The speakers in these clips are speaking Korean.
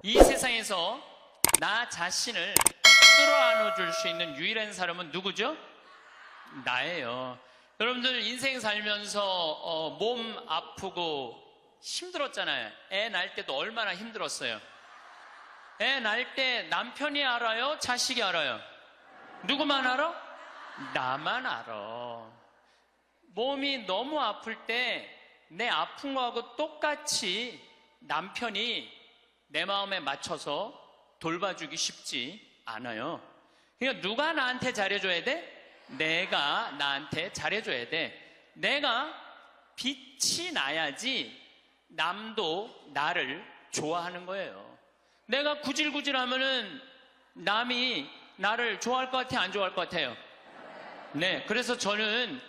이 세상에서 나 자신을 끌어안아 줄 수 있는 유일한 사람은 누구죠? 나예요. 여러분들 인생 살면서 몸 아프고 힘들었잖아요. 애 낳을 때도 얼마나 힘들었어요. 애 낳을 때 남편이 알아요? 자식이 알아요? 누구만 알아? 나만 알아. 몸이 너무 아플 때 내 아픈 거하고 똑같이 남편이 내 마음에 맞춰서 돌봐주기 쉽지 않아요. 그러니까 누가 나한테 잘해줘야 돼? 내가 나한테 잘해줘야 돼. 내가 빛이 나야지 남도 나를 좋아하는 거예요. 내가 구질구질하면은 남이 나를 좋아할 것 같아요? 안 좋아할 것 같아요? 네, 그래서 저는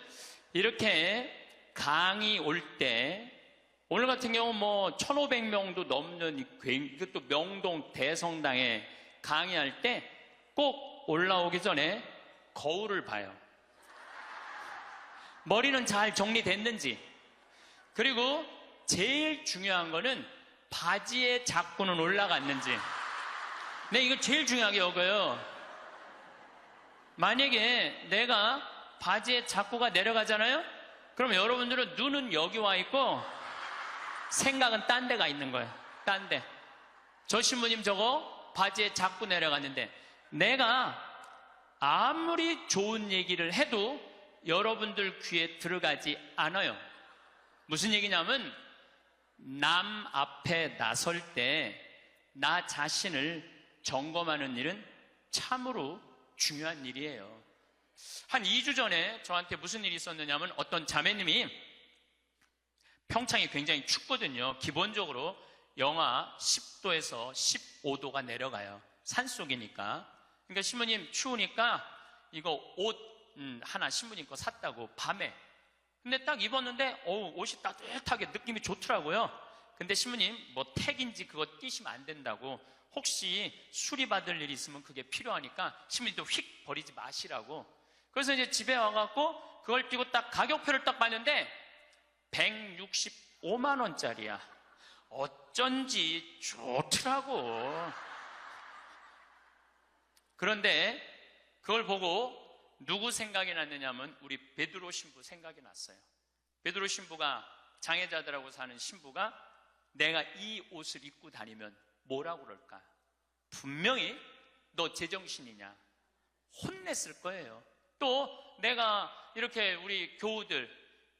이렇게 강의 올 때, 오늘 같은 경우 뭐 1,500명도 넘는 이것도 명동 대성당에 강의할 때 꼭 올라오기 전에 거울을 봐요. 머리는 잘 정리됐는지. 그리고 제일 중요한 거는 바지에 자꾸는 올라갔는지. 네, 이거 제일 중요하게 여겨요. 만약에 내가 바지에 자꾸가 내려가잖아요? 그럼 여러분들은 눈은 여기 와 있고 생각은 딴 데가 있는 거예요. 딴 데. 저 신부님 저거 바지에 자꾸 내려갔는데 내가 아무리 좋은 얘기를 해도 여러분들 귀에 들어가지 않아요. 무슨 얘기냐면 남 앞에 나설 때 나 자신을 점검하는 일은 참으로 중요한 일이에요. 한 2주 전에 저한테 무슨 일이 있었느냐면 어떤 자매님이 평창이 굉장히 춥거든요. 기본적으로 영하 10도에서 15도가 내려가요. 산속이니까. 그러니까 신부님 추우니까 이거 옷 하나 신부님 거 샀다고 밤에. 근데 딱 입었는데 옷이 따뜻하게 느낌이 좋더라고요. 근데 신부님 뭐 택인지 그거 띄시면 안 된다고, 혹시 수리받을 일이 있으면 그게 필요하니까 신부님도 휙 버리지 마시라고. 그래서 이제 집에 와갖고 그걸 띄고 딱 가격표를 딱 봤는데 165만 원짜리야. 어쩐지 좋더라고. 그런데 그걸 보고 누구 생각이 났느냐면 우리 베드로 신부 생각이 났어요. 베드로 신부가, 장애자들하고 사는 신부가 내가 이 옷을 입고 다니면 뭐라고 그럴까? 분명히 너 제정신이냐 혼냈을 거예요. 또 내가 이렇게 우리 교우들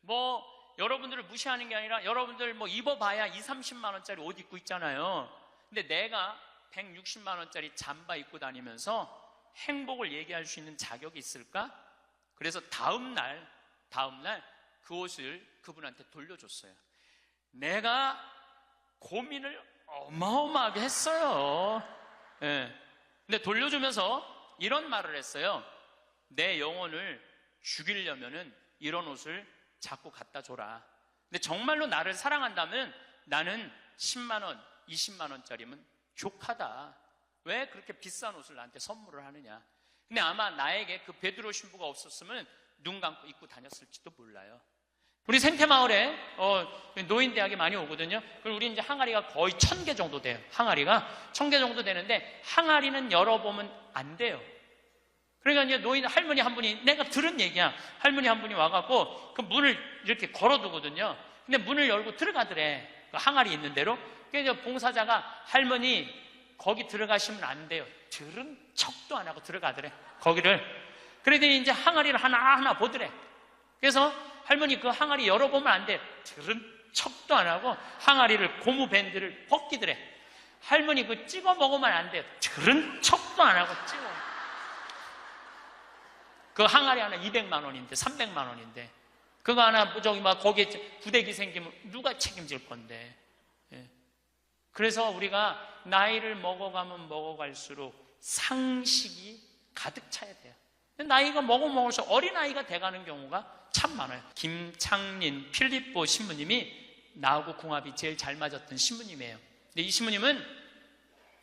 뭐 여러분들을 무시하는 게 아니라 여러분들 뭐 입어봐야 2, 30만 원짜리 옷 입고 있잖아요. 근데 내가 160만 원짜리 잠바 입고 다니면서 행복을 얘기할 수 있는 자격이 있을까? 그래서 다음날 그 옷을 그분한테 돌려줬어요. 내가 고민을 어마어마하게 했어요. 예. 근데 돌려주면서 이런 말을 했어요. 내 영혼을 죽이려면은 이런 옷을 자꾸 갖다 줘라. 근데 정말로 나를 사랑한다면 나는 10만 원, 20만 원짜리면 족하다. 왜 그렇게 비싼 옷을 나한테 선물을 하느냐. 근데 아마 나에게 그 베드로 신부가 없었으면 눈 감고 입고 다녔을지도 몰라요. 우리 생태마을에 노인대학이 많이 오거든요. 그리고 우리 이제 항아리가 거의 1,000개 정도 돼요. 항아리가 1,000개 정도 되는데 항아리는 열어보면 안 돼요. 그러니까 이제 노인 할머니 한 분이, 내가 들은 얘기야. 할머니 한 분이 와갖고 그 문을 이렇게 걸어두거든요. 근데 문을 열고 들어가더래. 그 항아리 있는 대로. 그래서 봉사자가 할머니 거기 들어가시면 안 돼요. 들은 척도 안 하고 들어가더래. 거기를. 그러더니 이제 항아리를 하나하나 보더래. 그래서 할머니 그 항아리 열어보면 안 돼. 들은 척도 안 하고 항아리를 고무밴드를 벗기더래. 할머니 그 찍어 먹으면 안 돼요. 들은 척도 안 하고 찍어. 그 항아리 하나 200만 원인데 300만 원인데 그거 하나 저기 막 거기에 구데기 생기면 누가 책임질 건데. 예. 그래서 우리가 나이를 먹어가면 먹어갈수록 상식이 가득 차야 돼요. 나이가 먹을수록 어린아이가 돼가는 경우가 참 많아요. 김창린 필립보 신부님이 나하고 궁합이 제일 잘 맞았던 신부님이에요. 근데 이 신부님은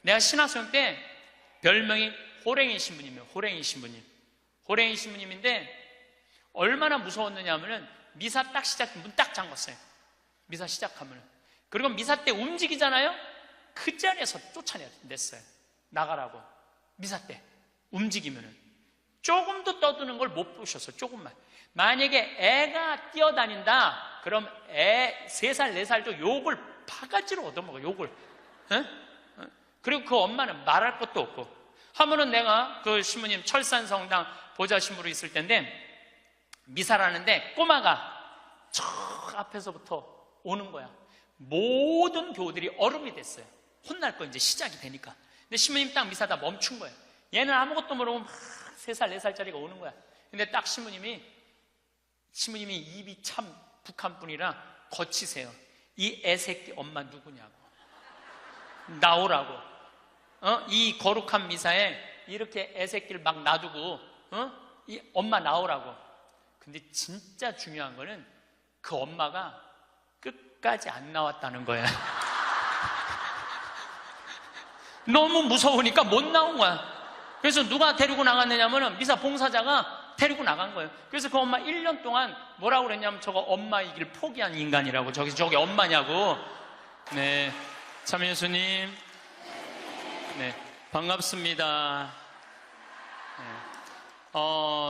내가 신학생 때 별명이 호랭이 신부님이에요. 호랭이 신부님. 호랭이 신부님인데 얼마나 무서웠느냐 하면은 미사 딱 시작, 문 딱 잠궜어요. 미사 시작하면은. 그리고 미사 때 움직이잖아요? 그 자리에서 쫓아냈어요. 나가라고. 미사 때 움직이면은 조금도 떠드는 걸 못 보셨어요. 조금만. 만약에 애가 뛰어다닌다, 그럼 애 3살, 4살도 욕을 바가지로 얻어먹어, 욕을. 그리고 그 엄마는 말할 것도 없고. 하면은 내가 그 신부님 철산성당 보좌 신부로 있을 때인데, 미사라는데 꼬마가 저 앞에서부터 오는 거야. 모든 교우들이 얼음이 됐어요. 혼날 거 이제 시작이 되니까. 근데 신부님 딱 미사다 멈춘 거예요. 얘는 아무것도 모르고 막 3살, 4살짜리가 오는 거야. 근데 딱 신부님이 입이 참 북한 분이라 거치세요. 이 애새끼 엄마 누구냐고. 나오라고. 이 거룩한 미사에 이렇게 애새끼를 막 놔두고, 이 엄마 나오라고. 근데 진짜 중요한 거는 그 엄마가 끝까지 안 나왔다는 거야. 너무 무서우니까 못 나온 거야. 그래서 누가 데리고 나갔느냐면 미사 봉사자가 데리고 나간 거예요. 그래서 그 엄마 1년 동안 뭐라고 그랬냐면 저거 엄마이길 포기한 인간이라고. 저게 엄마냐고. 네, 참예수님. 네, 반갑습니다. 네.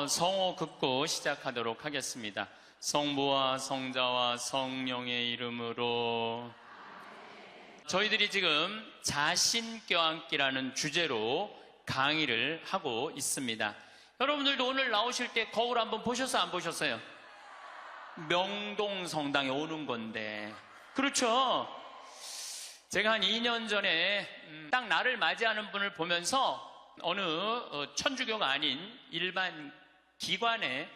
성호 긋고 시작하도록 하겠습니다. 성부와 성자와 성령의 이름으로. 저희들이 지금 자신 껴안기라는 주제로 강의를 하고 있습니다. 여러분들도 오늘 나오실 때 거울 한번 보셨어요? 안 보셨어요? 명동 성당에 오는 건데. 그렇죠? 제가 한 2년 전에 딱 나를 맞이하는 분을 보면서 어느 천주교가 아닌 일반 기관에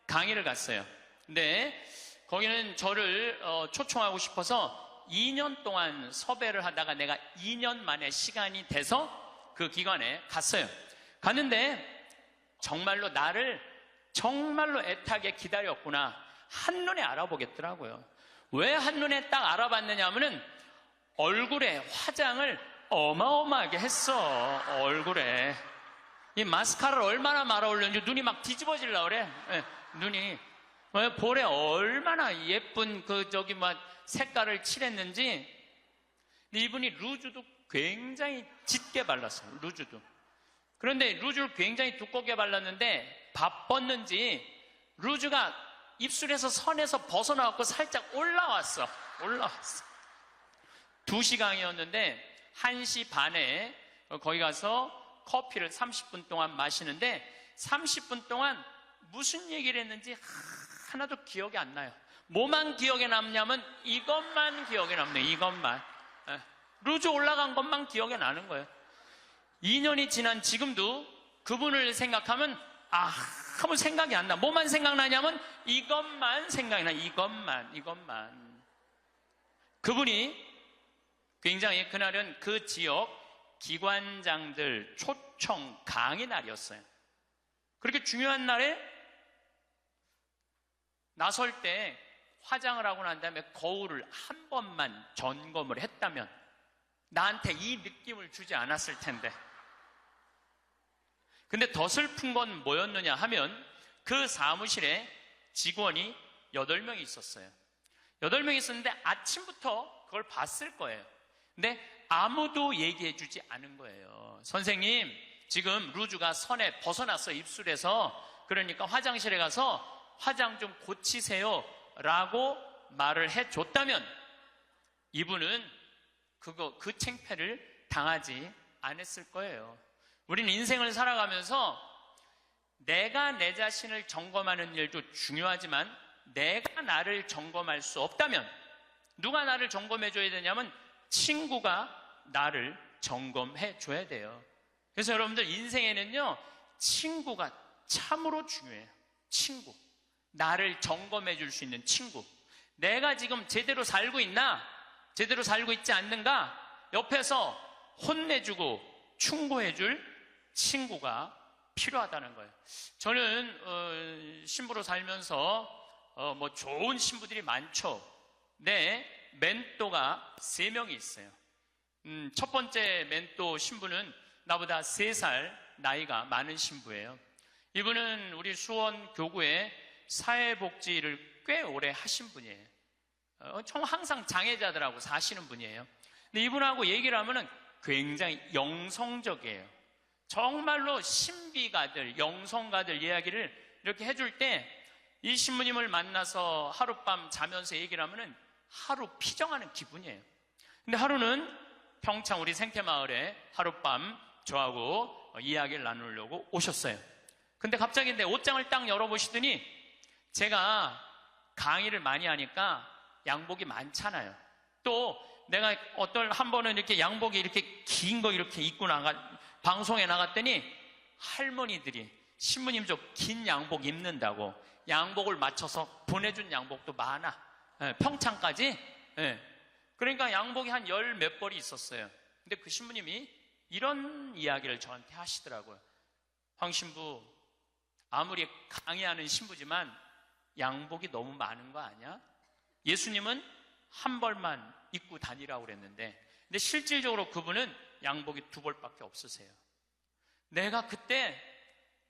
강의를 갔어요. 근데 거기는 저를 초청하고 싶어서 2년 동안 섭외를 하다가 내가 2년 만에 시간이 돼서 그 기관에 갔어요. 갔는데 정말로 나를 정말로 애타게 기다렸구나. 한눈에 알아보겠더라고요. 왜 한눈에 딱 알아봤느냐 하면은 얼굴에 화장을 어마어마하게 했어. 얼굴에 이 마스카라를 얼마나 말아 올렸는지 눈이 막 뒤집어지려고 그래. 네, 눈이 볼에 얼마나 예쁜 색깔을 칠했는지. 근데 이분이 루즈도 굉장히 짙게 발랐어요. 루즈도. 그런데 루즈를 굉장히 두껍게 발랐는데 바빴는지 루즈가 입술에서 선에서 벗어나갖고 살짝 올라왔어. 2시간이었는데 1시 반에 거기 가서 커피를 30분 동안 마시는데 30분 동안 무슨 얘기를 했는지 하나도 기억이 안 나요. 뭐만 기억에 남냐면 이것만 기억에 남네요. 이것만. 루즈 올라간 것만 기억에 나는 거예요. 2년이 지난 지금도 그분을 생각하면 아무 생각이 안 나. 뭐만 생각나냐면 이것만 생각이 나. 이것만. 그분이 굉장히 그날은 그 지역 기관장들 초청 강의 날이었어요. 그렇게 중요한 날에 나설 때 화장을 하고 난 다음에 거울을 한 번만 점검을 했다면 나한테 이 느낌을 주지 않았을 텐데. 근데 더 슬픈 건 뭐였느냐 하면 그 사무실에 직원이 8명이 있었어요. 8명이 있었는데 아침부터 그걸 봤을 거예요. 근데 아무도 얘기해 주지 않은 거예요. 선생님, 지금 루즈가 선에 벗어났어요. 입술에서. 그러니까 화장실에 가서 화장 좀 고치세요 라고 말을 해줬다면 이분은 그 창피를 당하지 않았을 거예요. 우리는 인생을 살아가면서 내가 내 자신을 점검하는 일도 중요하지만 내가 나를 점검할 수 없다면 누가 나를 점검해 줘야 되냐면 친구가 나를 점검해 줘야 돼요. 그래서 여러분들 인생에는요 친구가 참으로 중요해요. 친구, 나를 점검해 줄 수 있는 친구. 내가 지금 제대로 살고 있나? 제대로 살고 있지 않는가? 옆에서 혼내주고 충고해줄 친구가 필요하다는 거예요. 저는 신부로 살면서 좋은 신부들이 많죠. 네, 멘토가 3명이 있어요. 첫 번째 멘토 신부는 나보다 3살 나이가 많은 신부예요. 이분은 우리 수원 교구에 사회복지를 꽤 오래 하신 분이에요. 항상 장애자들하고 사시는 분이에요. 근데 이분하고 얘기를 하면은 굉장히 영성적이에요. 정말로 신비가들, 영성가들 이야기를 이렇게 해줄 때 이 신부님을 만나서 하룻밤 자면서 얘기를 하면은 하루 피정하는 기분이에요. 근데 하루는 평창 우리 생태마을에 하룻밤 저하고 이야기를 나누려고 오셨어요. 근데 갑자기 내 옷장을 딱 열어보시더니 제가 강의를 많이 하니까 양복이 많잖아요. 또 내가 한 번은 이렇게 양복이 이렇게 긴 거 이렇게 입고 방송에 나갔더니 할머니들이 신부님 저 긴 양복 입는다고 양복을 맞춰서 보내준 양복도 많아. 평창까지. 그러니까 양복이 한 10몇 벌이 있었어요. 근데 그 신부님이 이런 이야기를 저한테 하시더라고요. 황 신부, 아무리 강의하는 신부지만 양복이 너무 많은 거 아니야? 예수님은 한 벌만 입고 다니라고 그랬는데, 근데 실질적으로 그분은 양복이 2벌밖에 없으세요. 내가 그때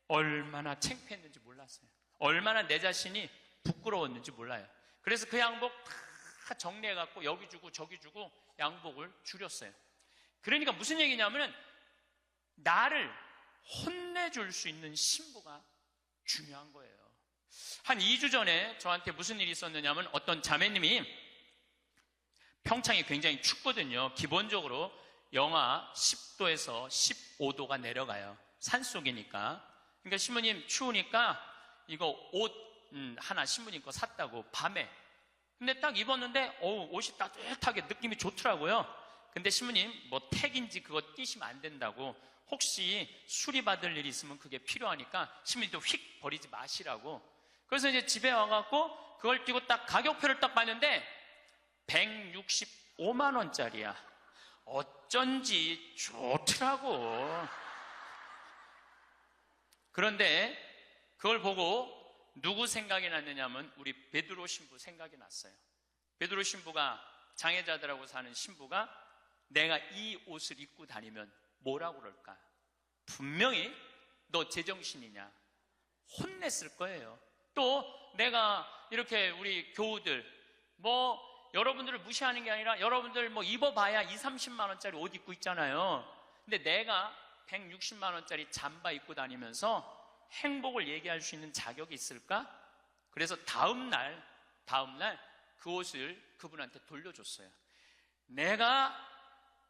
얼마나 창피했는지 몰랐어요. 얼마나 내 자신이 부끄러웠는지 몰라요. 그래서 그 양복 다 정리해갖고 여기 주고 저기 주고 양복을 줄였어요. 그러니까 무슨 얘기냐면은 나를 혼내줄 수 있는 신부가 중요한 거예요. 한 2주 전에 저한테 무슨 일이 있었느냐면 어떤 자매님이 평창이 굉장히 춥거든요. 기본적으로 영하 10도에서 15도가 내려가요. 산속이니까. 그러니까 신부님 추우니까 이거 옷 하나 신부님 거 샀다고 밤에. 근데 딱 입었는데 옷이 따뜻하게 느낌이 좋더라고요. 근데 신부님 뭐 택인지 그거 띄시면 안 된다고, 혹시 수리받을 일이 있으면 그게 필요하니까 신부님도 휙 버리지 마시라고. 그래서 이제 집에 와갖고 그걸 띄고 딱 가격표를 딱 봤는데 165만 원짜리야. 어쩐지 좋더라고. 그런데 그걸 보고 누구 생각이 났느냐면 우리 베드로 신부 생각이 났어요. 베드로 신부가, 장애자들하고 사는 신부가 내가 이 옷을 입고 다니면 뭐라고 그럴까? 분명히 너 제정신이냐? 혼냈을 거예요. 또 내가 이렇게 우리 교우들 여러분들을 무시하는 게 아니라 여러분들 입어봐야 20, 30만 원짜리 옷 입고 있잖아요. 근데 내가 160만 원짜리 잠바 입고 다니면서 행복을 얘기할 수 있는 자격이 있을까? 그래서 다음날 그 옷을 그분한테 돌려줬어요. 내가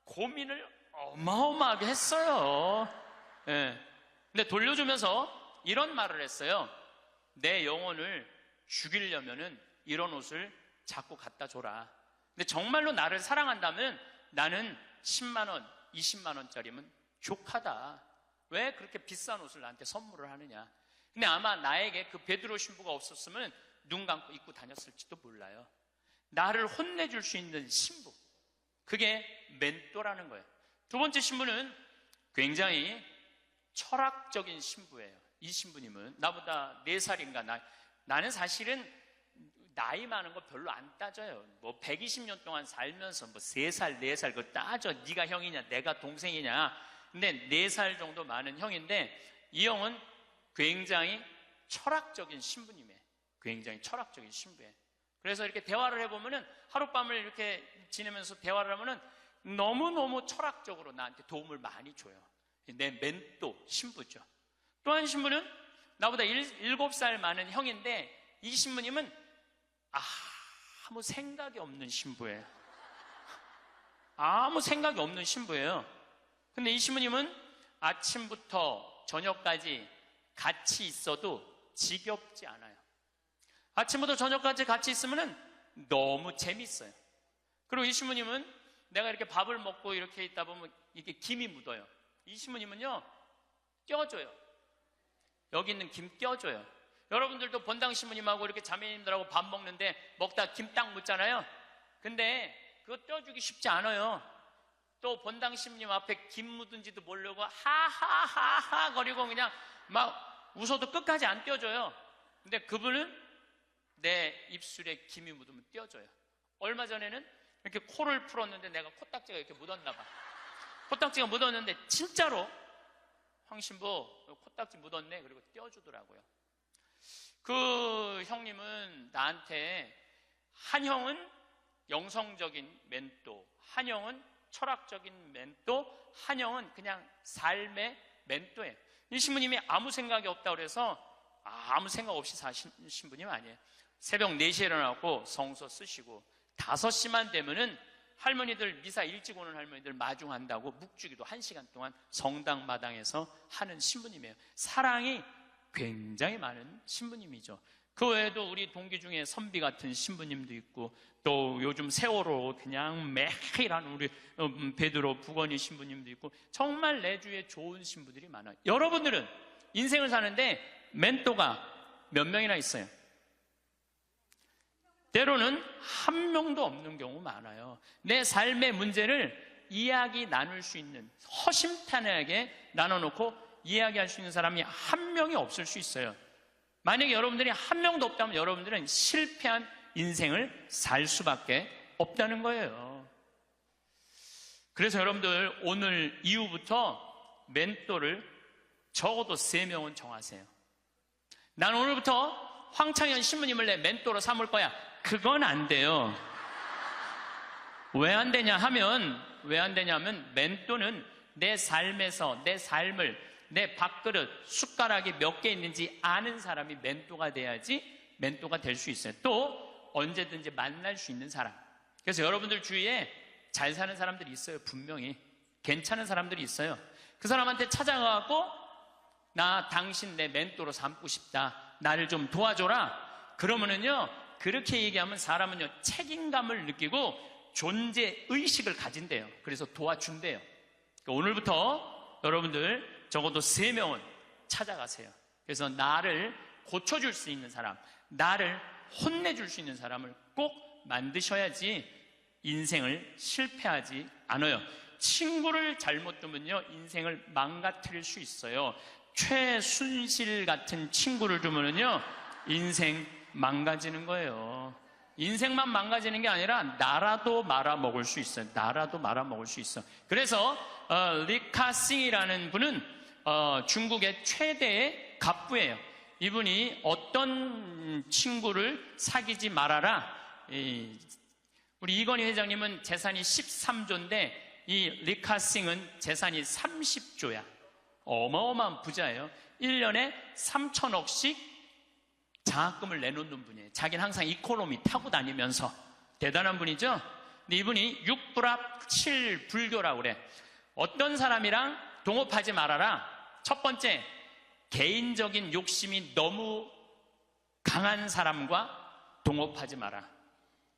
고민을 어마어마하게 했어요. 근데 돌려주면서 이런 말을 했어요. 내 영혼을 죽이려면은 이런 옷을 자꾸 갖다 줘라. 근데 정말로 나를 사랑한다면 나는 10만 원, 20만 원짜리면 족하다. 왜 그렇게 비싼 옷을 나한테 선물을 하느냐. 근데 아마 나에게 그 베드로 신부가 없었으면 눈 감고 입고 다녔을지도 몰라요. 나를 혼내줄 수 있는 신부, 그게 멘토라는 거예요. 두 번째 신부는 굉장히 철학적인 신부예요. 이 신부님은 나보다 4살인가 나는 사실은 나이 많은 거 별로 안 따져요. 120년 동안 살면서 3살, 4살 그걸 따져. 네가 형이냐 내가 동생이냐. 근데 4살 정도 많은 형인데 이 형은 굉장히 철학적인 신부님이에요. 굉장히 철학적인 신부예요. 그래서 이렇게 대화를 해보면은 하룻밤을 이렇게 지내면서 대화를 하면은 너무너무 철학적으로 나한테 도움을 많이 줘요. 내 멘토 신부죠. 또 한 신부는 나보다 7살 많은 형인데 이 신부님은 아무 생각이 없는 신부예요. 아무 생각이 없는 신부예요. 근데 이 신부님은 아침부터 저녁까지 같이 있어도 지겹지 않아요. 아침부터 저녁까지 같이 있으면 너무 재밌어요. 그리고 이 신부님은 내가 이렇게 밥을 먹고 이렇게 있다 보면 이게 김이 묻어요. 이 신부님은요, 껴줘요. 여기 있는 김 껴줘요. 여러분들도 본당 신부님하고 이렇게 자매님들하고 밥 먹는데 먹다 김 딱 묻잖아요. 근데 그거 떼어주기 쉽지 않아요. 또 본당 신부님 앞에 김 묻은지도 모르고 하하하하 거리고 그냥 막 웃어도 끝까지 안 떼어줘요. 근데 그분은 내 입술에 김이 묻으면 떼어줘요. 얼마 전에는 이렇게 코를 풀었는데 내가 코딱지가 이렇게 묻었나 봐. 코딱지가 묻었는데 진짜로 황 신부 코딱지 묻었네. 그리고 떼어주더라고요. 그 형님은 나한테, 한 형은 영성적인 멘토, 한 형은 철학적인 멘토, 한영은 그냥 삶의 멘토예요. 이 신부님이 아무 생각이 없다고 그래서 아무 생각 없이 사신 신부님 아니에요. 새벽 4시에 일어나고 성서 쓰시고 5시만 되면은 할머니들, 미사 일찍 오는 할머니들 마중한다고 묵주기도 1시간 동안 성당 마당에서 하는 신부님이에요. 사랑이 굉장히 많은 신부님이죠. 그 외에도 우리 동기 중에 선비 같은 신부님도 있고, 또 요즘 세월호 그냥 매일 하는 우리 베드로 부건이 신부님도 있고, 정말 내 주위에 좋은 신부들이 많아요. 여러분들은 인생을 사는데 멘토가 몇 명이나 있어요? 때로는 한 명도 없는 경우 많아요. 내 삶의 문제를 이야기 나눌 수 있는, 허심탄회하게 나눠놓고 이야기할 수 있는 사람이 한 명이 없을 수 있어요. 만약에 여러분들이 한 명도 없다면 여러분들은 실패한 인생을 살 수밖에 없다는 거예요. 그래서 여러분들 오늘 이후부터 멘토를 적어도 3명은 정하세요. 난 오늘부터 황창현 신부님을 내 멘토로 삼을 거야. 그건 안 돼요. 왜 안 되냐면 멘토는 내 삶에서 내 삶을, 내 밥그릇, 숟가락이 몇 개 있는지 아는 사람이 멘토가 돼야지 멘토가 될 수 있어요. 또 언제든지 만날 수 있는 사람. 그래서 여러분들 주위에 잘 사는 사람들이 있어요. 분명히 괜찮은 사람들이 있어요. 그 사람한테 찾아가고 나 당신 내 멘토로 삼고 싶다, 나를 좀 도와줘라. 그러면은요, 그렇게 얘기하면 사람은요 책임감을 느끼고 존재의식을 가진대요. 그래서 도와준대요. 그러니까 오늘부터 여러분들 적어도 3명은 찾아가세요. 그래서 나를 고쳐줄 수 있는 사람, 나를 혼내줄 수 있는 사람을 꼭 만드셔야지 인생을 실패하지 않아요. 친구를 잘못 두면요 인생을 망가뜨릴 수 있어요. 최순실 같은 친구를 두면요 인생 망가지는 거예요. 인생만 망가지는 게 아니라 나라도 말아먹을 수 있어요. 나라도 말아먹을 수 있어. 그래서 리카싱이라는 분은 중국의 최대의 갑부예요. 이분이 어떤 친구를 사귀지 말아라. 우리 이건희 회장님은 재산이 13조인데 이 리카싱은 재산이 30조야. 어마어마한 부자예요. 1년에 3천억씩 장학금을 내놓는 분이에요. 자기는 항상 이코노미 타고 다니면서. 대단한 분이죠. 근데 이분이 6불합 7불교라고 그래. 어떤 사람이랑 동업하지 말아라. 첫 번째, 개인적인 욕심이 너무 강한 사람과 동업하지 마라.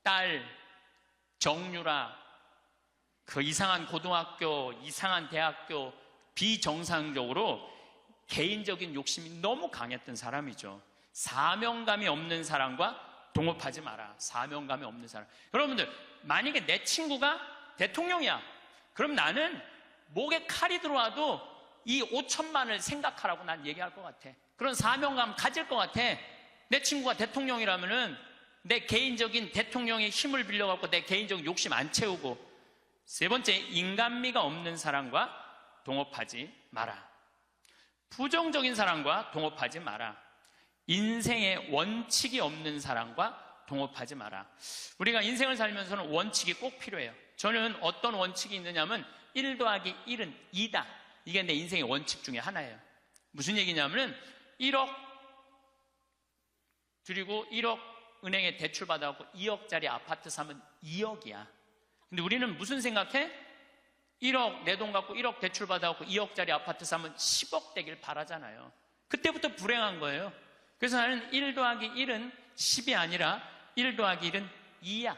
딸, 정유라, 그 이상한 고등학교, 이상한 대학교, 비정상적으로 개인적인 욕심이 너무 강했던 사람이죠. 사명감이 없는 사람과 동업하지 마라. 사명감이 없는 사람. 여러분들, 만약에 내 친구가 대통령이야. 그럼 나는 목에 칼이 들어와도 이 5천만을 생각하라고 난 얘기할 것 같아. 그런 사명감 가질 것 같아. 내 친구가 대통령이라면은 내 개인적인 대통령의 힘을 빌려갖고 내 개인적인 욕심 안 채우고. 3번째, 인간미가 없는 사람과 동업하지 마라. 부정적인 사람과 동업하지 마라. 인생에 원칙이 없는 사람과 동업하지 마라. 우리가 인생을 살면서는 원칙이 꼭 필요해요. 저는 어떤 원칙이 있느냐면 1 더하기 1은 2다. 이게 내 인생의 원칙 중에 하나예요. 무슨 얘기냐면은 1억 드리고 1억 은행에 대출 받아갖고 2억짜리 아파트 사면 2억이야. 근데 우리는 무슨 생각해? 1억 내 돈 갖고 1억 대출 받아갖고 2억짜리 아파트 사면 10억 되길 바라잖아요. 그때부터 불행한 거예요. 그래서 나는 1 더하기 1은 10이 아니라 1 더하기 1은 2야.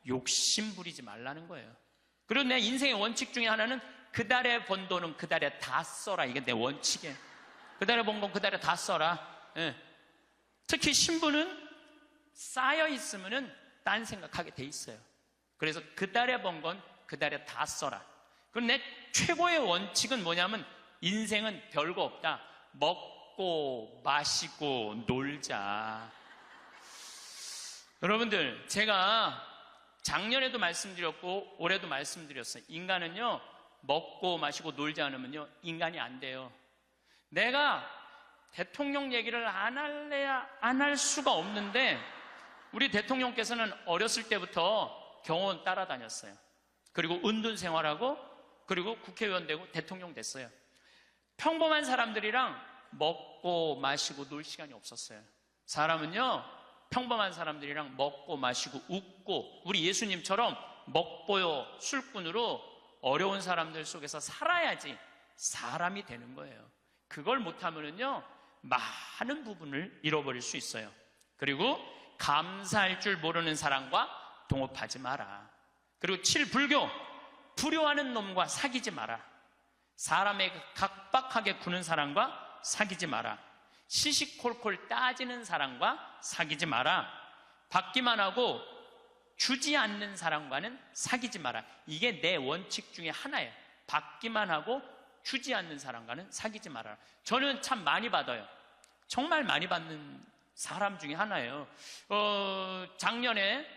욕심 부리지 말라는 거예요. 그리고 내 인생의 원칙 중에 하나는 그 달에 번 돈은 그 달에 다 써라. 이게 내 원칙이에요. 그 달에 번 건 그 달에 다 써라. 예. 특히 신부는 쌓여 있으면은 딴 생각하게 돼 있어요. 그래서 그 달에 번 건 그 달에 다 써라. 그럼 내 최고의 원칙은 뭐냐면 인생은 별거 없다. 먹고 마시고 놀자. 여러분들, 제가 작년에도 말씀드렸고 올해도 말씀드렸어요. 인간은요 먹고 마시고 놀지 않으면요 인간이 안 돼요. 내가 대통령 얘기를 안 할래야 안 할 수가 없는데 우리 대통령께서는 어렸을 때부터 경호원 따라다녔어요. 그리고 은둔 생활하고 그리고 국회의원 되고 대통령 됐어요. 평범한 사람들이랑 먹고 마시고 놀 시간이 없었어요. 사람은요, 평범한 사람들이랑 먹고 마시고 웃고 우리 예수님처럼 먹보요 술꾼으로 어려운 사람들 속에서 살아야지 사람이 되는 거예요. 그걸 못하면은요, 많은 부분을 잃어버릴 수 있어요. 그리고 감사할 줄 모르는 사람과 동업하지 마라. 그리고 7. 불교. 불효하는 놈과 사귀지 마라. 사람에게 각박하게 구는 사람과 사귀지 마라. 시시콜콜 따지는 사람과 사귀지 마라. 받기만 하고 주지 않는 사람과는 사귀지 마라. 이게 내 원칙 중에 하나예요. 받기만 하고 주지 않는 사람과는 사귀지 마라. 저는 참 많이 받아요. 정말 많이 받는 사람 중에 하나예요. 작년에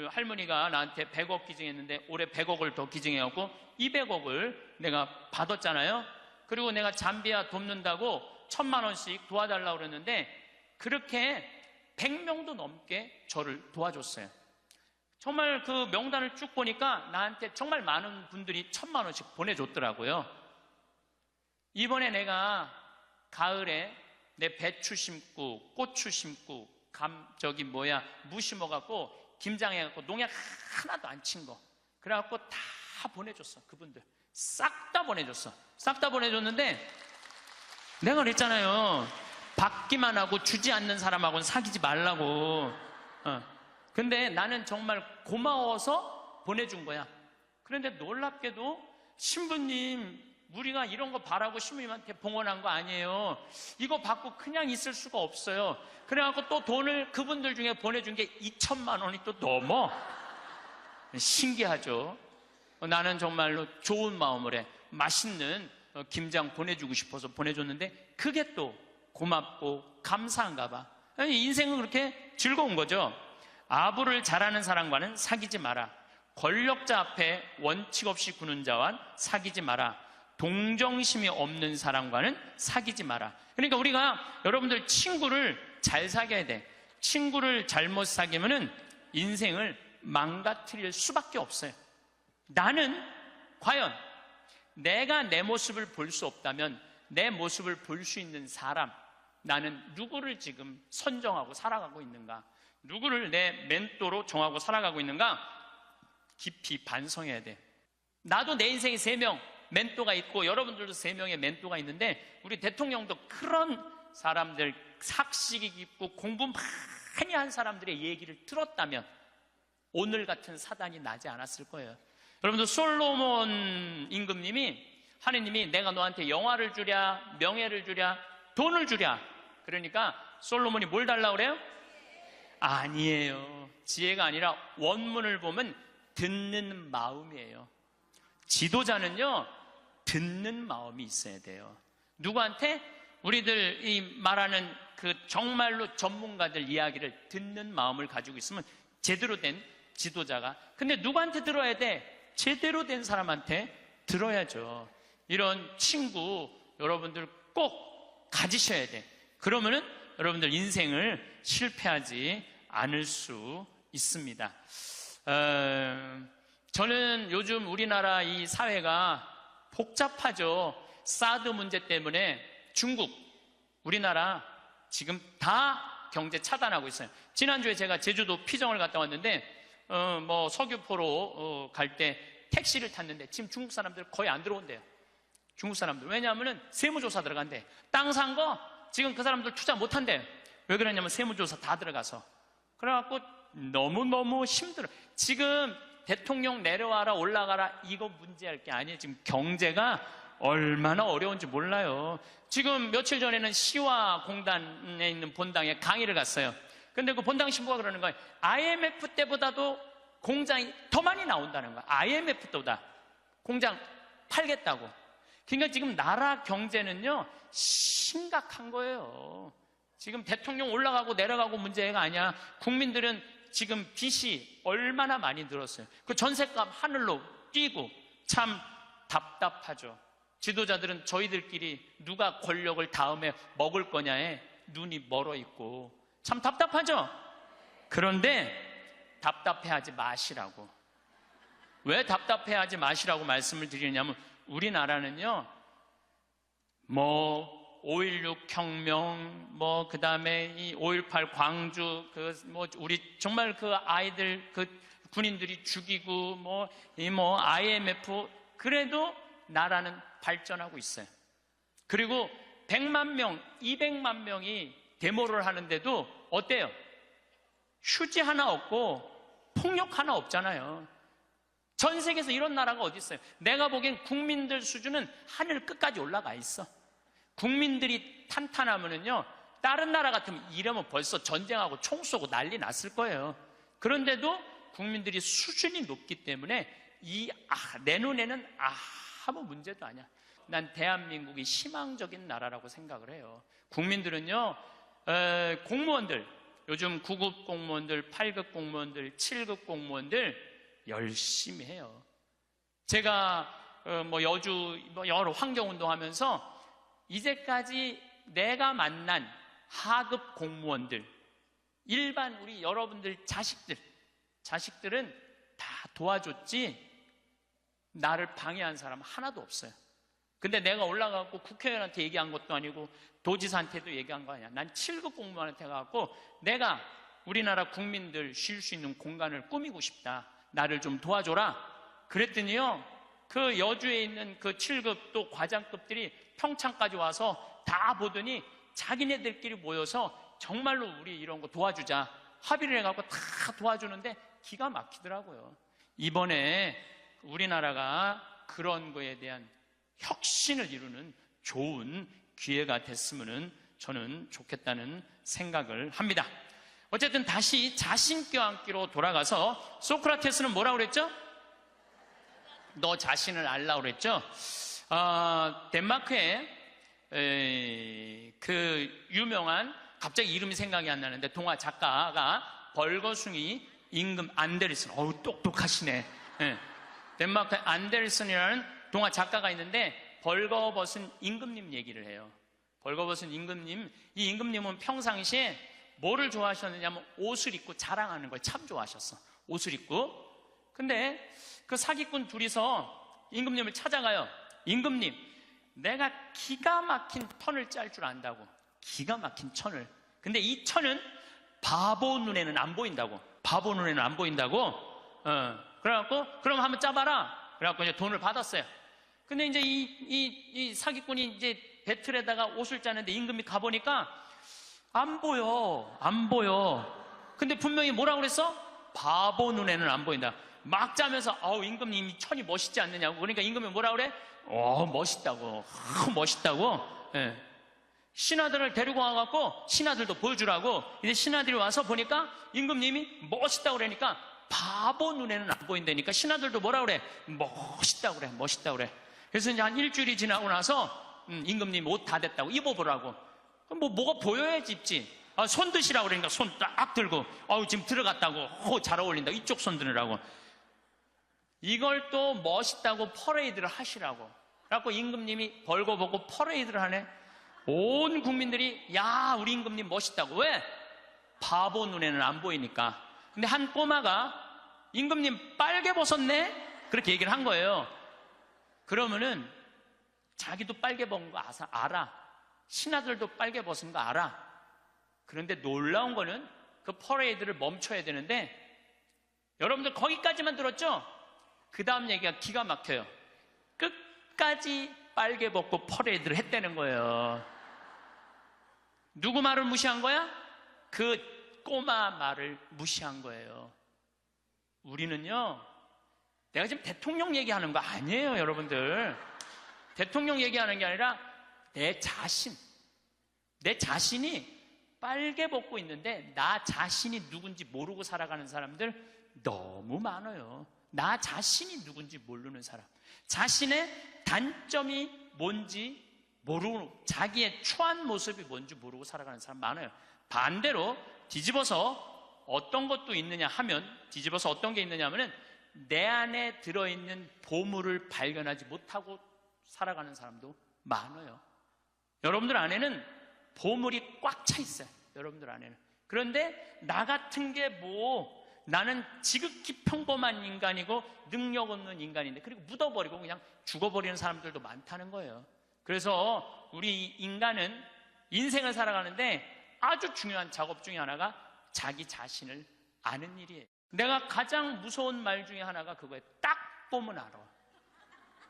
할머니가 나한테 100억 기증했는데 올해 100억을 더 기증해갖고 200억을 내가 받았잖아요. 그리고 내가 잠비아 돕는다고 1000만 원씩 도와달라고 그랬는데 그렇게 100명도 넘게 저를 도와줬어요. 정말 그 명단을 쭉 보니까 나한테 정말 많은 분들이 1000만 원씩 보내줬더라고요. 이번에 내가 가을에 내 배추 심고 고추 심고 무 심어갖고 김장해갖고 농약 하나도 안 친 거 그래갖고 다 보내줬어. 그분들 싹 다 보내줬어. 싹 다 보내줬는데 내가 그랬잖아요. 받기만 하고 주지 않는 사람하고는 사귀지 말라고. 근데 나는 정말 고마워서 보내준 거야. 그런데 놀랍게도 신부님, 우리가 이런 거 바라고 신부님한테 봉헌한 거 아니에요. 이거 받고 그냥 있을 수가 없어요. 그래갖고 또 돈을 그분들 중에 보내준 게 2천만 원이 또 넘어. 신기하죠. 나는 정말로 좋은 마음으로 해. 맛있는 김장 보내주고 싶어서 보내줬는데 그게 또 고맙고 감사한가 봐. 인생은 그렇게 즐거운 거죠. 아부를 잘하는 사람과는 사귀지 마라. 권력자 앞에 원칙 없이 구는 자와 사귀지 마라. 동정심이 없는 사람과는 사귀지 마라. 그러니까 우리가 여러분들 친구를 잘 사귀어야 돼. 친구를 잘못 사귀면은 인생을 망가뜨릴 수밖에 없어요. 나는 과연 내가 내 모습을 볼 수 없다면 내 모습을 볼 수 있는 사람, 나는 누구를 지금 선정하고 살아가고 있는가? 누구를 내 멘토로 정하고 살아가고 있는가? 깊이 반성해야 돼. 나도 내 인생에 3명 멘토가 있고 여러분들도 3명의 멘토가 있는데 우리 대통령도 그런 사람들, 삭식이 깊고 공부 많이 한 사람들의 얘기를 들었다면 오늘 같은 사단이 나지 않았을 거예요. 여러분들 솔로몬 임금님이, 하느님이 내가 너한테 영화를 주랴, 명예를 주랴, 돈을 주랴. 그러니까 솔로몬이 뭘 달라고 그래요? 아니에요. 지혜가 아니라 원문을 보면 듣는 마음이에요. 지도자는요, 듣는 마음이 있어야 돼요. 누구한테? 우리들 이 말하는 그 정말로 전문가들 이야기를 듣는 마음을 가지고 있으면 제대로 된 지도자가. 근데 누구한테 들어야 돼? 제대로 된 사람한테 들어야죠. 이런 친구 여러분들 꼭 가지셔야 돼. 그러면은 여러분들 인생을 실패하지 않을 수 있습니다. 저는 요즘 우리나라 이 사회가 복잡하죠. 사드 문제 때문에 중국, 우리나라 지금 다 경제 차단하고 있어요. 지난주에 제가 제주도 피정을 갔다 왔는데 석유포로 갈 때 택시를 탔는데 지금 중국 사람들 거의 안 들어온대요. 중국 사람들. 왜냐하면 세무조사 들어간대. 땅 산 거 지금 그 사람들 투자 못 한대요. 왜 그러냐면 세무조사 다 들어가서. 그래갖고 너무너무 힘들어. 지금 대통령 내려와라 올라가라 이거 문제할 게 아니에요. 지금 경제가 얼마나 어려운지 몰라요. 지금 며칠 전에는 시와 공단에 있는 본당에 강의를 갔어요. 근데 그 본당 신부가 그러는 거예요. IMF 때보다도 공장이 더 많이 나온다는 거야. IMF 때보다 공장 팔겠다고. 그러니까 지금 나라 경제는요 심각한 거예요. 지금 대통령 올라가고 내려가고 문제가 아니야. 국민들은 지금 빚이 얼마나 많이 늘었어요. 그 전셋값 하늘로 뛰고 참 답답하죠. 지도자들은 저희들끼리 누가 권력을 다음에 먹을 거냐에 눈이 멀어 있고 참 답답하죠. 그런데 답답해하지 마시라고. 왜 답답해하지 마시라고 말씀을 드리냐면, 우리나라는요, 뭐 5.16 혁명, 뭐 그다음에 이 5.18 광주, 우리 정말 그 아이들, 그 군인들이 죽이고, IMF, 그래도 나라는 발전하고 있어요. 그리고 100만 명, 200만 명이 데모를 하는데도 어때요? 휴지 하나 없고 폭력 하나 없잖아요. 전 세계에서 이런 나라가 어디 있어요? 내가 보기엔 국민들 수준은 하늘 끝까지 올라가 있어. 국민들이 탄탄하면은요, 다른 나라 같으면 이러면 벌써 전쟁하고 총 쏘고 난리 났을 거예요. 그런데도 국민들이 수준이 높기 때문에 내 눈에는 아무 문제도 아니야. 난 대한민국이 희망적인 나라라고 생각을 해요. 국민들은요, 공무원들, 요즘 9급 공무원들, 8급 공무원들, 7급 공무원들 열심히 해요. 제가 여주 여러 환경운동 하면서 이제까지 내가 만난 하급 공무원들, 일반 우리 여러분들 자식들은 다 도와줬지 나를 방해한 사람 하나도 없어요. 근데 내가 올라가고 국회의원한테 얘기한 것도 아니고 도지사한테도 얘기한 거 아니야. 난 7급 공무원한테 가고 내가 우리나라 국민들 쉴 수 있는 공간을 꾸미고 싶다. 나를 좀 도와줘라. 그랬더니요, 그 여주에 있는 그 7급 또 과장급들이 평창까지 와서 다 보더니 자기네들끼리 모여서 정말로 우리 이런 거 도와주자 합의를 해갖고 다 도와주는데 기가 막히더라고요. 이번에 우리나라가 그런 거에 대한 혁신을 이루는 좋은 기회가 됐으면 저는 좋겠다는 생각을 합니다. 어쨌든 다시 자신 껴안기로 돌아가서 소크라테스는 뭐라고 그랬죠? 너 자신을 알라고 그랬죠? 덴마크에 그 유명한, 갑자기 이름이 생각이 안 나는데 동화 작가가 벌거숭이 임금 안데르슨, 똑똑하시네. 덴마크의 안데르슨이라는 동화 작가가 있는데 벌거벗은 임금님 얘기를 해요. 벌거벗은 임금님, 이 임금님은 평상시에 뭐를 좋아하셨느냐면 옷을 입고 자랑하는 걸 참 좋아하셨어. 옷을 입고. 근데 그 사기꾼 둘이서 임금님을 찾아가요. 임금님, 내가 기가 막힌 턴을 짤 줄 안다고. 기가 막힌 천을. 근데 이 천은 바보 눈에는 안 보인다고. 바보 눈에는 안 보인다고. 그래갖고 그럼 한번 짜봐라. 그래갖고 이제 돈을 받았어요. 근데 이제 이 사기꾼이 이제 배틀에다가 옷을 짜는데 임금이 가보니까 안 보여. 근데 분명히 뭐라고 그랬어? 바보 눈에는 안 보인다. 막 짜면서 임금님 이 천이 멋있지 않느냐고. 그러니까 임금이 뭐라고 그래? 멋있다고. 멋있다고. 예. 신하들을 데리고 와갖고 신하들도 보여주라고. 이제 신하들이 와서 보니까 임금님이 멋있다고 그러니까 바보 눈에는 안 보인다니까 신하들도 뭐라고 그래? 멋있다고 그래. 그래서 이제 한 일주일이 지나고 나서 임금님 옷 다 됐다고 입어보라고. 그럼 뭐가 보여야지 입지. 손 드시라고 그러니까 손 딱 들고 지금 들어갔다고. 잘 어울린다. 이쪽 손 드느라고. 이걸 또 멋있다고 퍼레이드를 하시라고. 그래갖고 임금님이 벌거벗고 퍼레이드를 하네. 온 국민들이 야, 우리 임금님 멋있다고. 왜? 바보 눈에는 안 보이니까. 근데 한 꼬마가 임금님 빨개 벗었네? 그렇게 얘기를 한 거예요. 그러면은 자기도 빨개 벗은 거 알아. 신하들도 빨개 벗은 거 알아. 그런데 놀라운 거는 그 퍼레이드를 멈춰야 되는데, 여러분들 거기까지만 들었죠? 그 다음 얘기가 기가 막혀요. 끝까지 빨개 벗고 퍼레이드를 했다는 거예요. 누구 말을 무시한 거야? 그 꼬마 말을 무시한 거예요. 우리는요, 내가 지금 대통령 얘기하는 거 아니에요, 여러분들. 대통령 얘기하는 게 아니라 내 자신이 빨개 벗고 있는데 나 자신이 누군지 모르고 살아가는 사람들 너무 많아요. 나 자신이 누군지 모르는 사람, 자신의 단점이 뭔지 모르고, 자기의 추한 모습이 뭔지 모르고 살아가는 사람 많아요. 반대로 뒤집어서 어떤 것도 있느냐 하면, 뒤집어서 어떤 게 있느냐 하면은 내 안에 들어있는 보물을 발견하지 못하고 살아가는 사람도 많아요. 여러분들 안에는 보물이 꽉 차 있어요. 여러분들 안에는. 그런데 나 같은 게 나는 지극히 평범한 인간이고 능력 없는 인간인데, 그리고 묻어버리고 그냥 죽어버리는 사람들도 많다는 거예요. 그래서 우리 인간은 인생을 살아가는데 아주 중요한 작업 중에 하나가 자기 자신을 아는 일이에요. 내가 가장 무서운 말 중에 하나가 그거예요. 딱 보면 알아.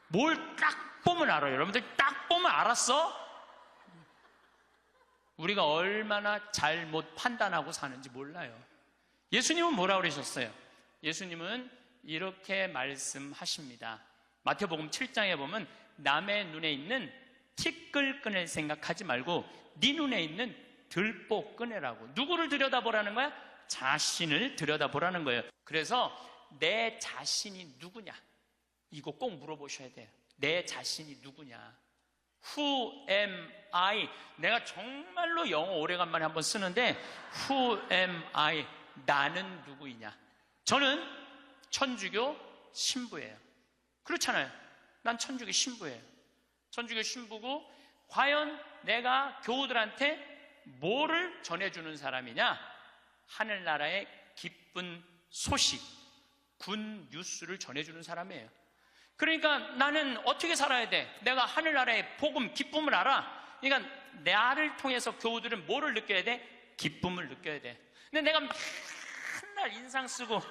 뭘 딱 보면 알아요. 여러분들 딱 보면 알았어? 우리가 얼마나 잘못 판단하고 사는지 몰라요. 예수님은 뭐라 그러셨어요? 예수님은 이렇게 말씀하십니다. 마태복음 7장에 보면 남의 눈에 있는 티끌끈을 생각하지 말고 네 눈에 있는 들보 꺼내라고. 누구를 들여다보라는 거야? 자신을 들여다보라는 거예요. 그래서 내 자신이 누구냐? 이거 꼭 물어보셔야 돼요. 내 자신이 누구냐? Who am I? 내가 정말로 영어 오래간만에 한번 쓰는데 Who am I? 나는 누구이냐? 저는 천주교 신부예요. 그렇잖아요. 난 천주교 신부예요. 천주교 신부고, 과연 내가 교우들한테 뭐를 전해주는 사람이냐? 하늘나라의 기쁜 소식, 군 뉴스를 전해주는 사람이에요. 그러니까 나는 어떻게 살아야 돼? 내가 하늘나라의 복음, 기쁨을 알아. 그러니까 나를 통해서 교우들은 뭐를 느껴야 돼? 기쁨을 느껴야 돼. 근데 내가 맨날 인상 쓰고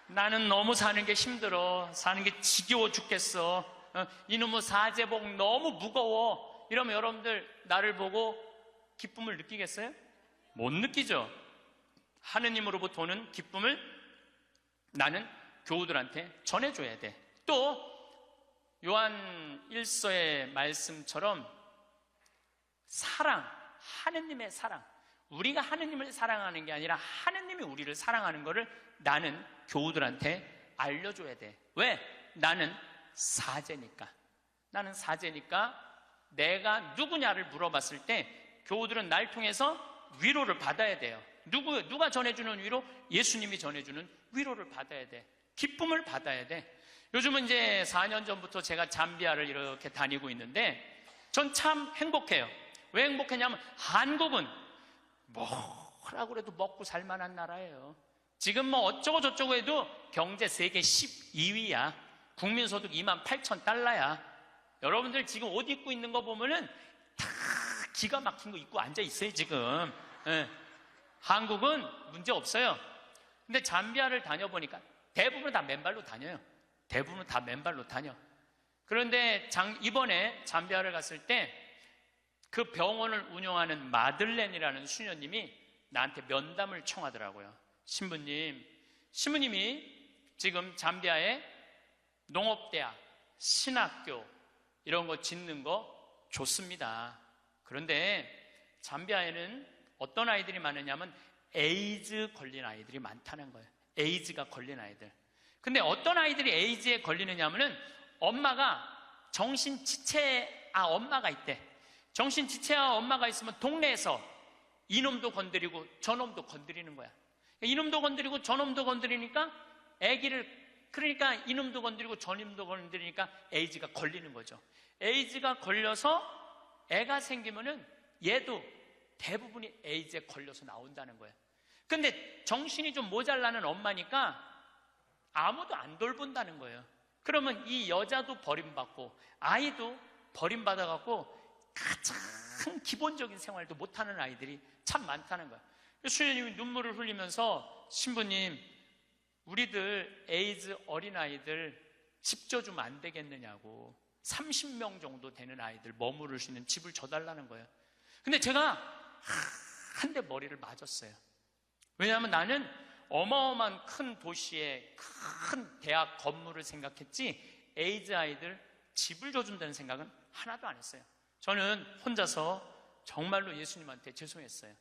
나는 너무 사는 게 힘들어, 사는 게 지겨워 죽겠어, 이놈의 사제복 너무 무거워, 이러면 여러분들 나를 보고 기쁨을 느끼겠어요? 못 느끼죠. 하느님으로부터 오는 기쁨을 나는 교우들한테 전해줘야 돼. 또 요한 1서의 말씀처럼 사랑, 하느님의 사랑, 우리가 하느님을 사랑하는 게 아니라 하느님이 우리를 사랑하는 거를 나는 교우들한테 알려줘야 돼. 왜? 나는 사제니까. 나는 사제니까 내가 누구냐를 물어봤을 때 교우들은 날 통해서 위로를 받아야 돼요. 누가 전해주는 위로? 예수님이 전해주는 위로를 받아야 돼. 기쁨을 받아야 돼. 요즘은 이제 4년 전부터 제가 잠비아를 이렇게 다니고 있는데 전 참 행복해요. 왜 행복했냐면 한국은 뭐라고 해도 먹고 살만한 나라예요. 지금 뭐 어쩌고 저쩌고 해도 경제 세계 12위야. 국민소득 28,000달러야. 여러분들 지금 옷 입고 있는 거 보면은 다 기가 막힌 거 입고 앉아 있어요 지금. 네. 한국은 문제 없어요. 근데 잠비아를 다녀보니까 대부분 다 맨발로 다녀요. 대부분 다 맨발로 다녀. 그런데 이번에 잠비아를 갔을 때 그 병원을 운영하는 마들렌이라는 수녀님이 나한테 면담을 청하더라고요. 신부님이 지금 잠비아에 농업대학, 신학교 이런 거 짓는 거 좋습니다. 그런데 잠비아에는 어떤 아이들이 많으냐면 에이즈 걸린 아이들이 많다는 거예요. 에이즈가 걸린 아이들. 근데 어떤 아이들이 에이즈에 걸리느냐면은 엄마가 정신지체아 엄마가 있대. 정신지체아 엄마가 있으면 동네에서 이놈도 건드리고 저놈도 건드리는 거야. 이놈도 건드리고 저놈도 건드리니까 그러니까 이놈도 건드리고 저놈도 건드리니까 에이즈가 걸리는 거죠. 에이즈가 걸려서 애가 생기면은 얘도 대부분이 에이즈에 걸려서 나온다는 거예요. 근데 정신이 좀 모자라는 엄마니까 아무도 안 돌본다는 거예요. 그러면 이 여자도 버림받고 아이도 버림받아갖고 가장 기본적인 생활도 못하는 아이들이 참 많다는 거예요. 수녀님이 눈물을 흘리면서 신부님, 우리들 에이즈 어린아이들 집 져주면 안 되겠느냐고. 30명 정도 되는 아이들 머무를 수 있는 집을 줘달라는 거예요. 근데 제가 한 대 머리를 맞았어요. 왜냐하면 나는 어마어마한 큰 도시의 큰 대학 건물을 생각했지 에이즈 아이들 집을 줘준다는 생각은 하나도 안 했어요. 저는 혼자서 정말로 예수님한테 죄송했어요.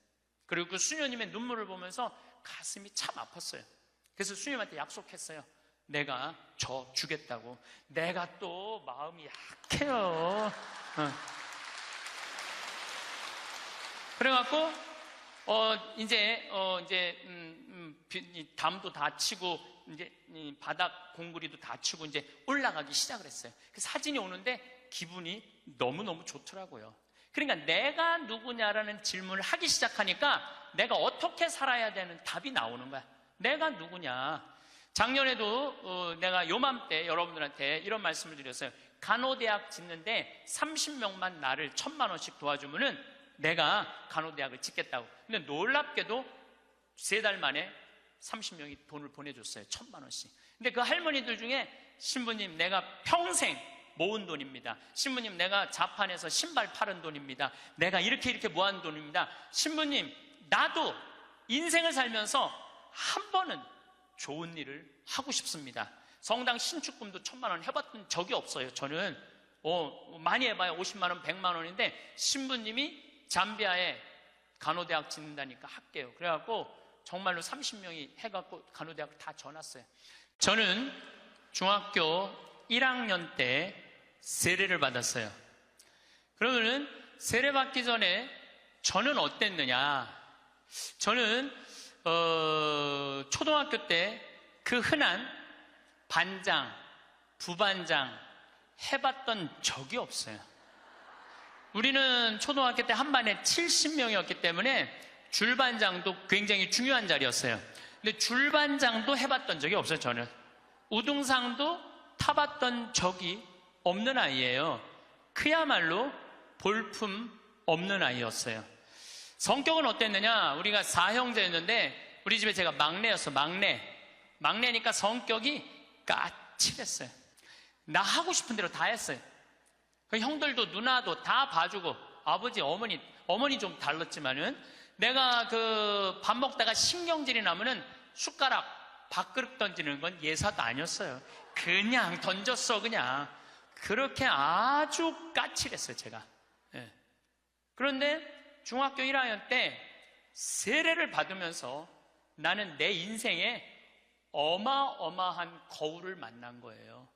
그리고 그 수녀님의 눈물을 보면서 가슴이 참 아팠어요. 그래서 수녀님한테 약속했어요. 내가 저 주겠다고. 내가 또 마음이 약해요. 그래갖고 이제 담도 다 치고 이제 바닥 공구리도 다 치고 이제 올라가기 시작을 했어요. 그 사진이 오는데 기분이 너무너무 좋더라고요. 그러니까 내가 누구냐라는 질문을 하기 시작하니까 내가 어떻게 살아야 되는 답이 나오는 거야. 내가 누구냐? 작년에도 내가 요맘때 여러분들한테 이런 말씀을 드렸어요. 간호대학 짓는데 30명만 나를 1,000만 원씩 도와주면은 내가 간호대학을 짓겠다고. 근데 놀랍게도 3달 만에 30명이 돈을 보내줬어요. 1,000만 원씩. 근데 그 할머니들 중에 신부님 내가 평생 모은 돈입니다. 신부님 내가 자판에서 신발 팔은 돈입니다. 내가 이렇게 모은 돈입니다. 신부님 나도 인생을 살면서 한 번은 좋은 일을 하고 싶습니다. 성당 신축금도 1,000만 원 해봤던 적이 없어요. 저는 많이 해봐야 50만 원, 100만 원인데 신부님이 잠비아에 간호대학 짓는다니까 할게요. 그래갖고 정말로 30명이 해갖고 간호대학 다 져놨어요. 저는 중학교 1학년 때 세례를 받았어요. 그러면은 세례 받기 전에 저는 어땠느냐? 저는 초등학교 때 그 흔한 반장, 부반장 해봤던 적이 없어요. 우리는 초등학교 때 한 반에 70명이었기 때문에 줄반장도 굉장히 중요한 자리였어요. 근데 줄반장도 해봤던 적이 없어요. 저는 우등상도 타봤던 적이 없는 아이예요. 그야말로 볼품 없는 아이였어요. 성격은 어땠느냐? 우리가 4형제였는데 우리 집에 제가 막내였어. 막내니까 성격이 까칠했어요. 나 하고 싶은 대로 다 했어요. 그 형들도 누나도 다 봐주고 아버지 어머니 좀 달랐지만은 내가 그 밥 먹다가 신경질이 나면은 숟가락 밥그릇 던지는 건 예사도 아니었어요. 그냥 던졌어. 그냥 그렇게 아주 까칠했어요. 제가. 예. 그런데 중학교 1학년 때 세례를 받으면서 나는 내 인생에 어마어마한 거울을 만난 거예요.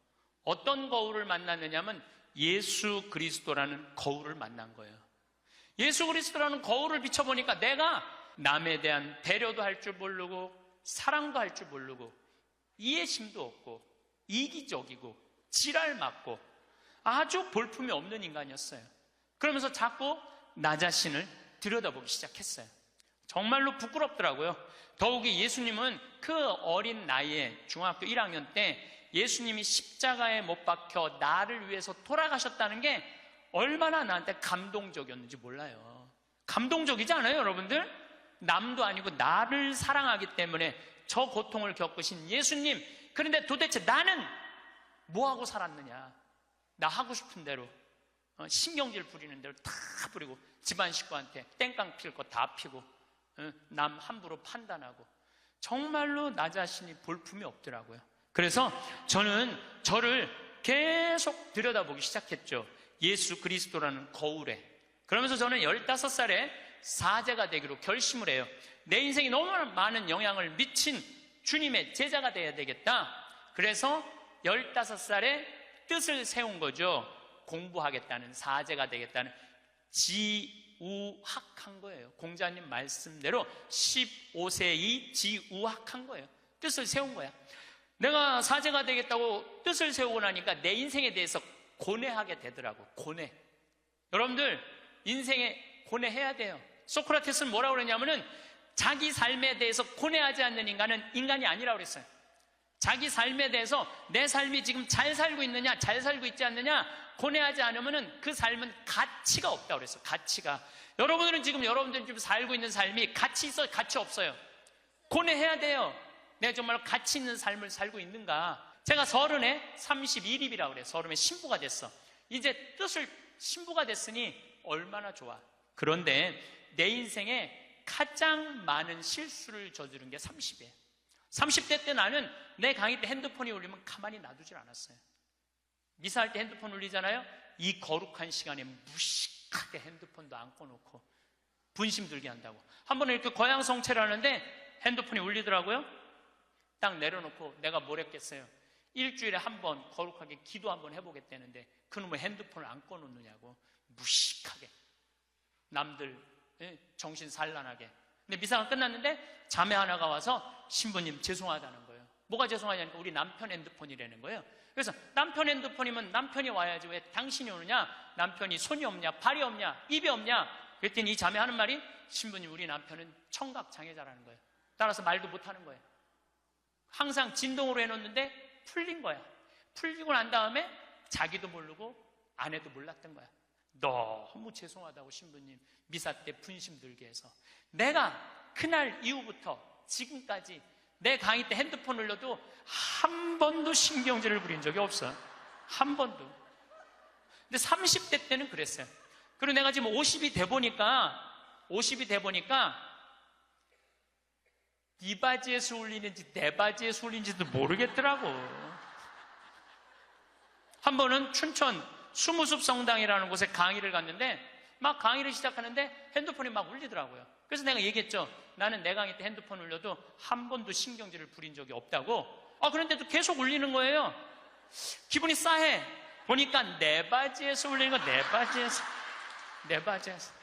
어떤 거울을 만났느냐면 예수 그리스도라는 거울을 만난 거예요. 예수 그리스도라는 거울을 비춰보니까 내가 남에 대한 배려도 할 줄 모르고 사랑도 할 줄 모르고 이해심도 없고 이기적이고 지랄 맞고 아주 볼품이 없는 인간이었어요. 그러면서 자꾸 나 자신을 들여다보기 시작했어요. 정말로 부끄럽더라고요. 더욱이 예수님은 그 어린 나이에 중학교 1학년 때 예수님이 십자가에 못 박혀 나를 위해서 돌아가셨다는 게 얼마나 나한테 감동적이었는지 몰라요. 감동적이지 않아요, 여러분들? 남도 아니고 나를 사랑하기 때문에 저 고통을 겪으신 예수님. 그런데 도대체 나는 뭐하고 살았느냐? 나 하고 싶은 대로 신경질 부리는 대로 다 부리고 집안 식구한테 땡깡 필 거 다 피고 남 함부로 판단하고 정말로 나 자신이 볼품이 없더라고요. 그래서 저는 저를 계속 들여다보기 시작했죠. 예수 그리스도라는 거울에. 그러면서 저는 15살에 사제가 되기로 결심을 해요. 내 인생에 너무 많은 영향을 미친 주님의 제자가 돼야 되겠다. 그래서 15살에 뜻을 세운 거죠. 공부하겠다는, 사제가 되겠다는. 지우학한 거예요. 공자님 말씀대로 15세이 지우학한 거예요. 뜻을 세운 거야. 내가 사제가 되겠다고 뜻을 세우고 나니까 내 인생에 대해서 고뇌하게 되더라고. 고뇌. 여러분들 인생에 고뇌해야 돼요. 소크라테스는 뭐라고 그러냐면은 자기 삶에 대해서 고뇌하지 않는 인간은 인간이 아니라고 그랬어요. 자기 삶에 대해서 내 삶이 지금 잘 살고 있느냐, 잘 살고 있지 않느냐 고뇌하지 않으면은 그 삶은 가치가 없다고 그랬어요. 가치가. 여러분들은 지금 살고 있는 삶이 가치 있어요, 가치 없어요? 고뇌해야 돼요. 내가 정말 가치 있는 삶을 살고 있는가? 제가 30에 31입이라고 그래요. 30에 신부가 됐어. 이제 신부가 됐으니 얼마나 좋아. 그런데 내 인생에 가장 많은 실수를 저지른 게 30이에요. 30대 때 나는 내 강의 때 핸드폰이 울리면 가만히 놔두질 않았어요. 미사할 때 핸드폰 울리잖아요. 이 거룩한 시간에 무식하게 핸드폰도 안 꺼놓고 분심 들게 한다고. 한 번은 이렇게 거양 성체를 하는데 핸드폰이 울리더라고요. 딱 내려놓고 내가 뭘 했겠어요. 일주일에 한 번 거룩하게 기도 한번 해보겠다는데 그놈의 핸드폰을 안 꺼놓느냐고. 무식하게 남들 정신 산란하게. 근데 미사가 끝났는데 자매 하나가 와서 신부님 죄송하다는 거예요. 뭐가 죄송하냐니까 우리 남편 핸드폰이라는 거예요. 그래서 남편 핸드폰이면 남편이 와야지 왜 당신이 오느냐? 남편이 손이 없냐? 발이 없냐? 입이 없냐? 그랬더니 이 자매 하는 말이 신부님 우리 남편은 청각 장애자라는 거예요. 따라서 말도 못하는 거예요. 항상 진동으로 해놓는데 풀린 거야. 풀리고 난 다음에 자기도 모르고 아내도 몰랐던 거야. 너무 죄송하다고 신부님 미사 때 분심 들게 해서. 내가 그날 이후부터 지금까지 내 강의 때 핸드폰 올려도 한 번도 신경질을 부린 적이 없어. 한 번도. 근데 30대 때는 그랬어요. 그리고 내가 지금 50이 돼 보니까 네 바지에서 울리는지 내 바지에서 울리는지도 모르겠더라고. 한 번은 춘천 수무숲 성당이라는 곳에 강의를 갔는데 막 강의를 시작하는데 핸드폰이 막 울리더라고요. 그래서 내가 얘기했죠. 나는 내 강의 때 핸드폰 울려도 한 번도 신경질을 부린 적이 없다고. 그런데도 계속 울리는 거예요. 기분이 싸해. 보니까 내 바지에서 울리는 거. 내 바지에서.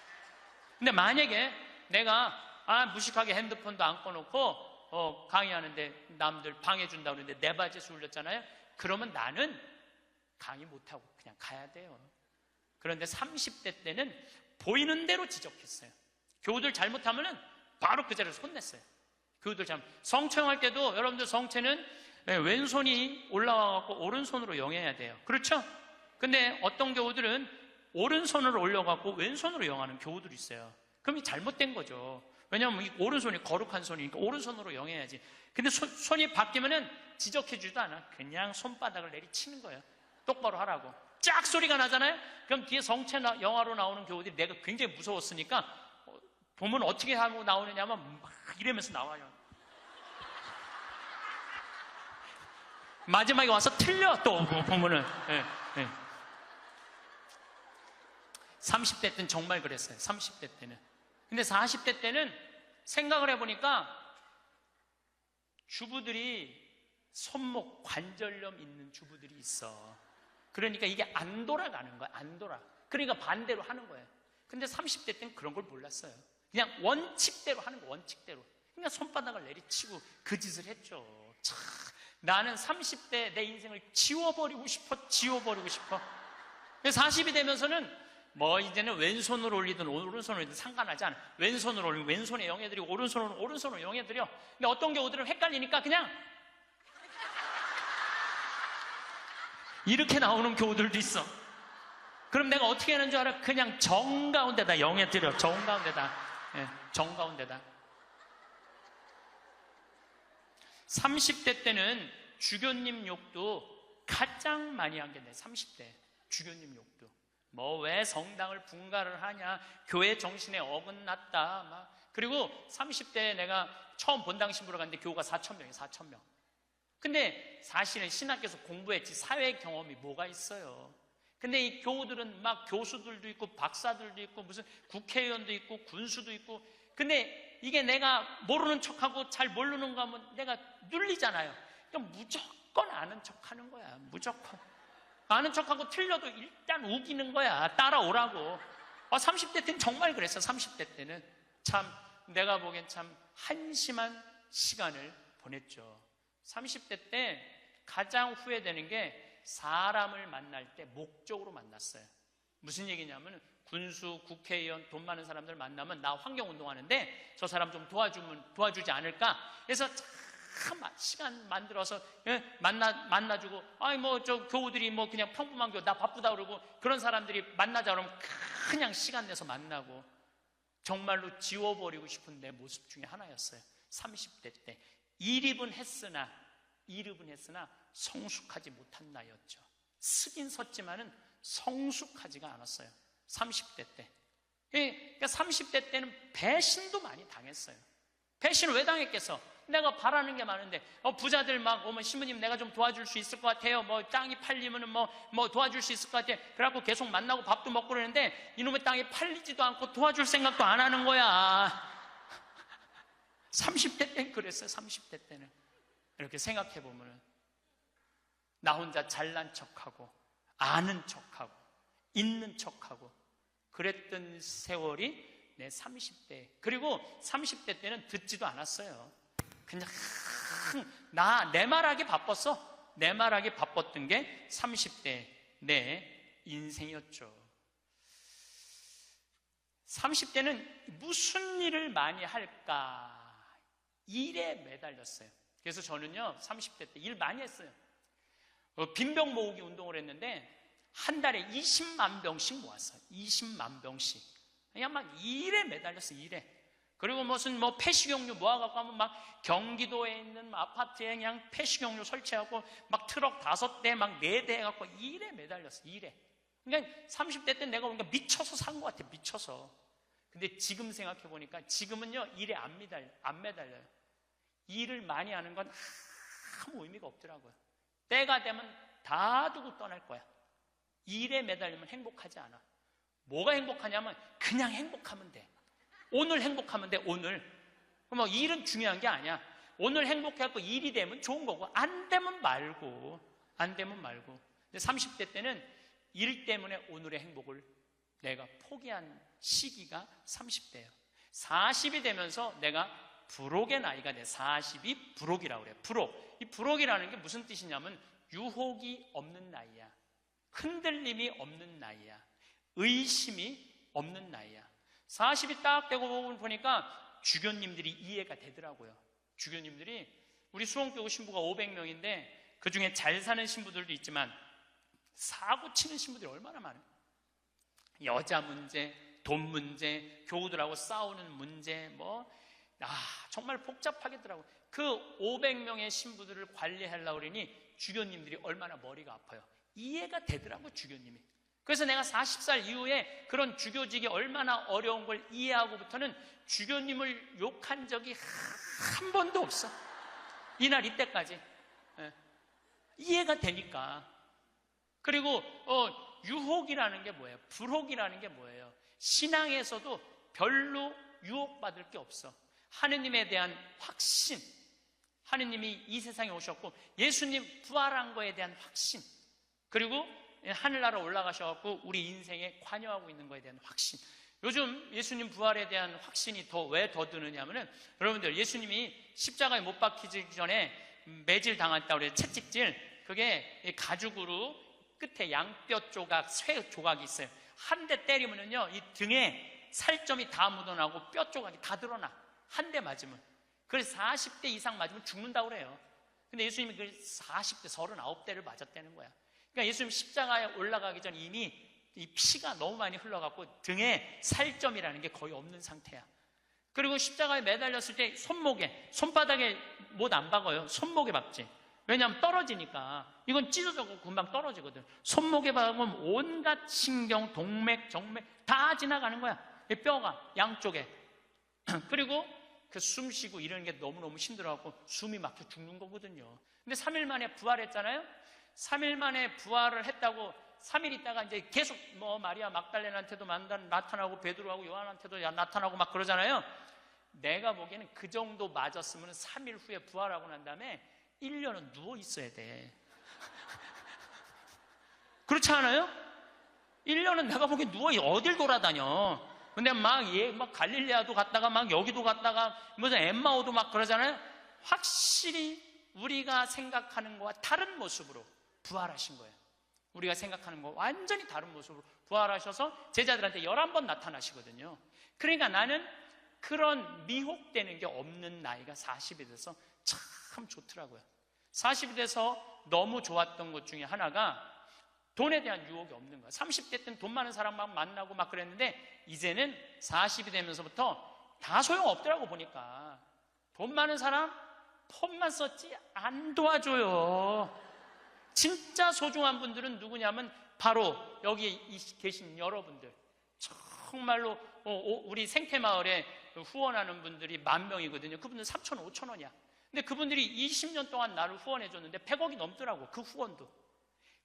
근데 만약에 내가 무식하게 핸드폰도 안 꺼놓고 강의하는데 남들 방해준다고 그러는데 내 바지에서 울렸잖아요. 그러면 나는 강의 못하고 그냥 가야 돼요. 그런데 30대 때는 보이는 대로 지적했어요. 교우들 잘못하면은 바로 그 자리에서 혼냈어요. 교우들 성체할 때도 여러분들 성체는 왼손이 올라와갖고 오른손으로 영해야 돼요. 그렇죠? 근데 어떤 교우들은 오른손으로 올려갖고 왼손으로 영하는 교우들이 있어요. 그럼 잘못된 거죠. 왜냐하면 이 오른손이 거룩한 손이니까 오른손으로 영해야지. 근데 손이 바뀌면은 지적해주지도 않아. 그냥 손바닥을 내리치는 거예요. 똑바로 하라고. 짝 소리가 나잖아요. 그럼 뒤에 성체 영화로 나오는 교우들이 내가 굉장히 무서웠으니까 보면 어떻게 하고 나오느냐면 막 이러면서 나와요. 마지막에 와서 틀려 또 보면은. 30대 때는 정말 그랬어요. 30대 때는. 근데 40대 때는 생각을 해보니까 주부들이 손목 관절염 있는 주부들이 있어. 그러니까 이게 안 돌아가는 거야. 안 돌아. 그러니까 반대로 하는 거예요. 근데 30대 때는 그런 걸 몰랐어요. 그냥 원칙대로 하는 거. 원칙대로. 그러니까 손바닥을 내리치고 그 짓을 했죠. 참, 나는 30대 내 인생을 지워버리고 싶어. 그래서 40이 되면서는 이제는 왼손으로 올리든 오른손으로 올리든 상관하지 않아. 왼손으로 올리면 왼손에 영해드리고 오른손으로 영해드려. 근데 어떤 경우들은 헷갈리니까 그냥 이렇게 나오는 교우들도 있어. 그럼 내가 어떻게 하는 줄 알아? 그냥 정가운데다 영해드려. 정가운데다. 30대 때는 주교님 욕도 가장 많이 한 게 내 30대 주교님 욕도. 왜 성당을 분가를 하냐, 교회 정신에 어긋났다. 그리고 30대에 내가 처음 본당 신부로 갔는데 교우가 4,000명이에요. 4,000명. 근데 사실은 신학교에서 공부했지 사회 경험이 뭐가 있어요. 근데 이 교우들은 막 교수들도 있고 박사들도 있고 무슨 국회의원도 있고 군수도 있고. 근데 이게 내가 모르는 척하고 잘 모르는 거 하면 내가 눌리잖아요. 그러니까 무조건 아는 척하는 거야. 무조건 아는 척하고 틀려도 일단 우기는 거야. 따라오라고. 30대 때는 정말 그랬어. 30대 때는 참 내가 보기엔 참 한심한 시간을 보냈죠. 30대 때 가장 후회되는 게 사람을 만날 때 목적으로 만났어요. 무슨 얘기냐면 군수, 국회의원, 돈 많은 사람들 만나면 나 환경운동하는데 저 사람 좀 도와주지 않을까? 그래서 참 시간 만들어서 만나주고 저 교우들이 그냥 평범한 교우 나 바쁘다 그러고 그런 사람들이 만나자 그러면 그냥 시간 내서 만나고 정말로 지워버리고 싶은 내 모습 중에 하나였어요. 30대 때 일입은 했으나 성숙하지 못한 나이였죠. 쓰긴 섰지만은 성숙하지가 않았어요. 30대 때. 그러니까 30대 때는 배신도 많이 당했어요. 배신을 왜 당했겠어? 내가 바라는 게 많은데 부자들 막 오면 신부님 내가 좀 도와줄 수 있을 것 같아요. 땅이 팔리면은 도와줄 수 있을 것 같아. 그래갖고 계속 만나고 밥도 먹고 그러는데 이놈의 땅이 팔리지도 않고 도와줄 생각도 안 하는 거야. 30대 때는 그랬어요. 30대 때는 이렇게 생각해 보면은 나 혼자 잘난 척하고 아는 척하고 있는 척하고 그랬던 세월이 내 30대. 그리고 30대 때는 듣지도 않았어요. 그냥 내 말하기 바빴어. 내 말하기 바빴던 게 30대 내 인생이었죠. 30대는 무슨 일을 많이 할까? 일에 매달렸어요. 그래서 저는요 30대 때 일 많이 했어요. 빈병 모으기 운동을 했는데 한 달에 20만 병씩 모았어요. 20만 병씩. 그냥 막 일에 매달렸어, 일에. 그리고 무슨 폐식용유 모아갖고 하면 막 경기도에 있는 아파트에 그냥 폐식용유 설치하고 막 트럭 5대 막 4대 해갖고 일에 매달렸어, 일에. 그러니까 30대 때 내가 보니까 미쳐서 산 것 같아, 미쳐서. 근데 지금 생각해보니까 지금은요 일에 안 매달려요. 일을 많이 하는 건 아무 의미가 없더라고요. 때가 되면 다 두고 떠날 거야. 일에 매달리면 행복하지 않아. 뭐가 행복하냐면 그냥 행복하면 돼. 오늘 행복하면 돼, 오늘. 그럼 일은 중요한 게 아니야. 오늘 행복해갖고 일이 되면 좋은 거고 안 되면 말고. 근데 30대 때는 일 때문에 오늘의 행복을 내가 포기한 시기가 30대예요. 40이 되면서 내가 불혹의 나이가 돼. 40이 불혹이라고 그래요. 불혹. 이 불혹이라는 게 무슨 뜻이냐면 유혹이 없는 나이야. 흔들림이 없는 나이야. 의심이 없는 나이야. 40이 딱 되고 보니까 주교님들이 이해가 되더라고요. 주교님들이 우리 수원교구 신부가 500명인데 그 중에 잘 사는 신부들도 있지만 사고 치는 신부들이 얼마나 많아요. 여자 문제, 돈 문제, 교우들하고 싸우는 문제, 정말 복잡하겠더라고요. 그 500명의 신부들을 관리하려고 그러니 주교님들이 얼마나 머리가 아파요. 이해가 되더라고, 주교님이. 그래서 내가 40살 이후에 그런 주교직이 얼마나 어려운 걸 이해하고부터는 주교님을 욕한 적이 한 번도 없어. 이날 이때까지. 이해가 되니까. 그리고 유혹이라는 게 뭐예요? 불혹이라는 게 뭐예요? 신앙에서도 별로 유혹받을 게 없어. 하느님에 대한 확신, 하느님이 이 세상에 오셨고 예수님 부활한 거에 대한 확신, 그리고 하늘나라 올라가셔서 우리 인생에 관여하고 있는 거에 대한 확신. 요즘 예수님 부활에 대한 확신이 왜 더 드느냐면은, 여러분들 예수님이 십자가에 못 박히기 전에 매질 당했다고 그래요. 채찍질. 그게 가죽으로 끝에 양뼈 조각, 쇠 조각이 있어요. 한 대 때리면은요 이 등에 살점이 다 묻어나고 뼈 조각이 다 드러나. 한 대 맞으면. 그래서 40대 이상 맞으면 죽는다고 그래요. 근데 예수님이 그 40대 39대를 맞았다는 거야. 그러니까 예수님 십자가에 올라가기 전 이미 이 피가 너무 많이 흘러갖고 등에 살점이라는 게 거의 없는 상태야. 그리고 십자가에 매달렸을 때 손바닥에 못 안 박아요. 손목에 박지. 왜냐하면 떨어지니까. 이건 찢어져서 금방 떨어지거든. 손목에 박으면 온갖 신경, 동맥, 정맥 다 지나가는 거야. 이 뼈가 양쪽에. 그리고 그 숨 쉬고 이러는 게 너무너무 힘들어갖고 숨이 막혀 죽는 거거든요. 근데 3일 만에 부활했잖아요. 3일 만에 부활을 했다고 3일 있다가 이제 계속 마리아 막달레나한테도 나타나고 베드로하고 요한한테도 나타나고 막 그러잖아요. 내가 보기에는 그 정도 맞았으면 3일 후에 부활하고 난 다음에 1년은 누워 있어야 돼. 그렇지 않아요? 1년은 내가 보기엔 누워 어딜 돌아다녀. 근데 막 갈릴레아도 갔다가 막 여기도 갔다가 무슨 엠마오도 막 그러잖아요. 확실히 우리가 생각하는 거와 다른 모습으로 부활하신 거예요. 우리가 생각하는 거 완전히 다른 모습으로 부활하셔서 제자들한테 11번 나타나시거든요. 그러니까 나는 그런 미혹되는 게 없는 나이가 40이 돼서 참 좋더라고요. 40이 돼서 너무 좋았던 것 중에 하나가 돈에 대한 유혹이 없는 거야. 30대 때는 돈 많은 사람 막 만나고 막 그랬는데 이제는 40이 되면서부터 다 소용없더라고. 보니까 돈 많은 사람 폰만 썼지 안 도와줘요. 진짜 소중한 분들은 누구냐면 바로 여기 계신 여러분들. 정말로 우리 생태마을에 후원하는 분들이 10,000명이거든요. 그분들 3,000원, 5,000원이야. 근데 그분들이 20년 동안 나를 후원해줬는데 100억이 넘더라고. 그 후원도.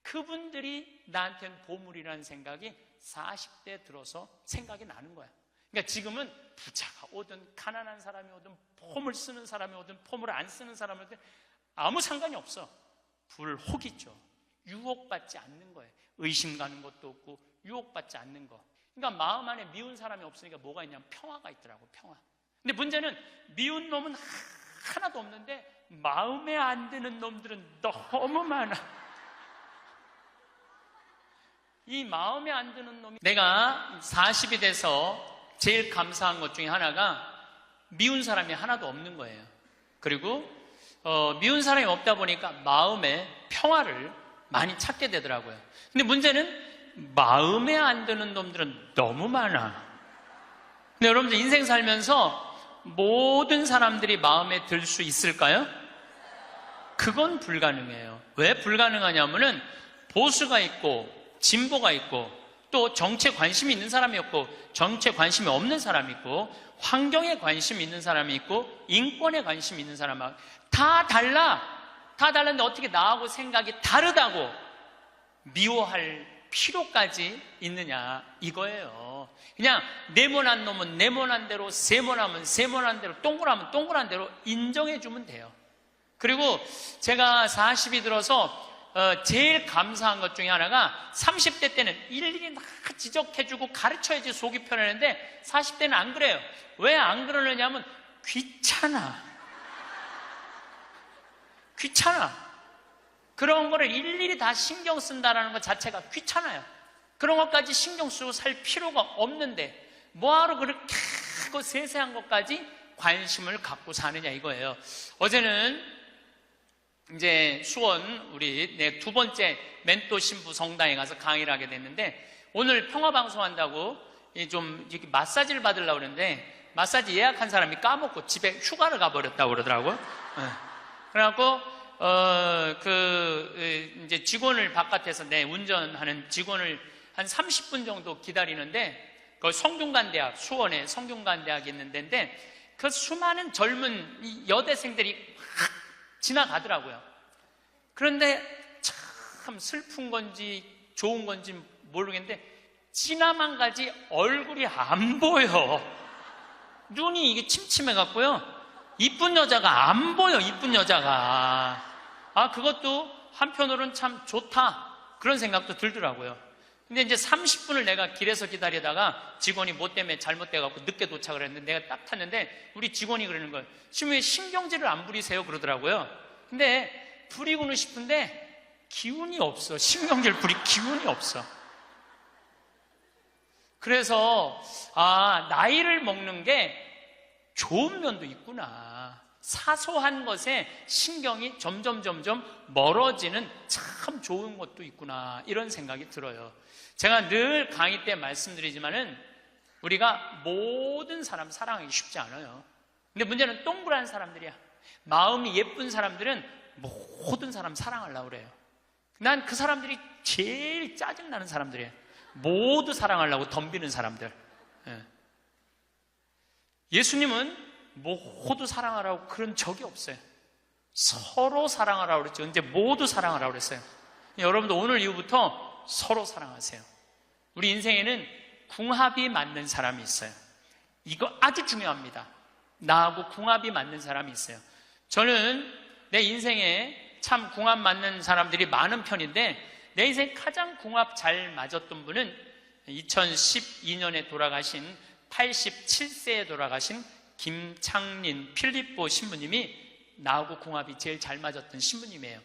그분들이 나한테는 보물이라는 생각이 40대 들어서 생각이 나는 거야. 그러니까 지금은 부자가 오든 가난한 사람이 오든 폼을 쓰는 사람이 오든 폼을 안 쓰는 사람이 오든 아무 상관이 없어. 불혹이죠. 유혹받지 않는 거예요. 의심 가는 것도 없고 유혹받지 않는 거. 그러니까 마음 안에 미운 사람이 없으니까 뭐가 있냐면 평화가 있더라고. 평화. 근데 문제는 미운 놈은 하나도 없는데 마음에 안 드는 놈들은 너무 많아. 이 마음에 안 드는 놈이, 내가 40이 돼서 제일 감사한 것 중에 하나가 미운 사람이 하나도 없는 거예요. 그리고 미운 사람이 없다 보니까 마음에 평화를 많이 찾게 되더라고요. 근데 문제는 마음에 안 드는 놈들은 너무 많아. 근데 여러분들 인생 살면서 모든 사람들이 마음에 들 수 있을까요? 그건 불가능해요. 왜 불가능하냐면은 보수가 있고 진보가 있고 또 정치에 관심이 있는 사람이 있고 정치에 관심이 없는 사람이 있고 환경에 관심이 있는 사람이 있고 인권에 관심이 있는 사람이 다 달라. 다 다른데 어떻게 나하고 생각이 다르다고 미워할 필요까지 있느냐 이거예요. 그냥 네모난 놈은 네모난 대로, 세모나면 세모난 대로, 동그라면 동그란 대로 인정해주면 돼요. 그리고 제가 40이 들어서 제일 감사한 것 중에 하나가 30대 때는 일일이 막 지적해주고 가르쳐야지 속이 편했는데 40대는 안 그래요. 왜 안 그러느냐면 귀찮아. 그런 거를 일일이 다 신경 쓴다는 것 자체가 귀찮아요. 그런 것까지 신경 쓰고 살 필요가 없는데 뭐하러 그렇게 크고 세세한 것까지 관심을 갖고 사느냐 이거예요. 어제는 이제 수원 우리 두 번째 멘토 신부 성당에 가서 강의를 하게 됐는데 오늘 평화방송한다고 좀 이렇게 마사지를 받으려고 그러는데 마사지 예약한 사람이 까먹고 집에 휴가를 가버렸다고 그러더라고요. 그래갖고 이제 직원을 바깥에서 운전하는 직원을 한 30분 정도 기다리는데 그 성균관대학 수원에 성균관대학이 있는 데인데 그 수많은 젊은 여대생들이 확 지나가더라고요. 그런데 참 슬픈 건지 좋은 건지 모르겠는데 지나만 가지 얼굴이 안 보여. 눈이 이게 침침해갖고요. 이쁜 여자가 안 보여. 이쁜 여자가. 그것도 한편으로는 참 좋다 그런 생각도 들더라고요. 근데 이제 30분을 내가 길에서 기다리다가 직원이 뭐 때문에 잘못돼갖고 늦게 도착을 했는데 내가 딱 탔는데 우리 직원이 그러는 거예요. 지금 왜 신경질을 안 부리세요? 그러더라고요. 근데 부리고는 싶은데 기운이 없어. 신경질 부릴 기운이 없어. 그래서 나이를 먹는 게 좋은 면도 있구나. 사소한 것에 신경이 점점 멀어지는 참 좋은 것도 있구나 이런 생각이 들어요. 제가 늘 강의 때 말씀드리지만은 우리가 모든 사람 사랑하기 쉽지 않아요. 근데 문제는 동그란 사람들이야. 마음이 예쁜 사람들은 모든 사람 사랑하려고 그래요. 난 그 사람들이 제일 짜증나는 사람들이에요. 모두 사랑하려고 덤비는 사람들. 예수님은 모두 사랑하라고 그런 적이 없어요. 서로 사랑하라고 그랬죠. 근데 모두 사랑하라고 그랬어요. 여러분도 오늘 이후부터 서로 사랑하세요. 우리 인생에는 궁합이 맞는 사람이 있어요. 이거 아주 중요합니다. 나하고 궁합이 맞는 사람이 있어요. 저는 내 인생에 참 궁합 맞는 사람들이 많은 편인데 내 인생 가장 궁합 잘 맞았던 분은 2012년에 돌아가신 87세에 돌아가신 김창린 필립보 신부님이 나하고 궁합이 제일 잘 맞았던 신부님이에요.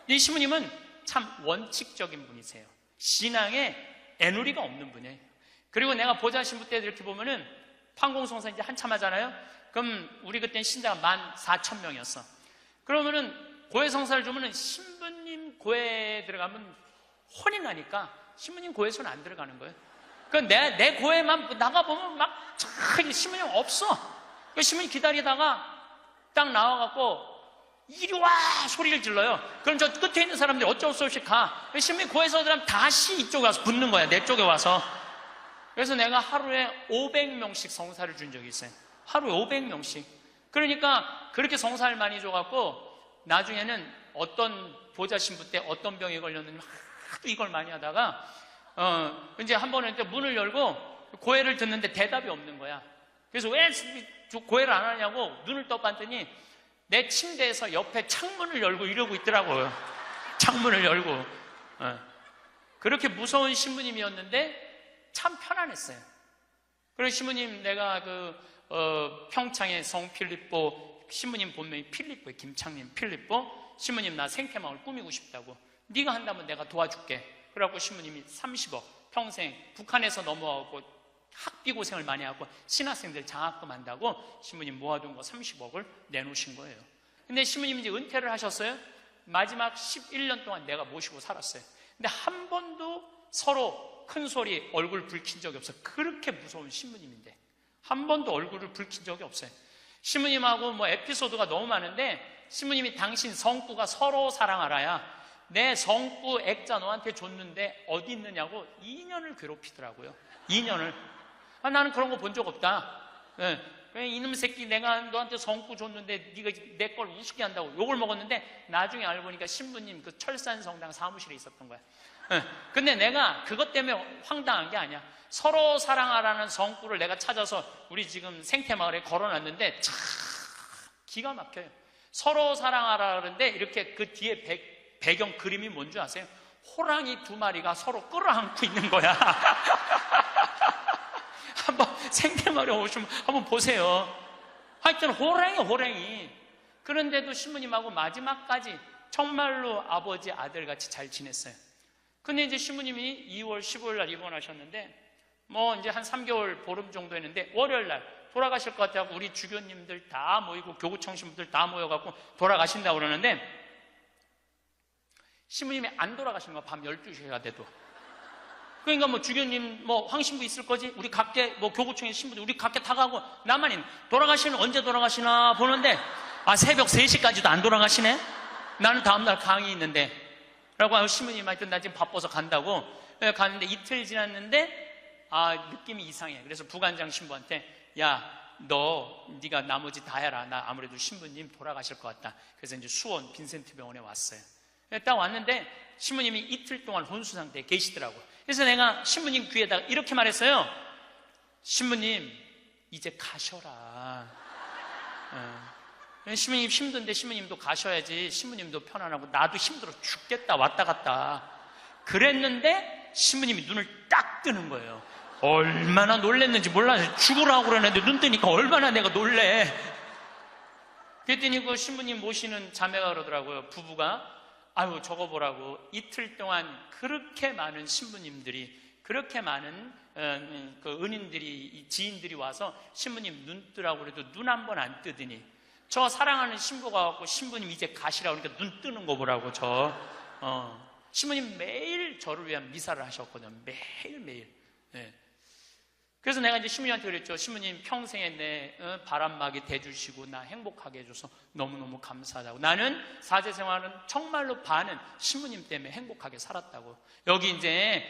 이 신부님은 참 원칙적인 분이세요. 신앙에 애누리가 없는 분이에요. 그리고 내가 보좌 신부 때 이렇게 보면은 판공성사 이제 한참 하잖아요. 그럼 우리 그때는 신자가 14,000명이었어. 그러면은 고해성사를 주면은 신부님 고해 들어가면 혼이 나니까 신부님 고해 손 안 들어가는 거예요. 그 내 고해만 나가보면 막 신부님 없어. 그 신부님 기다리다가 딱 나와갖고 이리 와 소리를 질러요. 그럼 저 끝에 있는 사람들이 어쩔 수 없이 가. 신부님 고해서 들어가면 다시 이쪽에 와서 붙는 거야. 내 쪽에 와서. 그래서 내가 하루에 500명씩 성사를 준 적이 있어요. 하루에 500명씩. 그러니까 그렇게 성사를 많이 줘갖고 나중에는 어떤 보좌 신부 때 어떤 병이 걸렸는지 하도 이걸 많이 하다가 이제 한 번은 문을 열고 고해를 듣는데 대답이 없는 거야. 그래서 왜 고해를 안 하냐고 눈을 떠봤더니 내 침대에서 옆에 창문을 열고 이러고 있더라고요. 창문을 열고. 그렇게 무서운 신부님이었는데 참 편안했어요. 그리고 신부님 내가 평창의 성 필립보 신부님 본명이 필립보예요. 김창림 필립보. 신부님 나 생태마을 꾸미고 싶다고. 네가 한다면 내가 도와줄게. 그래갖고 신부님이 30억 평생 북한에서 넘어가고 학비 고생을 많이 하고 신학생들 장학금 한다고 신부님 모아둔 거 30억을 내놓으신 거예요. 근데 신부님이 이제 은퇴를 하셨어요. 마지막 11년 동안 내가 모시고 살았어요. 근데 한 번도 서로 큰 소리 얼굴 붉힌 적이 없어요. 그렇게 무서운 신부님인데 한 번도 얼굴을 붉힌 적이 없어요. 신부님하고 뭐 에피소드가 너무 많은데, 신부님이 당신 성구가 서로 사랑하라야, 내 성구 액자 너한테 줬는데 어디 있느냐고 2년을 괴롭히더라고요. 2년을. 나는 그런 거 본 적 없다. 이놈 새끼, 내가 너한테 성구 줬는데 네가 내 걸 우습게 한다고 욕을 먹었는데, 나중에 알고 보니까 신부님 그 철산성당 사무실에 있었던 거야. 근데 내가 그것 때문에 황당한 게 아니야. 서로 사랑하라는 성구를 내가 찾아서 우리 지금 생태마을에 걸어놨는데 참 기가 막혀요. 서로 사랑하라 그러는데 이렇게 그 뒤에 배경 그림이 뭔지 아세요? 호랑이 2마리가 서로 끌어안고 있는 거야. 한번 생태마을에 오시면 한번 보세요. 하여튼 호랑이. 그런데도 신부님하고 마지막까지 정말로 아버지 아들같이 잘 지냈어요. 근데 이제 신부님이 2월 15일 날 입원하셨는데, 뭐 이제 한 3개월 보름 정도 했는데, 월요일 날 돌아가실 것 같아서 우리 주교님들 다 모이고 교구청 신부들 다 모여갖고 돌아가신다고 그러는데, 신부님이 안 돌아가시는 거야. 밤 12시가 돼도. 그러니까 뭐 주교님 뭐 황신부 있을 거지, 우리 각계 뭐 교구청의 신부들 우리 각계 다 가고, 나만 돌아가시는 언제 돌아가시나 보는데, 새벽 3시까지도 안 돌아가시네. 나는 다음날 강의 있는데 라고 신부님 하여튼 나 지금 바빠서 간다고 갔는데, 이틀 지났는데 느낌이 이상해. 그래서 부관장 신부한테, 야, 네가 나머지 다 해라. 나 아무래도 신부님 돌아가실 것 같다. 그래서 이제 수원 빈센트 병원에 왔어요. 딱 왔는데 신부님이 이틀 동안 혼수 상태에 계시더라고요. 그래서 내가 신부님 귀에다가 이렇게 말했어요. 신부님 이제 가셔라. 신부님 힘든데 신부님도 가셔야지. 신부님도 편안하고 나도 힘들어 죽겠다 왔다 갔다. 그랬는데 신부님이 눈을 딱 뜨는 거예요. 얼마나 놀랬는지 몰라요. 죽으라고 그러는데 눈 뜨니까 얼마나 내가 놀래. 그랬더니 그 신부님 모시는 자매가 그러더라고요. 부부가, 아유 저거 보라고, 이틀 동안 그렇게 많은 신부님들이, 그렇게 많은 그 은인들이, 지인들이 와서 신부님 눈 뜨라고 그래도 눈 한 번 안 뜨더니, 저 사랑하는 신부가 와서 신부님 이제 가시라고 그러니까 눈 뜨는 거 보라고. 신부님 매일 저를 위한 미사를 하셨거든요. 매일매일. 그래서 내가 이제 신부님한테 그랬죠. 신부님 평생에 내 바람막이 돼주시고 나 행복하게 해줘서 너무너무 감사하다고. 나는 사제 생활은 정말로 반은 신부님 때문에 행복하게 살았다고. 여기 이제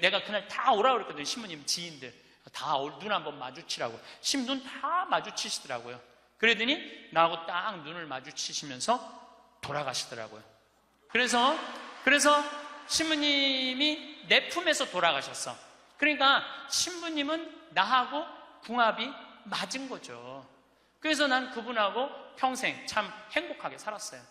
내가 그날 다 오라고 그랬거든요. 신부님 지인들 다 눈 한번 마주치라고. 신부님 다 마주치시더라고요. 그러더니 나하고 딱 눈을 마주치시면서 돌아가시더라고요. 그래서 신부님이 내 품에서 돌아가셨어. 그러니까 신부님은 나하고 궁합이 맞은 거죠. 그래서 난 그분하고 평생 참 행복하게 살았어요.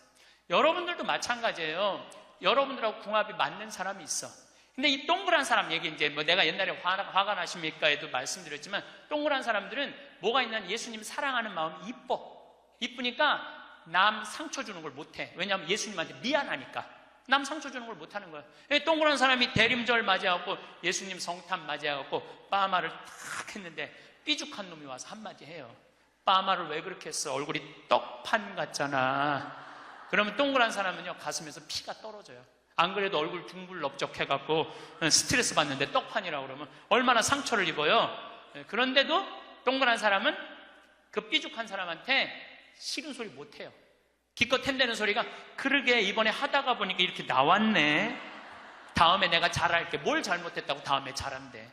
여러분들도 마찬가지예요. 여러분들하고 궁합이 맞는 사람이 있어. 근데 이 동그란 사람 얘기, 이제 뭐 내가 옛날에 화가 나십니까에도 말씀드렸지만, 동그란 사람들은 뭐가 있냐면 예수님 사랑하는 마음이 이쁘니까 남 상처 주는 걸 못해. 왜냐하면 예수님한테 미안하니까 남 상처 주는 걸 못하는 거야. 동그란 사람이 대림절 맞이하고 예수님 성탄 맞이하고 빠마를 탁 했는데 삐죽한 놈이 와서 한마디 해요. 빠마를 왜 그렇게 했어? 얼굴이 떡판 같잖아. 그러면 동그란 사람은요 가슴에서 피가 떨어져요. 안 그래도 얼굴 둥글럽적해갖고 스트레스 받는데 떡판이라고 그러면 얼마나 상처를 입어요. 그런데도 동그란 사람은 그 삐죽한 사람한테 싫은 소리 못해요. 기껏 햄대는 소리가, 그러게 이번에 하다가 보니까 이렇게 나왔네. 다음에 내가 잘할게. 뭘 잘못했다고 다음에 잘한대.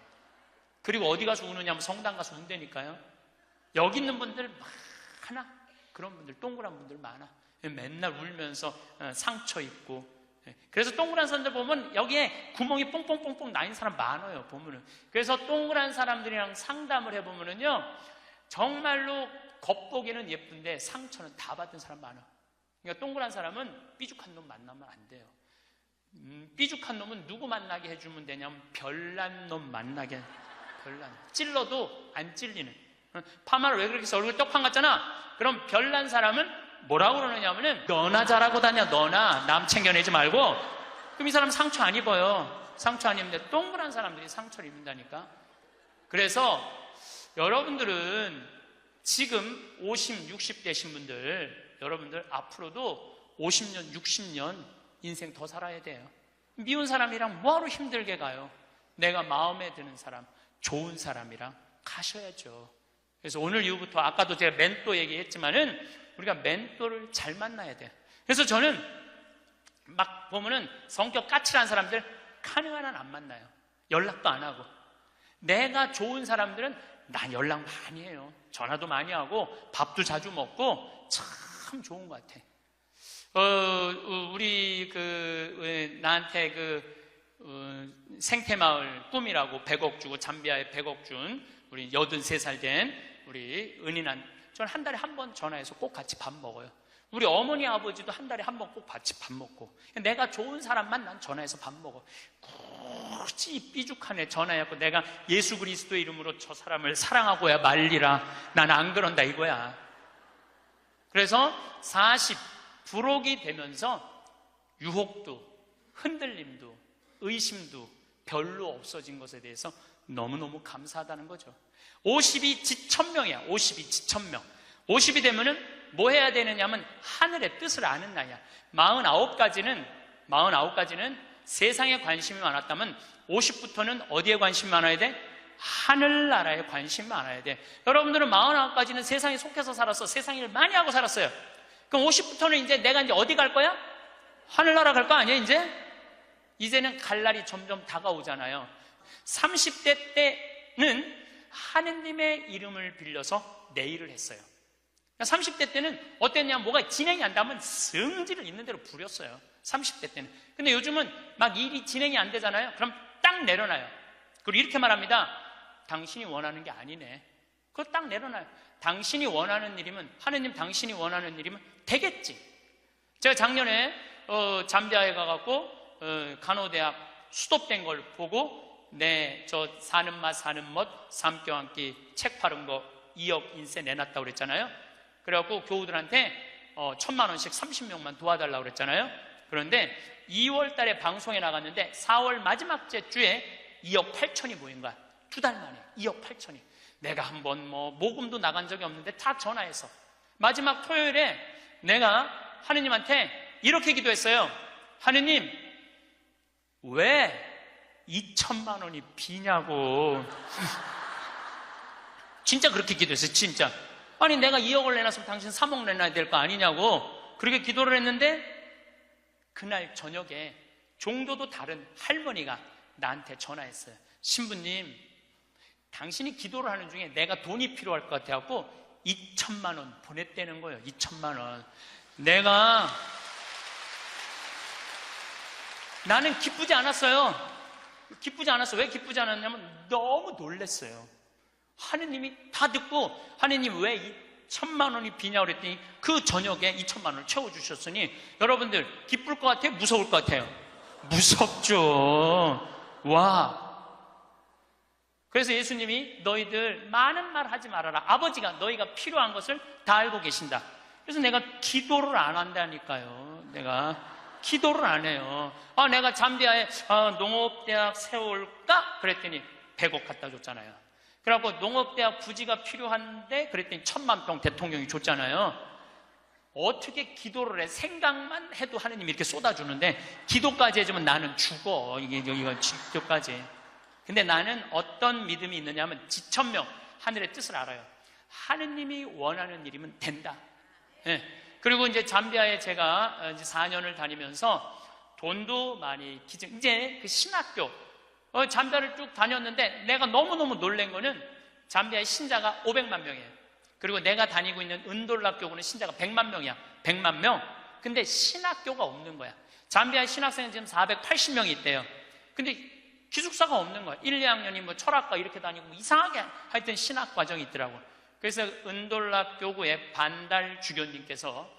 그리고 어디 가서 우느냐면 성당 가서 운다니까요. 여기 있는 분들 많아. 그런 분들, 동그란 분들 많아. 맨날 울면서 상처 입고. 그래서 동그란 사람들 보면 여기에 구멍이 뽕뽕뽕뽕 나 있는 사람 많아요. 보면은. 그래서 동그란 사람들이랑 상담을 해보면은요, 정말로 겉보기는 예쁜데 상처는 다 받은 사람 많아. 그러니까 동그란 사람은 삐죽한 놈 만나면 안 돼요. 삐죽한 놈은 누구 만나게 해주면 되냐면 별난 놈 만나게. 별난. 찔러도 안 찔리는. 파마를 왜 그렇게 해서 얼굴 떡판 같잖아. 그럼 별난 사람은 뭐라고 그러느냐면은, 너나 잘하고 다녀. 너나 남 챙겨내지 말고. 그럼 이 사람 상처 안 입어요. 상처 안 입는데 동그란 사람들이 상처를 입는다니까. 그래서 여러분들은 지금 50, 60 되신 분들, 여러분들 앞으로도 50년, 60년 인생 더 살아야 돼요. 미운 사람이랑 뭐하러 힘들게 가요? 내가 마음에 드는 사람, 좋은 사람이랑 가셔야죠. 그래서 오늘 이후부터 아까도 제가 멘토 얘기했지만은 우리가 멘토를 잘 만나야 돼요. 그래서 저는 막 보면은 성격 까칠한 사람들 가능한 한 안 만나요. 연락도 안 하고. 내가 좋은 사람들은 난 연락 많이 해요. 전화도 많이 하고 밥도 자주 먹고 참 좋은 것 같아. 우리 나한테 생태마을 꿈이라고 100억 주고 잠비아에 100억 준 우리 83살 된 우리 은인한, 저는 한 달에 한 번 전화해서 꼭 같이 밥 먹어요. 우리 어머니 아버지도 한 달에 한 번 꼭 같이 밥 먹고, 내가 좋은 사람만 난 전화해서 밥 먹어. 굳이 삐죽한 애 전화해갖고 내가 예수 그리스도의 이름으로 저 사람을 사랑하고야 말리라, 난 안 그런다 이거야. 그래서 40 부록이 되면서 유혹도 흔들림도 의심도 별로 없어진 것에 대해서 너무너무 감사하다는 거죠. 50이 지천명이야. 50이 지천명. 50이 되면은 뭐 해야 되느냐면 하늘의 뜻을 아는 나이야. 49까지는 세상에 관심이 많았다면 50부터는 어디에 관심이 많아야 돼? 하늘나라에 관심이 많아야 돼. 여러분들은 49까지는 세상에 속해서 살았어. 세상 일 많이 하고 살았어요. 그럼 50부터는 이제 내가 이제 어디 갈 거야? 하늘나라 갈 거 아니야 이제는 갈 날이 점점 다가오잖아요. 30대 때는 하느님의 이름을 빌려서 내일을 했어요. 30대 때는 어땠냐, 뭐가 진행이 안 되면 성질을 있는 대로 부렸어요. 30대 때는. 근데 요즘은 막 일이 진행이 안 되잖아요. 그럼 딱 내려놔요. 그리고 이렇게 말합니다. 당신이 원하는 게 아니네. 그거 딱 내려놔요. 당신이 원하는 일이면, 하느님 당신이 원하는 일이면 되겠지. 제가 작년에 잠비아에 가갖고 간호대학 수도된 걸 보고 저 사는 맛 사는 멋 삼교 한 끼 책 팔은 거 2억 인세 내놨다고 그랬잖아요. 그래갖고 교우들한테 1,000만 원씩 30명만 도와달라고 그랬잖아요. 그런데 2월 달에 방송에 나갔는데 4월 마지막 주에 2억 8천이 모인 거야. 2달 만에 2억 8천이. 내가 한번 모금도 나간 적이 없는데 다 전화해서 마지막 토요일에 내가 하느님한테 이렇게 기도했어요. 하느님, 왜 2천만 원이 비냐고. 진짜 그렇게 기도했어요. 진짜. 아니 내가 2억을 내놨으면 당신 3억 내놔야 될 거 아니냐고 그렇게 기도를 했는데, 그날 저녁에 종도도 다른 할머니가 나한테 전화했어요. 신부님, 당신이 기도를 하는 중에 내가 돈이 필요할 것 같아갖고 2천만 원 보냈다는 거예요. 2천만 원. 나는 기쁘지 않았어요. 왜 기쁘지 않았냐면 너무 놀랐어요. 하느님이 다 듣고 하느님 왜 2천만 원이 비냐고 그랬더니 그 저녁에 2천만 원을 채워주셨으니 여러분들 기쁠 것 같아요? 무서울 것 같아요? 무섭죠. 와. 그래서 예수님이 너희들 많은 말 하지 말아라. 아버지가 너희가 필요한 것을 다 알고 계신다. 그래서 내가 기도를 안 한다니까요. 내가 기도를 안 해요. 내가 잠비아에 농업대학 세울까? 그랬더니 100억 갖다 줬잖아요. 그래갖고 농업대학 부지가 필요한데 그랬더니 1,000만 평 대통령이 줬잖아요. 어떻게 기도를 해? 생각만 해도 하느님이 이렇게 쏟아주는데 기도까지 해주면 나는 죽어. 이거 기도까지. 근데 나는 어떤 믿음이 있느냐면 지천명, 하늘의 뜻을 알아요. 하느님이 원하는 일이면 된다. 네. 그리고 이제 잠비아에 제가 이제 4년을 다니면서 돈도 많이 이제 그 신학교 잠비아를 쭉 다녔는데 내가 너무너무 놀란 거는 잠비아의 신자가 500만 명이에요. 그리고 내가 다니고 있는 은돌라 교구는 신자가 100만 명이야. 100만 명. 근데 신학교가 없는 거야. 잠비아 신학생은 지금 480명이 있대요. 근데 기숙사가 없는 거야. 1, 2학년이 철학과 이렇게 다니고 이상하게 하여튼 신학 과정이 있더라고. 그래서 은돌라 교구의 반달 주교님께서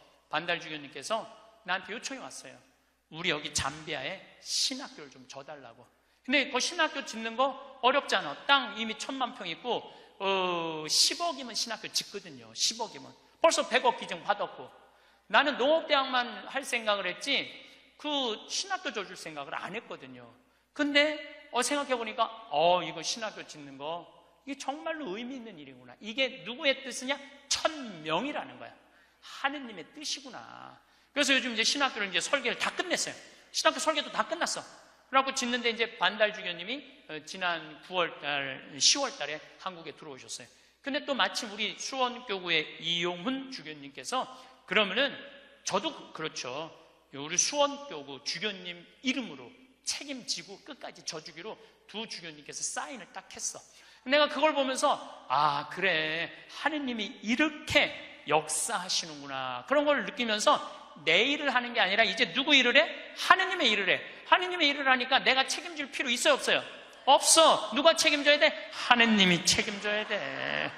나한테 요청이 왔어요. 우리 여기 잠비아에 신학교를 좀 줘달라고. 근데 그 신학교 짓는 거 어렵잖아. 땅 이미 1,000만 평 있고 10억이면 신학교 짓거든요. 10억이면 벌써 100억 기증 받았고, 나는 농업대학만 할 생각을 했지 그 신학교 줘줄 생각을 안 했거든요. 근데 생각해보니까 이거 신학교 짓는 거 이게 정말로 의미 있는 일이구나. 이게 누구의 뜻이냐? 1,000명이라는 거야. 하느님의 뜻이구나. 그래서 요즘 이제 신학교를 이제 설계를 다 끝냈어요. 신학교 설계도 다 끝났어. 그래갖고 짓는데 이제 반달 주교님이 지난 9월달, 10월달에 한국에 들어오셨어요. 근데 또 마침 우리 수원교구의 이용훈 주교님께서 그러면은 저도 그렇죠. 우리 수원교구 주교님 이름으로 책임지고 끝까지 져주기로 두 주교님께서 사인을 딱 했어. 내가 그걸 보면서 아 그래 하느님이 이렇게 역사하시는구나 그런 걸 느끼면서 내 일을 하는 게 아니라 이제 누구 일을 해? 하느님의 일을 해. 하느님의 일을 하니까 내가 책임질 필요 있어요 없어요? 없어. 누가 책임져야 돼? 하느님이 책임져야 돼.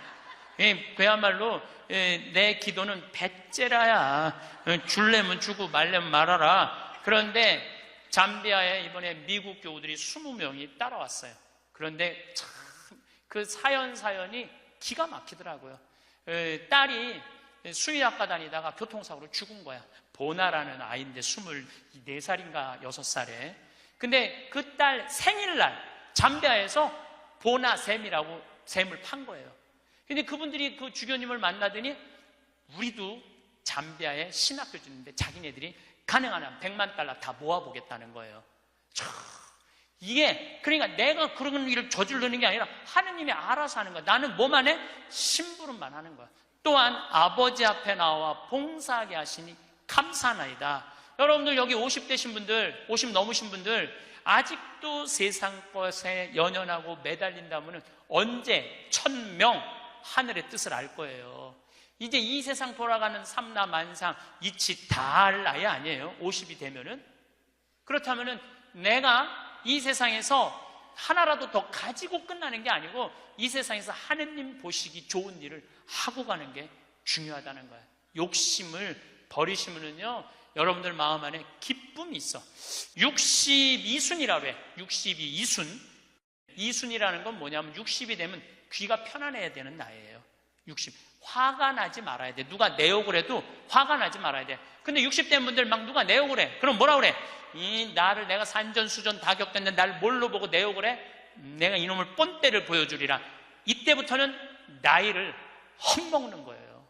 그야말로 내 기도는 배째라야. 줄래면 주고 말래면 말아라. 그런데 잠비아에 이번에 미국 교우들이 20명이 따라왔어요. 그런데 참 그 사연이 기가 막히더라고요. 딸이 수의학과 다니다가 교통사고로 죽은 거야. 보나라는 아이인데 24살인가 6살에. 근데 그 딸 생일날 잠비아에서 보나 샘이라고 샘을 판 거예요. 근데 그분들이 그 주교님을 만나더니 우리도 잠비아에 신학교 짓는데 자기네들이 가능하면 100만 달러 다 모아보겠다는 거예요. 이게 그러니까 내가 그런 일을 저지르는 게 아니라 하느님이 알아서 하는 거야. 나는 뭐만 해? 심부름만 하는 거야. 또한 아버지 앞에 나와 봉사하게 하시니 감사하나이다. 여러분들 여기 50 되신 분들, 50 넘으신 분들 아직도 세상 것에 연연하고 매달린다면 언제 1000명 하늘의 뜻을 알 거예요. 이제 이 세상 돌아가는 삼라 만상 이치 다 할 나이 아니에요. 50이 되면은. 그렇다면은 내가 이 세상에서 하나라도 더 가지고 끝나는 게 아니고 이 세상에서 하느님 보시기 좋은 일을 하고 가는 게 중요하다는 거예요. 욕심을 버리시면은요 여러분들 마음 안에 기쁨이 있어. 62순이라고 해. 62이순. 이순이라는 건 뭐냐면 60이 되면 귀가 편안해야 되는 나이에요. 60. 화가 나지 말아야 돼. 누가 내 욕을 해도 화가 나지 말아야 돼. 근데 60 된 분들 막 누가 내 욕을 해. 그럼 뭐라 그래? 나를 내가 산전수전 다 겪었는데 나를 뭘로 보고 내 욕을 해? 내가 이놈을 뻔때를 보여주리라. 이때부터는 나이를 헛먹는 거예요.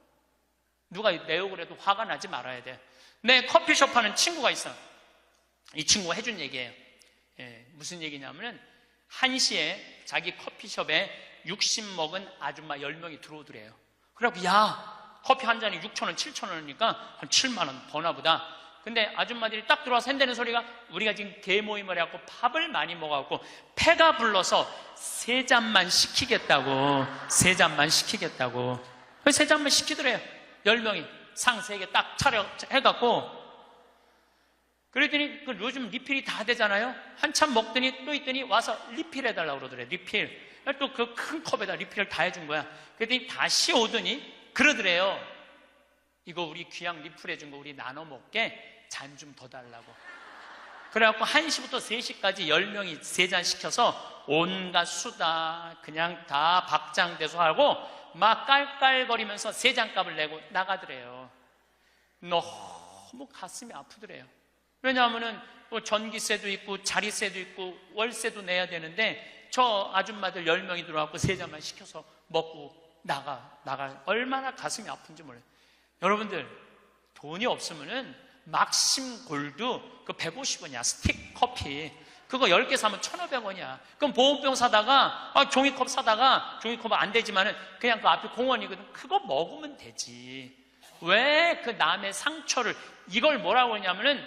누가 내 욕을 해도 화가 나지 말아야 돼. 내 커피숍 하는 친구가 있어. 이 친구가 해준 얘기예요. 무슨 얘기냐면은 1시에 자기 커피숍에 60 먹은 아줌마 10명이 들어오더래요. 그래갖고 야 커피 한 잔이 6,000원 7,000원이니까 한 7만원 버나보다. 근데 아줌마들이 딱 들어와서 한다는 소리가 우리가 지금 개모임을 해갖고 밥을 많이 먹어갖고 패가 불러서 3잔만 시키겠다고. 3잔만 시키겠다고. 3잔만 시키더래요. 10명이 상 3개 딱 차려 해갖고. 그랬더니 요즘 리필이 다 되잖아요. 한참 먹더니 또 있더니 와서 리필해달라고 그러더래. 리필. 또 그 큰 컵에다 리필을 다 해준 거야. 그랬더니 다시 오더니 그러더래요. 이거 우리 귀양 리필해준 거 우리 나눠 먹게 잔 좀 더 달라고. 그래갖고 1시부터 3시까지 10명이 3잔 시켜서 온갖 수다 그냥 다 박장대소 하고 막 깔깔거리면서 3잔 값을 내고 나가더래요. 너무 가슴이 아프더래요. 왜냐하면은 전기세도 있고 자리세도 있고 월세도 내야 되는데 저 아줌마들 10명이 들어와서 3잔만 시켜서 먹고 나가 얼마나 가슴이 아픈지 몰라요. 여러분들 돈이 없으면은 막심 골드 그 150원이야. 스틱 커피 그거 10개 사면 1,500원이야. 그럼 보온병 사다가 종이컵 사다가 종이컵은 안 되지만은 그냥 그 앞에 공원이거든. 그거 먹으면 되지. 왜 그 남의 상처를 이걸 뭐라고 하냐면은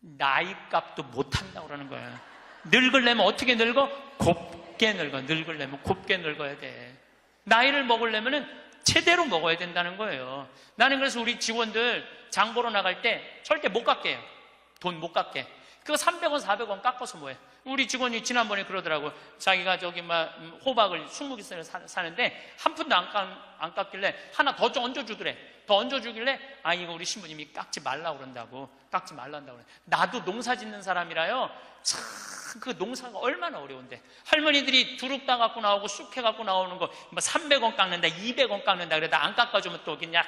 나이값도 못한다고 그러는 거야. 늙으려면 어떻게 늙어? 곱게 늙어. 늙으려면 곱게 늙어야 돼. 나이를 먹으려면은 제대로 먹어야 된다는 거예요. 나는 그래서 우리 직원들 장 보러 나갈 때 절대 못 깎게 해요. 돈 못 깎게. 그거 300원, 400원 깎아서 뭐해. 우리 직원이 지난번에 그러더라고. 자기가 저기 호박을 20개 사는데 한 푼도 안 깎길래 하나 더 얹어주더래. 더 얹어주길래 이거 우리 신부님이 깎지 말라고 그런다고. 깎지 말란다고 그래. 나도 농사 짓는 사람이라요. 참 그 농사가 얼마나 어려운데. 할머니들이 두릅 따 갖고 나오고 쑥해 갖고 나오는 거 300원 깎는다 200원 깎는다 그러다 안 깎아주면 또 그냥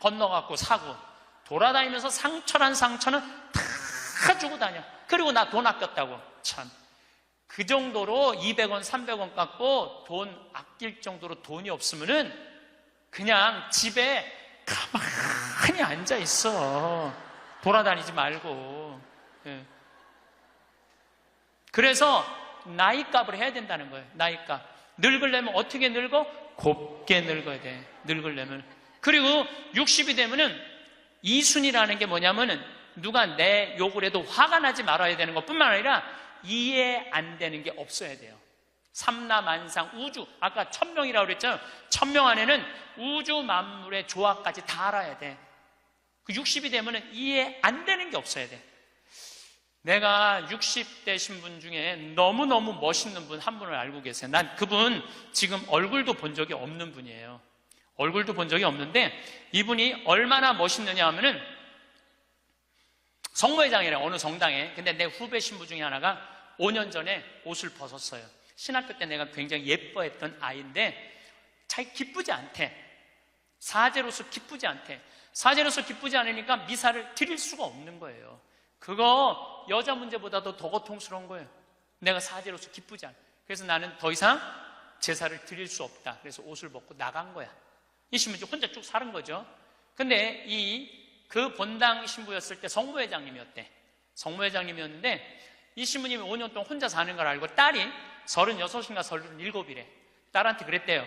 건너 갖고 사고 돌아다니면서 상처는 다 주고 다녀. 그리고 나 돈 아꼈다고. 참 그 정도로 200원 300원 깎고 돈 아낄 정도로 돈이 없으면은 그냥 집에 가만히 앉아 있어. 돌아다니지 말고. 예. 그래서 나이값을 해야 된다는 거예요. 나이값. 늙으려면 어떻게 늙어? 곱게 늙어야 돼. 늙으려면. 그리고 60이 되면은 이순이라는 게 뭐냐면은 누가 내 욕을 해도 화가 나지 말아야 되는 것뿐만 아니라 이해 안 되는 게 없어야 돼요. 삼라만상 우주, 아까 1000명이라고 그랬잖아요. 1000명 안에는 우주 만물의 조화까지 다 알아야 돼. 그 60이 되면은 이해 안 되는 게 없어야 돼. 내가 60 되신 분 중에 너무너무 멋있는 분 한 분을 알고 계세요. 난 그분 지금 얼굴도 본 적이 없는 분이에요. 얼굴도 본 적이 없는데 이분이 얼마나 멋있느냐 하면은 성모회장이래, 어느 성당에. 근데 내 후배 신부 중에 하나가 5년 전에 옷을 벗었어요. 신학교 때 내가 굉장히 예뻐했던 아이인데 잘 기쁘지 않대. 사제로서 기쁘지 않대. 사제로서 기쁘지 않으니까 미사를 드릴 수가 없는 거예요. 그거 여자 문제보다도 더 고통스러운 거예요. 내가 사제로서 기쁘지 않아. 그래서 나는 더 이상 제사를 드릴 수 없다. 그래서 옷을 벗고 나간 거야. 이 신부는 혼자 쭉 사는 거죠. 근데 그 본당 신부였을 때 성모회장님이었대. 성모회장님이었는데 이 신부님이 5년 동안 혼자 사는 걸 알고 딸이 36인가 37이래. 딸한테 그랬대요.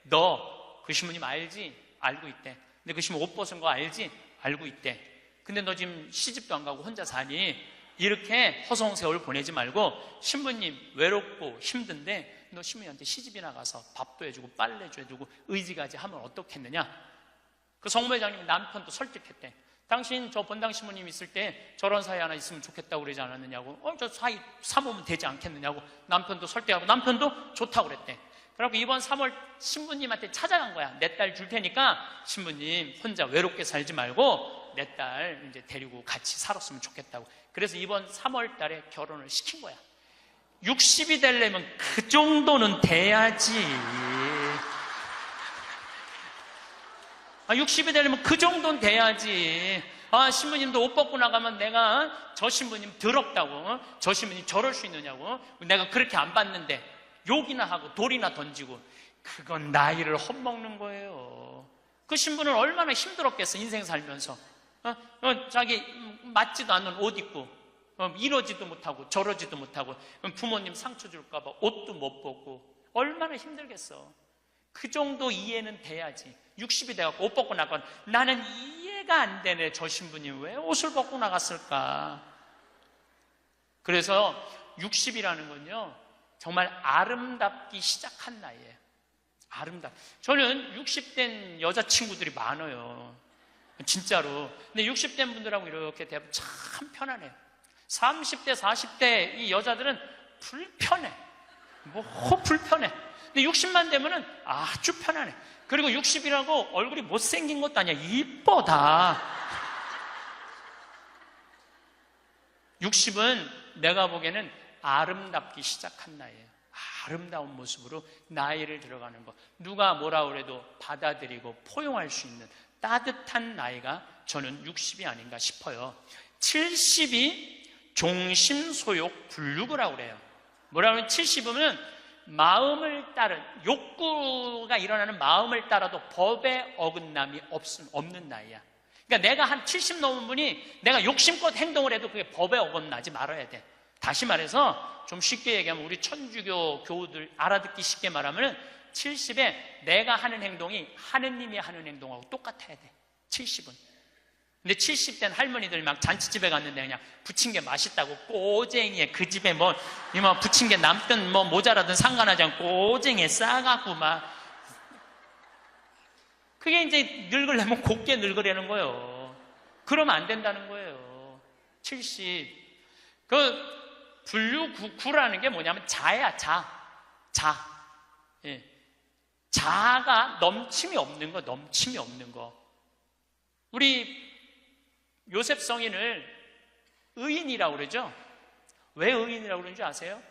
너 그 신부님 알지? 알고 있대. 근데 그 신부 옷 벗은 거 알지? 알고 있대. 근데 너 지금 시집도 안 가고 혼자 사니 이렇게 허송 세월 보내지 말고 신부님 외롭고 힘든데 너 신부님한테 시집이나 가서 밥도 해주고 빨래도 해주고 의지가지 하면 어떻겠느냐. 그 성모회장님이 남편도 설득했대. 당신 저 본당 신부님 있을 때 저런 사이 하나 있으면 좋겠다고 그러지 않았느냐고. 저 사이 사모면 되지 않겠느냐고 남편도 설득하고 남편도 좋다고 그랬대. 그래갖고 이번 3월 신부님한테 찾아간 거야. 내 딸 줄 테니까 신부님 혼자 외롭게 살지 말고 내 딸 이제 데리고 같이 살았으면 좋겠다고. 그래서 이번 3월 달에 결혼을 시킨 거야. 60이 되려면 그 정도는 돼야지. 60이 되려면 그 정도는 돼야지. 신부님도 옷 벗고 나가면 내가 저 신부님 더럽다고, 저 신부님 저럴 수 있느냐고, 내가 그렇게 안 봤는데 욕이나 하고 돌이나 던지고, 그건 나이를 헛먹는 거예요. 그 신부는 얼마나 힘들었겠어, 인생 살면서. 자기 맞지도 않는 옷 입고 이러지도 못하고 저러지도 못하고 부모님 상처 줄까봐 옷도 못 벗고 얼마나 힘들겠어. 그 정도 이해는 돼야지. 60이 돼갖고 옷 벗고 나가면 나는 이해가 안 되네. 저 신부님 왜 옷을 벗고 나갔을까. 그래서 60이라는 건요 정말 아름답기 시작한 나이예요. 저는 60된 여자친구들이 많아요, 진짜로. 근데 60된 분들하고 이렇게 대하면 참 편안해요. 30대 40대 이 여자들은 불편해. 불편해. 근데 60만 되면은 아주 편안해. 그리고 60이라고 얼굴이 못생긴 것도 아니야. 이뻐 다. 60은 내가 보기에는 아름답기 시작한 나이예요. 아름다운 모습으로 나이를 들어가는 것. 누가 뭐라 그래도 받아들이고 포용할 수 있는 따뜻한 나이가 저는 60이 아닌가 싶어요. 70이 종심소욕 불육이라고 그래요. 뭐라고 하면 70이면 마음을 따른, 욕구가 일어나는 마음을 따라도 법에 어긋남이 없는 나이야. 그러니까 내가 한 70 넘은 분이 내가 욕심껏 행동을 해도 그게 법에 어긋나지 말아야 돼. 다시 말해서 좀 쉽게 얘기하면 우리 천주교 교우들 알아듣기 쉽게 말하면 70에 내가 하는 행동이 하느님이 하는 행동하고 똑같아야 돼. 70은. 근데 70된 할머니들 막 잔치집에 갔는데 그냥 부친 게 맛있다고 꼬쟁이에 그 집에 부친 게 남든 모자라든 상관하지 않고 꼬쟁이에 싸갖고 막. 그게 이제 늙으려면 곱게 늙으려는 거예요. 그러면 안 된다는 거예요. 70. 불류구라는 게 뭐냐면 자야, 자. 예. 자가 넘침이 없는 거. 우리 요셉 성인을 의인이라고 그러죠? 왜 의인이라고 그러는지 아세요?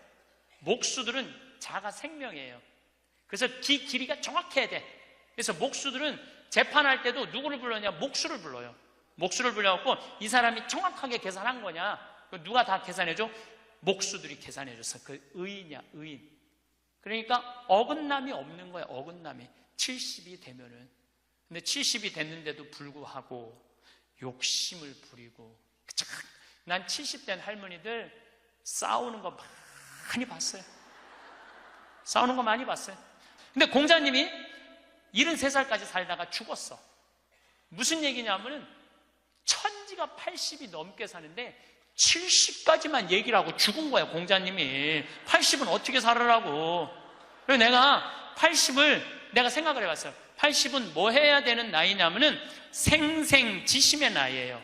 목수들은 자가 생명이에요. 그래서 길이가 정확해야 돼. 그래서 목수들은 재판할 때도 누구를 불러냐? 목수를 불러요. 목수를 불러갖고 이 사람이 정확하게 계산한 거냐? 누가 다 계산해줘? 목수들이 계산해줘서 그 의인이야, 의인. 그러니까 어긋남이 없는 거야, 어긋남이. 70이 되면은. 근데 70이 됐는데도 불구하고 욕심을 부리고, 난 70 된 할머니들 싸우는 거 많이 봤어요. 싸우는 거 많이 봤어요. 근데 공자님이 73살까지 살다가 죽었어. 무슨 얘기냐면은 천지가 80이 넘게 사는데 70까지만 얘기를 하고 죽은 거야, 공자님이. 80은 어떻게 살으라고. 그래서 내가 80을 내가 생각을 해봤어요. 80은 뭐 해야 되는 나이냐면은 생생지심의 나이예요.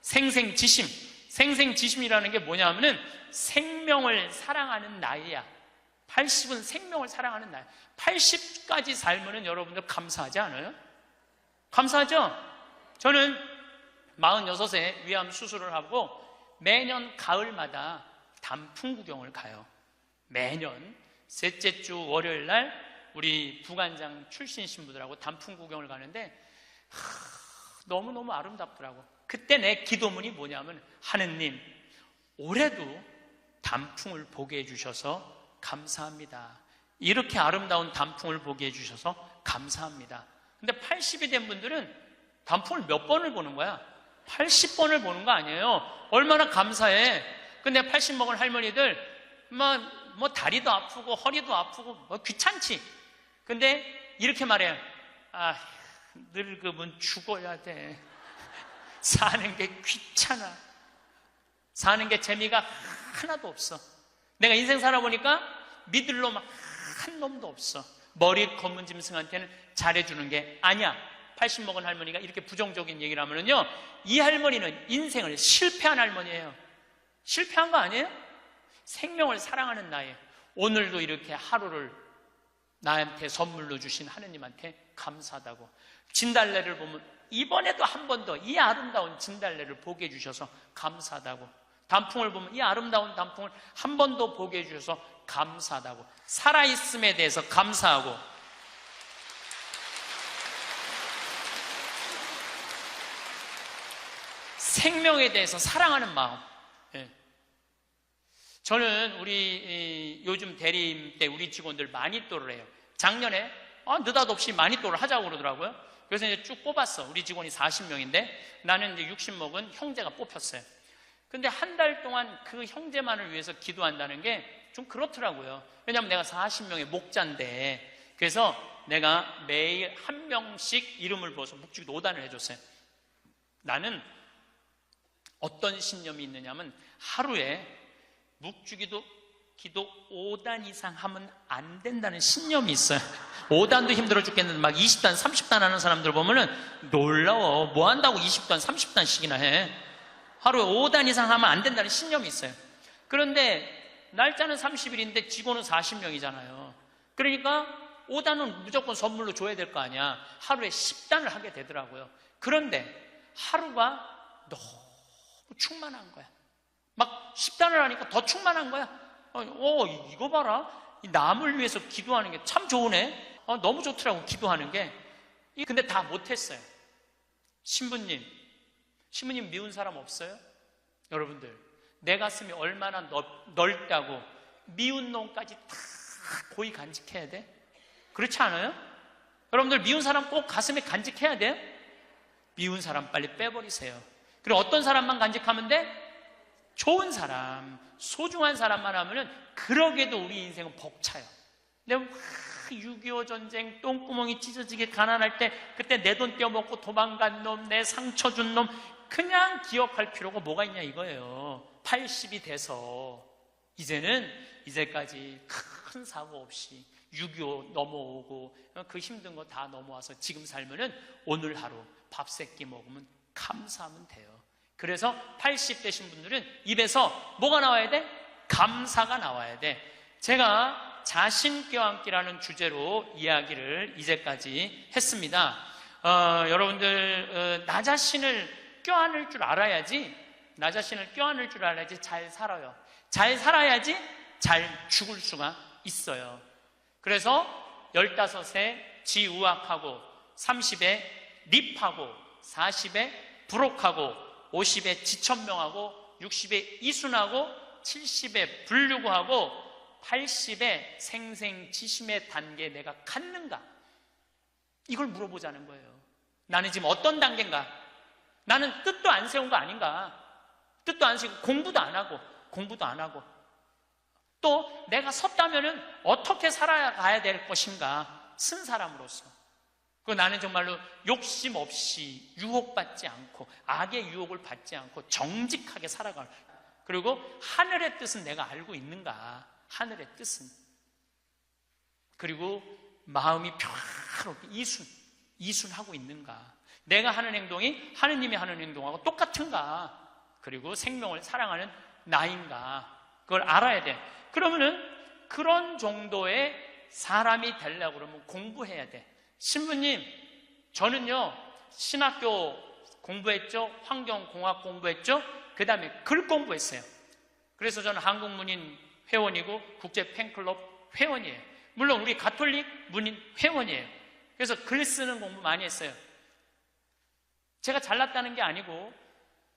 생생지심. 생생지심이라는 게 뭐냐면은 생명을 사랑하는 나이야. 80은 생명을 사랑하는 나이. 80까지 살면은 여러분들 감사하지 않아요? 감사하죠? 저는 46세 위암 수술을 하고 매년 가을마다 단풍 구경을 가요. 매년 셋째 주 월요일 날 우리 부관장 출신 신부들하고 단풍 구경을 가는데 너무너무 아름답더라고. 그때 내 기도문이 뭐냐면, 하느님, 올해도 단풍을 보게 해주셔서 감사합니다. 이렇게 아름다운 단풍을 보게 해주셔서 감사합니다. 근데 80이 된 분들은 단풍을 몇 번을 보는 거야? 80번을 보는 거 아니에요. 얼마나 감사해. 근데 80 먹은 할머니들 뭐 다리도 아프고 허리도 아프고 뭐 귀찮지. 근데 이렇게 말해요. 아, 늙으면 죽어야 돼. 사는 게 귀찮아. 사는 게 재미가 하나도 없어. 내가 인생 살아보니까 믿을 놈 한 놈도 없어. 머리 검은 짐승한테는 잘해주는 게 아니야. 80 먹은 할머니가 이렇게 부정적인 얘기를 하면은요, 이 할머니는 인생을 실패한 할머니예요. 실패한 거 아니에요? 생명을 사랑하는 나이에 오늘도 이렇게 하루를 나한테 선물로 주신 하느님한테 감사하다고. 진달래를 보면 이번에도 한 번 더 이 아름다운 진달래를 보게 해주셔서 감사하다고. 단풍을 보면 이 아름다운 단풍을 한 번 더 보게 해주셔서 감사하다고. 살아있음에 대해서 감사하고, 생명에 대해서 사랑하는 마음. 예. 저는 우리 요즘 대리임 때 우리 직원들 마니또를 해요. 작년에 느닷없이 마니또를 하자고 그러더라고요. 그래서 이제 쭉 뽑았어. 우리 직원이 40명인데 나는 이제 60 먹은 형제가 뽑혔어요. 근데 한 달 동안 그 형제만을 위해서 기도한다는 게 좀 그렇더라고요. 왜냐하면 내가 40명의 목자인데. 그래서 내가 매일 한 명씩 이름을 부어서 묵주기도 5단을 해줬어요. 나는 어떤 신념이 있느냐면, 하루에 묵주기도 기도 5단 이상 하면 안 된다는 신념이 있어요. 5단도 힘들어 죽겠는데 막 20단, 30단 하는 사람들 보면은 놀라워. 뭐 한다고 20단, 30단씩이나 해. 하루에 5단 이상 하면 안 된다는 신념이 있어요. 그런데 날짜는 30일인데 직원은 40명이잖아요. 그러니까 5단은 무조건 선물로 줘야 될 거 아니야. 하루에 10단을 하게 되더라고요. 그런데 하루가 너무 충만한 거야. 막 10단을 하니까 더 충만한 거야. 이거 봐라. 이 남을 위해서 기도하는 게 참 좋으네. 너무 좋더라고, 기도하는 게. 근데 다 못했어요. 신부님 미운 사람 없어요? 여러분들, 내 가슴이 얼마나 넓다고 미운 놈까지 다 고이 간직해야 돼? 그렇지 않아요? 여러분들, 미운 사람 꼭 가슴에 간직해야 돼요? 미운 사람 빨리 빼버리세요. 그리고 어떤 사람만 간직하면 돼? 좋은 사람, 소중한 사람만 하면은 그러게도 우리 인생은 벅차요. 근데 6.25 전쟁 똥구멍이 찢어지게 가난할 때 그때 내 돈 떼어먹고 도망간 놈, 내 상처 준 놈 그냥 기억할 필요가 뭐가 있냐 이거예요. 80이 돼서 이제까지 큰 사고 없이 6.25 넘어오고 그 힘든 거 다 넘어와서 지금 살면은 오늘 하루 밥 세 끼 먹으면 감사하면 돼요. 그래서 80 되신 분들은 입에서 뭐가 나와야 돼? 감사가 나와야 돼. 제가 자신 껴안기라는 주제로 이야기를 이제까지 했습니다. 여러분들, 나 자신을 껴안을 줄 알아야지, 나 자신을 껴안을 줄 알아야지 잘 살아요. 잘 살아야지 잘 죽을 수가 있어요. 그래서 15에 지우학하고, 30에 립하고, 40에 부록하고, 50에 지천명하고, 60에 이순하고, 70에 불류구하고, 80에 생생지심의 단계에 내가 갔는가? 이걸 물어보자는 거예요. 나는 지금 어떤 단계인가? 나는 뜻도 안 세운 거 아닌가? 뜻도 안 세우고 공부도 안 하고 또 내가 섰다면은 어떻게 살아가야 될 것인가? 쓴 사람으로서. 그 나는 정말로 욕심 없이 유혹받지 않고 악의 유혹을 받지 않고 정직하게 살아갈. 그리고 하늘의 뜻은 내가 알고 있는가? 하늘의 뜻은. 그리고 마음이 평화롭게 이순하고 있는가? 내가 하는 행동이 하느님이 하는 행동하고 똑같은가? 그리고 생명을 사랑하는 나인가? 그걸 알아야 돼. 그러면은 그런 정도의 사람이 되려고 그러면 공부해야 돼. 신부님, 저는요 신학교 공부했죠, 환경공학 공부했죠, 그 다음에 글 공부했어요. 그래서 저는 한국문인 회원이고 국제 팬클럽 회원이에요. 물론 우리 가톨릭 문인 회원이에요. 그래서 글 쓰는 공부 많이 했어요. 제가 잘났다는 게 아니고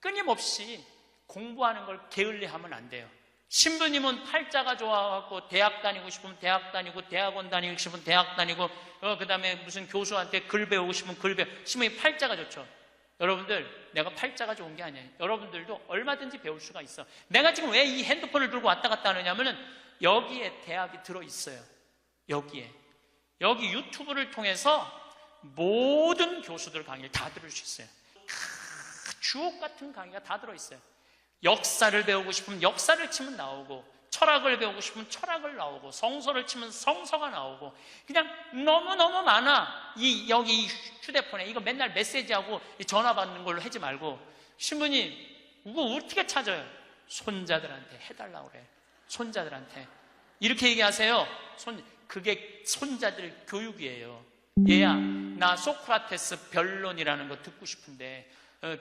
끊임없이 공부하는 걸 게을리하면 안 돼요. 신부님은 팔자가 좋아갖고 대학 다니고 싶으면 대학 다니고, 대학원 다니고 싶으면 대학 다니고, 그 다음에 무슨 교수한테 글 배우고 싶으면 글 배우고. 신부님 팔자가 좋죠. 여러분들, 내가 팔자가 좋은 게 아니에요. 여러분들도 얼마든지 배울 수가 있어. 내가 지금 왜 이 핸드폰을 들고 왔다 갔다 하느냐면은 여기에 대학이 들어있어요. 여기에. 여기 유튜브를 통해서 모든 교수들 강의를 다 들을 수 있어요. 주옥 같은 강의가 다 들어있어요. 역사를 배우고 싶으면 역사를 치면 나오고, 철학을 배우고 싶으면 철학을 나오고, 성서를 치면 성서가 나오고, 그냥 너무너무 많아. 여기 이 휴대폰에 이거 맨날 메시지하고 전화 받는 걸로 하지 말고, 신부님 이거 어떻게 찾아요? 손자들한테 해달라고 그래. 손자들한테 이렇게 얘기하세요. 그게 손자들 교육이에요. 얘야, 나 소크라테스 변론이라는 거 듣고 싶은데,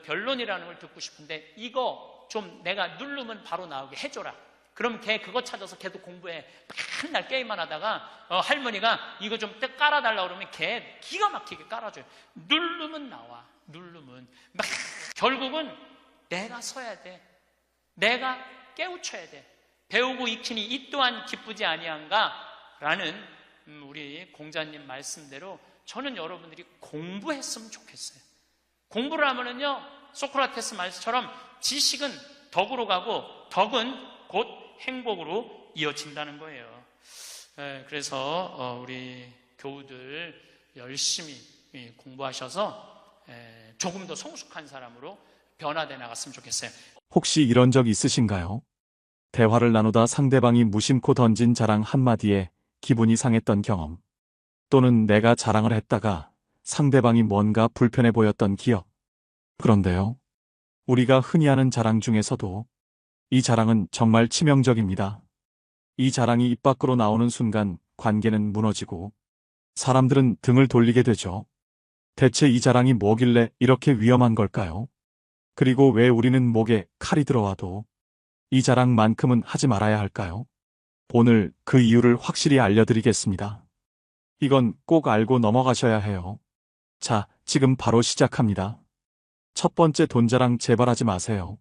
변론이라는 걸 듣고 싶은데 이거 좀 내가 누르면 바로 나오게 해줘라. 그럼 걔 그거 찾아서 걔도 공부해. 맨날 게임만 하다가 할머니가 이거 좀 깔아달라고 그러면 걔 기가 막히게 깔아줘요. 누르면 나와. 누르면 막 결국은 내가 서야 돼. 내가 깨우쳐야 돼. 배우고 익히니 이 또한 기쁘지 아니한가? 라는 우리 공자님 말씀대로 저는 여러분들이 공부했으면 좋겠어요. 공부를 하면은요, 소크라테스 말씀처럼 지식은 덕으로 가고 덕은 곧 행복으로 이어진다는 거예요. 그래서 우리 교우들 열심히 공부하셔서 조금 더 성숙한 사람으로 변화돼 나갔으면 좋겠어요. 혹시 이런 적 있으신가요? 대화를 나누다 상대방이 무심코 던진 자랑 한마디에 기분이 상했던 경험, 또는 내가 자랑을 했다가 상대방이 뭔가 불편해 보였던 기억. 그런데요, 우리가 흔히 하는 자랑 중에서도 이 자랑은 정말 치명적입니다. 이 자랑이 입 밖으로 나오는 순간 관계는 무너지고 사람들은 등을 돌리게 되죠. 대체 이 자랑이 뭐길래 이렇게 위험한 걸까요? 그리고 왜 우리는 목에 칼이 들어와도 이 자랑만큼은 하지 말아야 할까요? 오늘 그 이유를 확실히 알려드리겠습니다. 이건 꼭 알고 넘어가셔야 해요. 자, 지금 바로 시작합니다. 첫 번째, 돈자랑 제발 하지 마세요.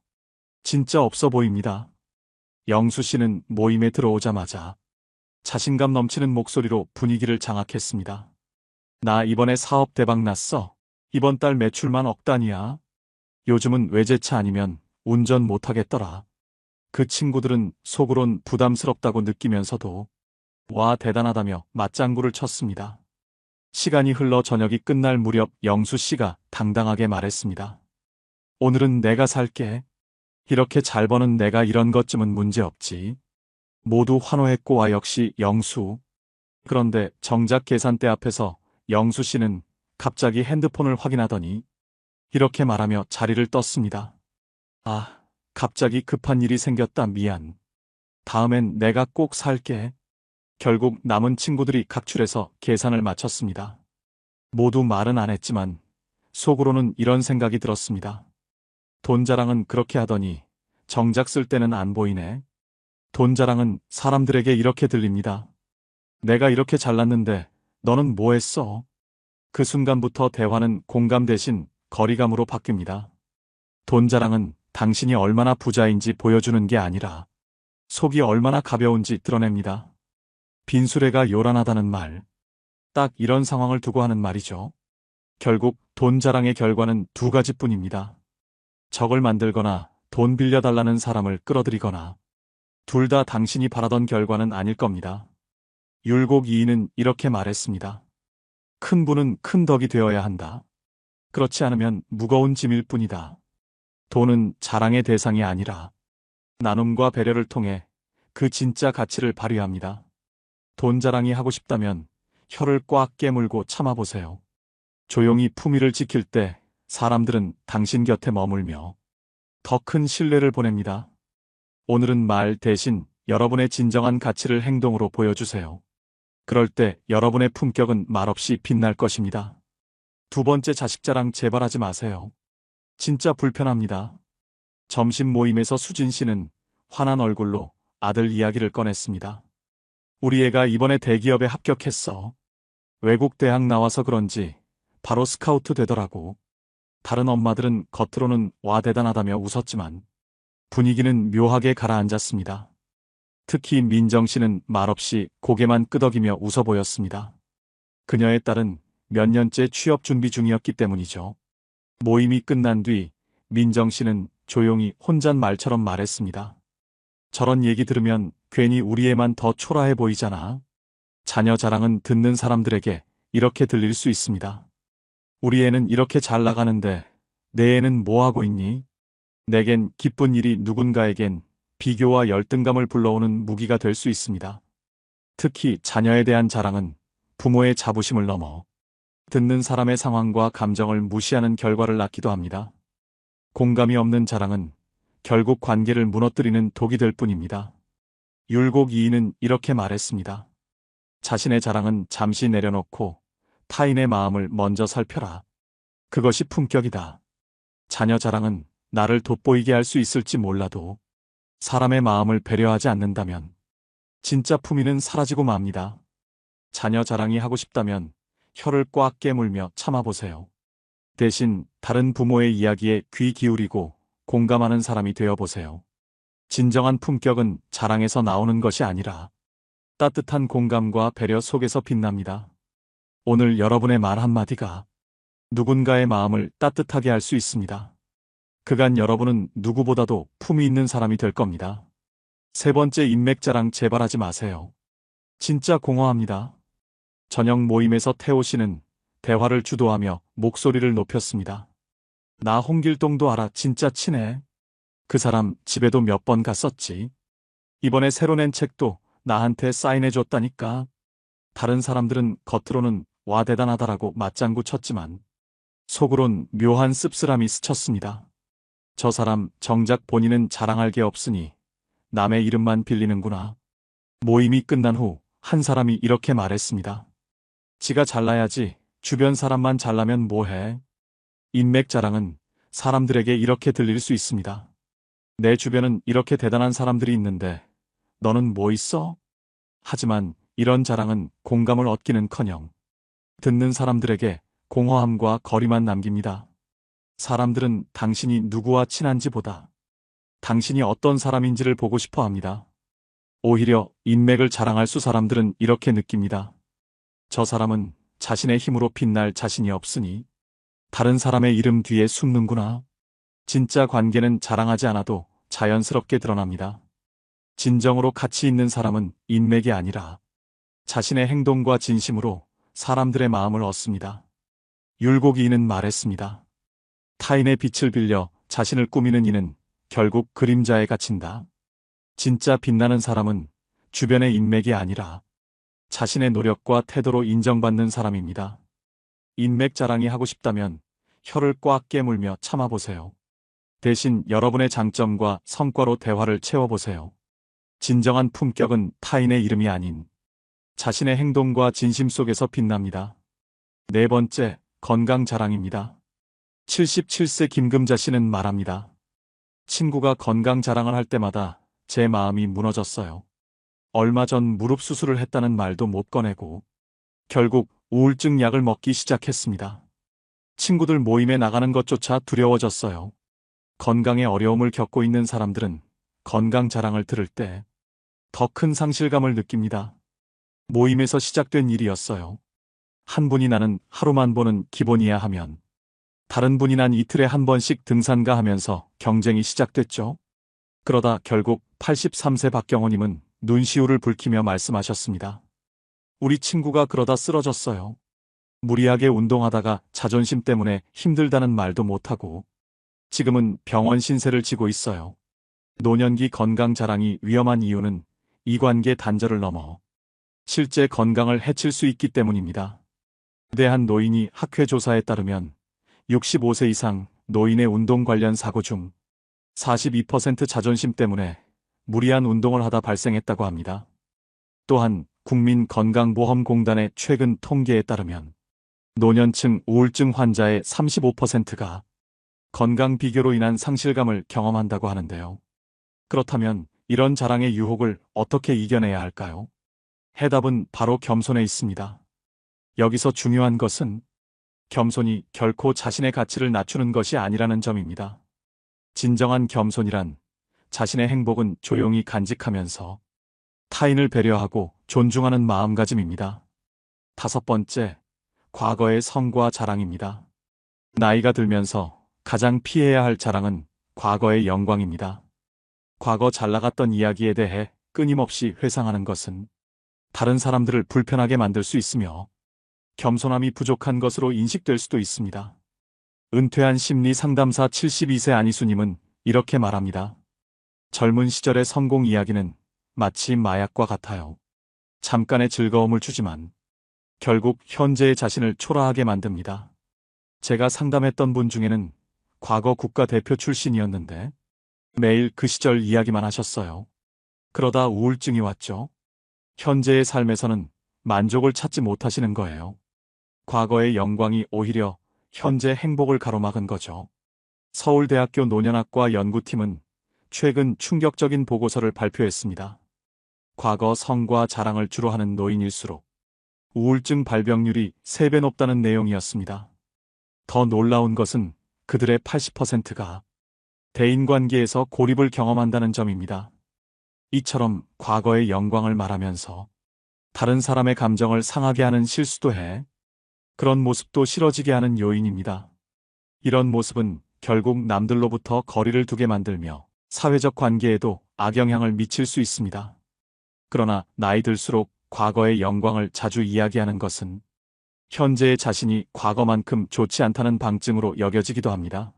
진짜 없어 보입니다. 영수 씨는 모임에 들어오자마자 자신감 넘치는 목소리로 분위기를 장악했습니다. 나 이번에 사업 대박 났어. 이번 달 매출만 억 단위야. 요즘은 외제차 아니면 운전 못하겠더라. 그 친구들은 속으론 부담스럽다고 느끼면서도 와 대단하다며 맞장구를 쳤습니다. 시간이 흘러 저녁이 끝날 무렵 영수 씨가 당당하게 말했습니다. 오늘은 내가 살게. 이렇게 잘 버는 내가 이런 것쯤은 문제없지. 모두 환호했고 역시 영수. 그런데 정작 계산대 앞에서 영수 씨는 갑자기 핸드폰을 확인하더니 이렇게 말하며 자리를 떴습니다. 아, 갑자기 급한 일이 생겼다. 미안. 다음엔 내가 꼭 살게. 결국 남은 친구들이 각출해서 계산을 마쳤습니다. 모두 말은 안 했지만 속으로는 이런 생각이 들었습니다. 돈 자랑은 그렇게 하더니 정작 쓸 때는 안 보이네. 돈 자랑은 사람들에게 이렇게 들립니다. 내가 이렇게 잘났는데 너는 뭐 했어? 그 순간부터 대화는 공감 대신 거리감으로 바뀝니다. 돈 자랑은 당신이 얼마나 부자인지 보여주는 게 아니라 속이 얼마나 가벼운지 드러냅니다. 빈수레가 요란하다는 말. 딱 이런 상황을 두고 하는 말이죠. 결국 돈 자랑의 결과는 두 가지뿐입니다. 적을 만들거나 돈 빌려달라는 사람을 끌어들이거나 둘 다 당신이 바라던 결과는 아닐 겁니다. 율곡 이인은 이렇게 말했습니다. 큰 분은 큰 덕이 되어야 한다. 그렇지 않으면 무거운 짐일 뿐이다. 돈은 자랑의 대상이 아니라 나눔과 배려를 통해 그 진짜 가치를 발휘합니다. 돈 자랑이 하고 싶다면 혀를 꽉 깨물고 참아보세요. 조용히 품위를 지킬 때 사람들은 당신 곁에 머물며 더 큰 신뢰를 보냅니다. 오늘은 말 대신 여러분의 진정한 가치를 행동으로 보여주세요. 그럴 때 여러분의 품격은 말없이 빛날 것입니다. 두 번째, 자식 자랑 제발 하지 마세요. 진짜 불편합니다. 점심 모임에서 수진 씨는 환한 얼굴로 아들 이야기를 꺼냈습니다. 우리 애가 이번에 대기업에 합격했어. 외국 대학 나와서 그런지 바로 스카우트 되더라고. 다른 엄마들은 겉으로는 와 대단하다며 웃었지만 분위기는 묘하게 가라앉았습니다. 특히 민정 씨는 말없이 고개만 끄덕이며 웃어 보였습니다. 그녀의 딸은 몇 년째 취업 준비 중이었기 때문이죠. 모임이 끝난 뒤 민정 씨는 조용히 혼잣말처럼 말했습니다. 저런 얘기 들으면 괜히 우리 애만 더 초라해 보이잖아. 자녀 자랑은 듣는 사람들에게 이렇게 들릴 수 있습니다. 우리 애는 이렇게 잘 나가는데 내 애는 뭐 하고 있니? 내겐 기쁜 일이 누군가에겐 비교와 열등감을 불러오는 무기가 될 수 있습니다. 특히 자녀에 대한 자랑은 부모의 자부심을 넘어 듣는 사람의 상황과 감정을 무시하는 결과를 낳기도 합니다. 공감이 없는 자랑은 결국 관계를 무너뜨리는 독이 될 뿐입니다. 율곡 이인은 이렇게 말했습니다. 자신의 자랑은 잠시 내려놓고 타인의 마음을 먼저 살펴라. 그것이 품격이다. 자녀 자랑은 나를 돋보이게 할 수 있을지 몰라도 사람의 마음을 배려하지 않는다면 진짜 품위는 사라지고 맙니다. 자녀 자랑이 하고 싶다면 혀를 꽉 깨물며 참아보세요. 대신 다른 부모의 이야기에 귀 기울이고 공감하는 사람이 되어보세요. 진정한 품격은 자랑에서 나오는 것이 아니라 따뜻한 공감과 배려 속에서 빛납니다. 오늘 여러분의 말 한마디가 누군가의 마음을 따뜻하게 할 수 있습니다. 그간 여러분은 누구보다도 품위 있는 사람이 될 겁니다. 세 번째, 인맥 자랑 제발 하지 마세요. 진짜 공허합니다. 저녁 모임에서 태호 씨는 대화를 주도하며 목소리를 높였습니다. 나 홍길동도 알아. 진짜 친해. 그 사람 집에도 몇 번 갔었지. 이번에 새로 낸 책도 나한테 사인해줬다니까. 다른 사람들은 겉으로는 와 대단하다라고 맞장구 쳤지만 속으론 묘한 씁쓸함이 스쳤습니다. 저 사람 정작 본인은 자랑할 게 없으니 남의 이름만 빌리는구나. 모임이 끝난 후 한 사람이 이렇게 말했습니다. 지가 잘나야지. 주변 사람만 잘나면 뭐해. 인맥 자랑은 사람들에게 이렇게 들릴 수 있습니다. 내 주변은 이렇게 대단한 사람들이 있는데 너는 뭐 있어? 하지만 이런 자랑은 공감을 얻기는커녕 듣는 사람들에게 공허함과 거리만 남깁니다. 사람들은 당신이 누구와 친한지보다 당신이 어떤 사람인지를 보고 싶어 합니다. 오히려 인맥을 자랑할 수 사람들은 이렇게 느낍니다. 저 사람은 자신의 힘으로 빛날 자신이 없으니 다른 사람의 이름 뒤에 숨는구나. 진짜 관계는 자랑하지 않아도 자연스럽게 드러납니다. 진정으로 가치 있는 사람은 인맥이 아니라 자신의 행동과 진심으로 사람들의 마음을 얻습니다. 율곡 이인은 말했습니다. 타인의 빛을 빌려 자신을 꾸미는 이는 결국 그림자에 갇힌다. 진짜 빛나는 사람은 주변의 인맥이 아니라 자신의 노력과 태도로 인정받는 사람입니다. 인맥 자랑이 하고 싶다면 혀를 꽉 깨물며 참아보세요. 대신 여러분의 장점과 성과로 대화를 채워보세요. 진정한 품격은 타인의 이름이 아닌 자신의 행동과 진심 속에서 빛납니다. 네 번째, 건강 자랑입니다. 77세 김금자 씨는 말합니다. 친구가 건강 자랑을 할 때마다 제 마음이 무너졌어요. 얼마 전 무릎 수술을 했다는 말도 못 꺼내고 결국 우울증 약을 먹기 시작했습니다. 친구들 모임에 나가는 것조차 두려워졌어요. 건강에 어려움을 겪고 있는 사람들은 건강 자랑을 들을 때 더 큰 상실감을 느낍니다. 모임에서 시작된 일이었어요. 한 분이 나는 하루만 보는 기본이야 하면 다른 분이 난 이틀에 한 번씩 등산가 하면서 경쟁이 시작됐죠. 그러다 결국 83세 박경호님은 눈시울을 붉히며 말씀하셨습니다. 우리 친구가 그러다 쓰러졌어요. 무리하게 운동하다가 자존심 때문에 힘들다는 말도 못하고 지금은 병원 신세를 지고 있어요. 노년기 건강 자랑이 위험한 이유는 이관계 단절을 넘어 실제 건강을 해칠 수 있기 때문입니다. 대한노인이 학회 조사에 따르면 65세 이상 노인의 운동 관련 사고 중 42% 자존심 때문에 무리한 운동을 하다 발생했다고 합니다. 또한 국민건강보험공단의 최근 통계에 따르면 노년층 우울증 환자의 35%가 건강 비교로 인한 상실감을 경험한다고 하는데요. 그렇다면 이런 자랑의 유혹을 어떻게 이겨내야 할까요? 해답은 바로 겸손에 있습니다. 여기서 중요한 것은 겸손이 결코 자신의 가치를 낮추는 것이 아니라는 점입니다. 진정한 겸손이란 자신의 행복은 조용히 간직하면서 타인을 배려하고 존중하는 마음가짐입니다. 5번째, 과거의 성과 자랑입니다. 나이가 들면서 가장 피해야 할 자랑은 과거의 영광입니다. 과거 잘 나갔던 이야기에 대해 끊임없이 회상하는 것은 다른 사람들을 불편하게 만들 수 있으며 겸손함이 부족한 것으로 인식될 수도 있습니다. 은퇴한 심리 상담사 72세 안희수님은 이렇게 말합니다. 젊은 시절의 성공 이야기는 마치 마약과 같아요. 잠깐의 즐거움을 주지만 결국 현재의 자신을 초라하게 만듭니다. 제가 상담했던 분 중에는 과거 국가대표 출신이었는데 매일 그 시절 이야기만 하셨어요. 그러다 우울증이 왔죠. 현재의 삶에서는 만족을 찾지 못하시는 거예요. 과거의 영광이 오히려 현재 행복을 가로막은 거죠. 서울대학교 노년학과 연구팀은 최근 충격적인 보고서를 발표했습니다. 과거 성과 자랑을 주로 하는 노인일수록 우울증 발병률이 3배 높다는 내용이었습니다. 더 놀라운 것은 그들의 80%가 대인관계에서 고립을 경험한다는 점입니다. 이처럼 과거의 영광을 말하면서 다른 사람의 감정을 상하게 하는 실수도 해 그런 모습도 싫어지게 하는 요인입니다. 이런 모습은 결국 남들로부터 거리를 두게 만들며 사회적 관계에도 악영향을 미칠 수 있습니다. 그러나 나이 들수록 과거의 영광을 자주 이야기하는 것은 현재의 자신이 과거만큼 좋지 않다는 방증으로 여겨지기도 합니다.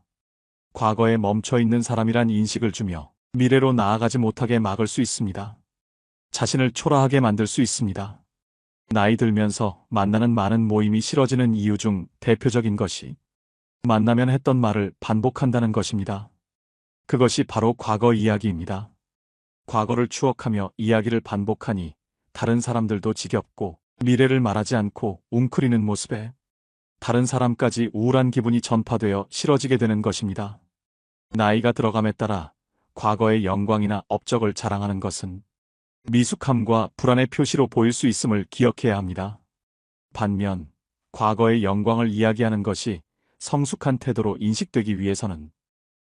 과거에 멈춰 있는 사람이란 인식을 주며 미래로 나아가지 못하게 막을 수 있습니다. 자신을 초라하게 만들 수 있습니다. 나이 들면서 만나는 많은 모임이 싫어지는 이유 중 대표적인 것이 만나면 했던 말을 반복한다는 것입니다. 그것이 바로 과거 이야기입니다. 과거를 추억하며 이야기를 반복하니 다른 사람들도 지겹고 미래를 말하지 않고 웅크리는 모습에 다른 사람까지 우울한 기분이 전파되어 싫어지게 되는 것입니다. 나이가 들어감에 따라 과거의 영광이나 업적을 자랑하는 것은 미숙함과 불안의 표시로 보일 수 있음을 기억해야 합니다. 반면 과거의 영광을 이야기하는 것이 성숙한 태도로 인식되기 위해서는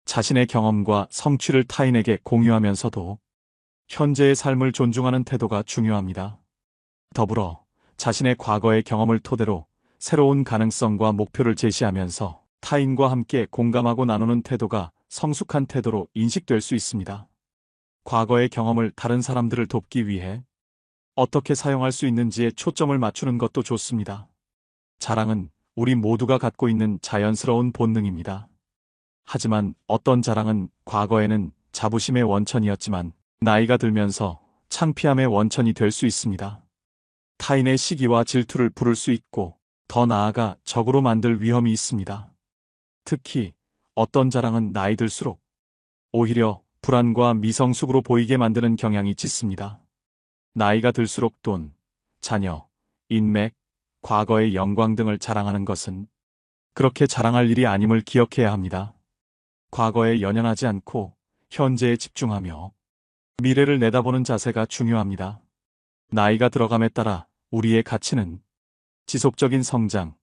자신의 경험과 성취를 타인에게 공유하면서도 현재의 삶을 존중하는 태도가 중요합니다. 더불어 자신의 과거의 경험을 토대로 새로운 가능성과 목표를 제시하면서 타인과 함께 공감하고 나누는 태도가 성숙한 태도로 인식될 수 있습니다. 과거의 경험을 다른 사람들을 돕기 위해 어떻게 사용할 수 있는지에 초점을 맞추는 것도 좋습니다. 자랑은 우리 모두가 갖고 있는 자연스러운 본능입니다. 하지만 어떤 자랑은 과거에는 자부심의 원천이었지만 나이가 들면서 창피함의 원천이 될 수 있습니다. 타인의 시기와 질투를 부를 수 있고 더 나아가 적으로 만들 위험이 있습니다. 특히 어떤 자랑은 나이 들수록 오히려 불안과 미성숙으로 보이게 만드는 경향이 짙습니다. 나이가 들수록 돈, 자녀, 인맥, 과거의 영광 등을 자랑하는 것은 그렇게 자랑할 일이 아님을 기억해야 합니다. 과거에 연연하지 않고 현재에 집중하며 미래를 내다보는 자세가 중요합니다. 나이가 들어감에 따라 우리의 가치는 지속적인 성장,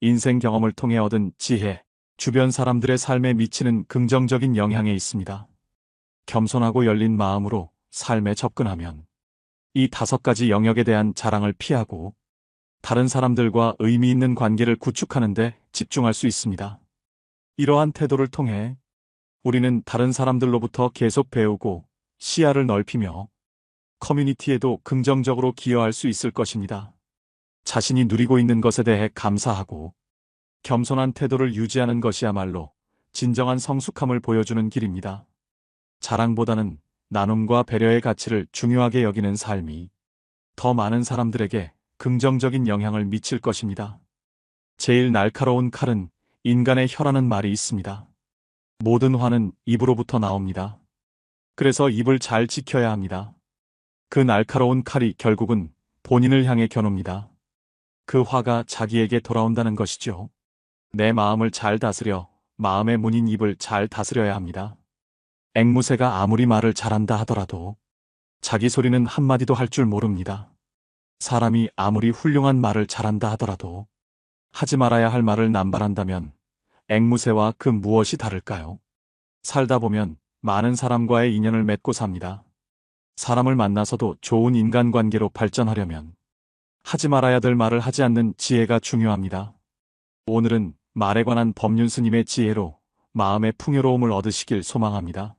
인생 경험을 통해 얻은 지혜, 주변 사람들의 삶에 미치는 긍정적인 영향에 있습니다. 겸손하고 열린 마음으로 삶에 접근하면 이 5가지 영역에 대한 자랑을 피하고 다른 사람들과 의미 있는 관계를 구축하는 데 집중할 수 있습니다. 이러한 태도를 통해 우리는 다른 사람들로부터 계속 배우고 시야를 넓히며 커뮤니티에도 긍정적으로 기여할 수 있을 것입니다. 자신이 누리고 있는 것에 대해 감사하고 겸손한 태도를 유지하는 것이야말로 진정한 성숙함을 보여주는 길입니다. 자랑보다는 나눔과 배려의 가치를 중요하게 여기는 삶이 더 많은 사람들에게 긍정적인 영향을 미칠 것입니다. 제일 날카로운 칼은 인간의 혀라는 말이 있습니다. 모든 화는 입으로부터 나옵니다. 그래서 입을 잘 지켜야 합니다. 그 날카로운 칼이 결국은 본인을 향해 겨눕니다. 그 화가 자기에게 돌아온다는 것이죠. 내 마음을 잘 다스려 마음의 문인 입을 잘 다스려야 합니다. 앵무새가 아무리 말을 잘한다 하더라도 자기 소리는 한마디도 할 줄 모릅니다. 사람이 아무리 훌륭한 말을 잘한다 하더라도 하지 말아야 할 말을 남발한다면 앵무새와 그 무엇이 다를까요? 살다 보면 많은 사람과의 인연을 맺고 삽니다. 사람을 만나서도 좋은 인간관계로 발전하려면 하지 말아야 될 말을 하지 않는 지혜가 중요합니다. 오늘은 말에 관한 법륜 스님의 지혜로 마음의 풍요로움을 얻으시길 소망합니다.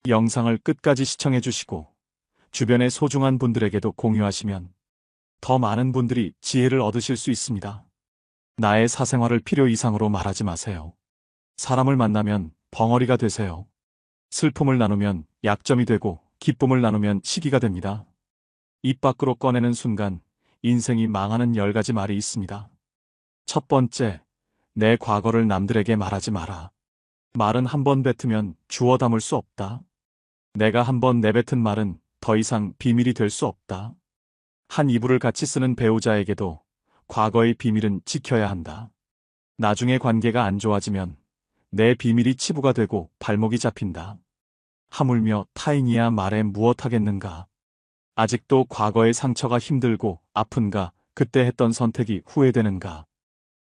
영상을 끝까지 시청해 주시고 주변의 소중한 분들에게도 공유하시면 더 많은 분들이 지혜를 얻으실 수 있습니다. 나의 사생활을 필요 이상으로 말하지 마세요. 사람을 만나면 벙어리가 되세요. 슬픔을 나누면 약점이 되고 기쁨을 나누면 시기가 됩니다. 입 밖으로 꺼내는 순간 인생이 망하는 10가지 말이 있습니다. 첫 번째, 내 과거를 남들에게 말하지 마라. 말은 한 번 뱉으면 주워 담을 수 없다. 내가 한 번 내뱉은 말은 더 이상 비밀이 될 수 없다. 한 이불을 같이 쓰는 배우자에게도 과거의 비밀은 지켜야 한다. 나중에 관계가 안 좋아지면 내 비밀이 치부가 되고 발목이 잡힌다. 하물며 타인이야 말해 무엇하겠는가. 아직도 과거의 상처가 힘들고 아픈가. 그때 했던 선택이 후회되는가.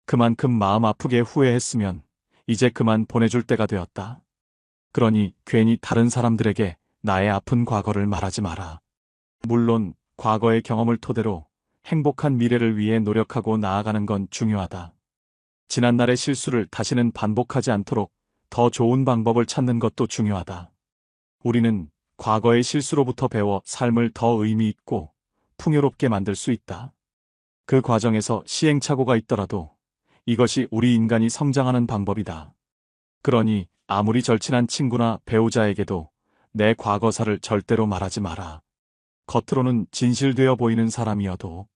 그만큼 마음 아프게 후회했으면 이제 그만 보내줄 때가 되었다. 그러니 괜히 다른 사람들에게 나의 아픈 과거를 말하지 마라. 물론 과거의 경험을 토대로 행복한 미래를 위해 노력하고 나아가는 건 중요하다. 지난날의 실수를 다시는 반복하지 않도록 더 좋은 방법을 찾는 것도 중요하다. 우리는 과거의 실수로부터 배워 삶을 더 의미 있고 풍요롭게 만들 수 있다. 그 과정에서 시행착오가 있더라도 이것이 우리 인간이 성장하는 방법이다. 그러니 아무리 절친한 친구나 배우자에게도 내 과거사를 절대로 말하지 마라. 겉으로는 진실되어 보이는 사람이어도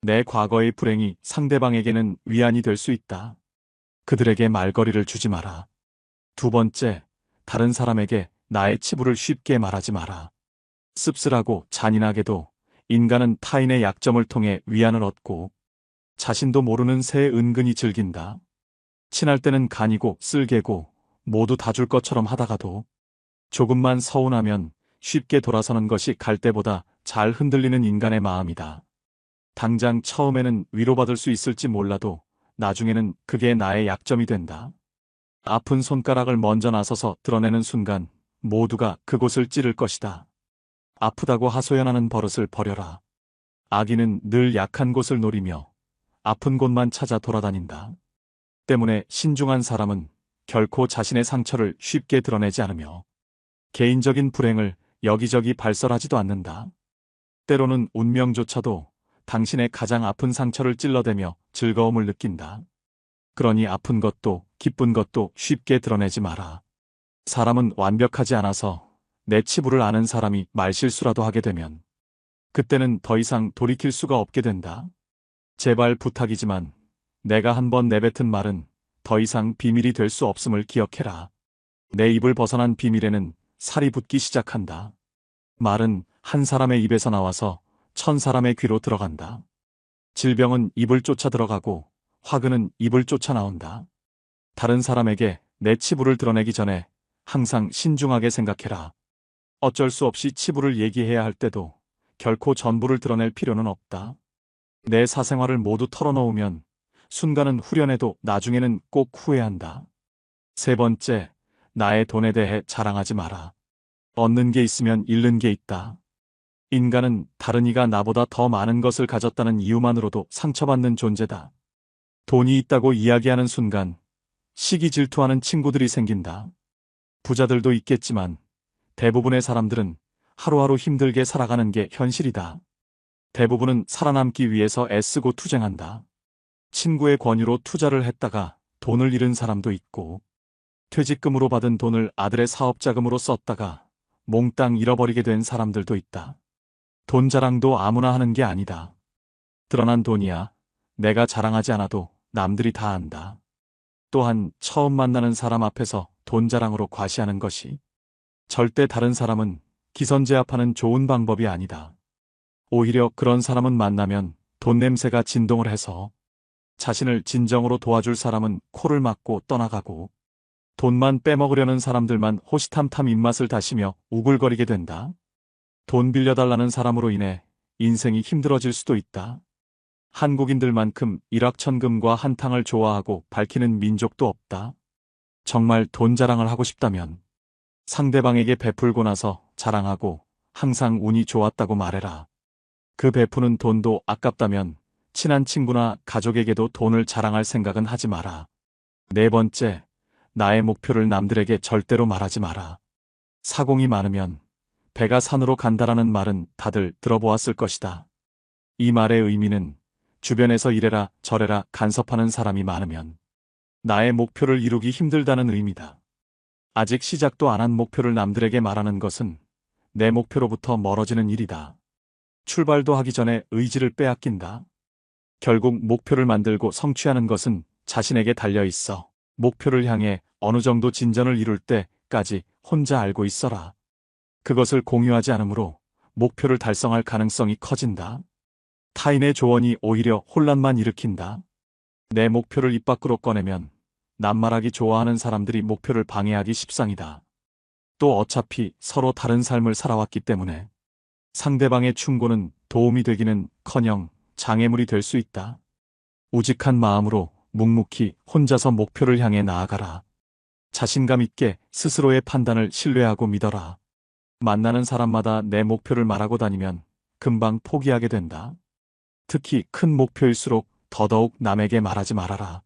내 과거의 불행이 상대방에게는 위안이 될 수 있다. 그들에게 말거리를 주지 마라. 두 번째, 다른 사람에게 나의 치부를 쉽게 말하지 마라. 씁쓸하고 잔인하게도 인간은 타인의 약점을 통해 위안을 얻고 자신도 모르는 새에 은근히 즐긴다. 친할 때는 간이고 쓸개고 모두 다 줄 것처럼 하다가도 조금만 서운하면 쉽게 돌아서는 것이 갈대보다 잘 흔들리는 인간의 마음이다. 당장 처음에는 위로받을 수 있을지 몰라도 나중에는 그게 나의 약점이 된다. 아픈 손가락을 먼저 나서서 드러내는 순간 모두가 그곳을 찌를 것이다. 아프다고 하소연하는 버릇을 버려라. 아기는 늘 약한 곳을 노리며 아픈 곳만 찾아 돌아다닌다. 때문에 신중한 사람은 결코 자신의 상처를 쉽게 드러내지 않으며 개인적인 불행을 여기저기 발설하지도 않는다. 때로는 운명조차도 당신의 가장 아픈 상처를 찔러대며 즐거움을 느낀다. 그러니 아픈 것도 기쁜 것도 쉽게 드러내지 마라. 사람은 완벽하지 않아서 내 치부를 아는 사람이 말실수라도 하게 되면 그때는 더 이상 돌이킬 수가 없게 된다. 제발 부탁이지만 내가 한번 내뱉은 말은 더 이상 비밀이 될 수 없음을 기억해라. 내 입을 벗어난 비밀에는 살이 붙기 시작한다. 말은 한 사람의 입에서 나와서 1000사람의 귀로 들어간다. 질병은 입을 쫓아 들어가고 화근은 입을 쫓아 나온다. 다른 사람에게 내 치부를 드러내기 전에 항상 신중하게 생각해라. 어쩔 수 없이 치부를 얘기해야 할 때도 결코 전부를 드러낼 필요는 없다. 내 사생활을 모두 털어놓으면 순간은 후련해도 나중에는 꼭 후회한다. 세 번째, 나의 돈에 대해 자랑하지 마라. 얻는 게 있으면 잃는 게 있다. 인간은 다른 이가 나보다 더 많은 것을 가졌다는 이유만으로도 상처받는 존재다. 돈이 있다고 이야기하는 순간 시기 질투하는 친구들이 생긴다. 부자들도 있겠지만 대부분의 사람들은 하루하루 힘들게 살아가는 게 현실이다. 대부분은 살아남기 위해서 애쓰고 투쟁한다. 친구의 권유로 투자를 했다가 돈을 잃은 사람도 있고, 퇴직금으로 받은 돈을 아들의 사업 자금으로 썼다가 몽땅 잃어버리게 된 사람들도 있다. 돈 자랑도 아무나 하는 게 아니다. 드러난 돈이야 내가 자랑하지 않아도 남들이 다 안다. 또한 처음 만나는 사람 앞에서 돈 자랑으로 과시하는 것이 절대 다른 사람은 기선제압하는 좋은 방법이 아니다. 오히려 그런 사람은 만나면 돈 냄새가 진동을 해서 자신을 진정으로 도와줄 사람은 코를 막고 떠나가고, 돈만 빼먹으려는 사람들만 호시탐탐 입맛을 다시며 우글거리게 된다. 돈 빌려달라는 사람으로 인해 인생이 힘들어질 수도 있다. 한국인들만큼 일확천금과 한탕을 좋아하고 밝히는 민족도 없다. 정말 돈 자랑을 하고 싶다면 상대방에게 베풀고 나서 자랑하고 항상 운이 좋았다고 말해라. 그 베푸는 돈도 아깝다면 친한 친구나 가족에게도 돈을 자랑할 생각은 하지 마라. 네 번째, 나의 목표를 남들에게 절대로 말하지 마라. 사공이 많으면 배가 산으로 간다라는 말은 다들 들어보았을 것이다. 이 말의 의미는 주변에서 이래라 저래라 간섭하는 사람이 많으면 나의 목표를 이루기 힘들다는 의미다. 아직 시작도 안 한 목표를 남들에게 말하는 것은 내 목표로부터 멀어지는 일이다. 출발도 하기 전에 의지를 빼앗긴다. 결국 목표를 만들고 성취하는 것은 자신에게 달려 있어. 목표를 향해 어느 정도 진전을 이룰 때까지 혼자 알고 있어라. 그것을 공유하지 않으므로 목표를 달성할 가능성이 커진다. 타인의 조언이 오히려 혼란만 일으킨다. 내 목표를 입 밖으로 꺼내면 낱말하기 좋아하는 사람들이 목표를 방해하기 십상이다. 또 어차피 서로 다른 삶을 살아왔기 때문에 상대방의 충고는 도움이 되기는커녕 장애물이 될 수 있다. 우직한 마음으로 묵묵히 혼자서 목표를 향해 나아가라. 자신감 있게 스스로의 판단을 신뢰하고 믿어라. 만나는 사람마다 내 목표를 말하고 다니면 금방 포기하게 된다. 특히 큰 목표일수록 더더욱 남에게 말하지 말아라.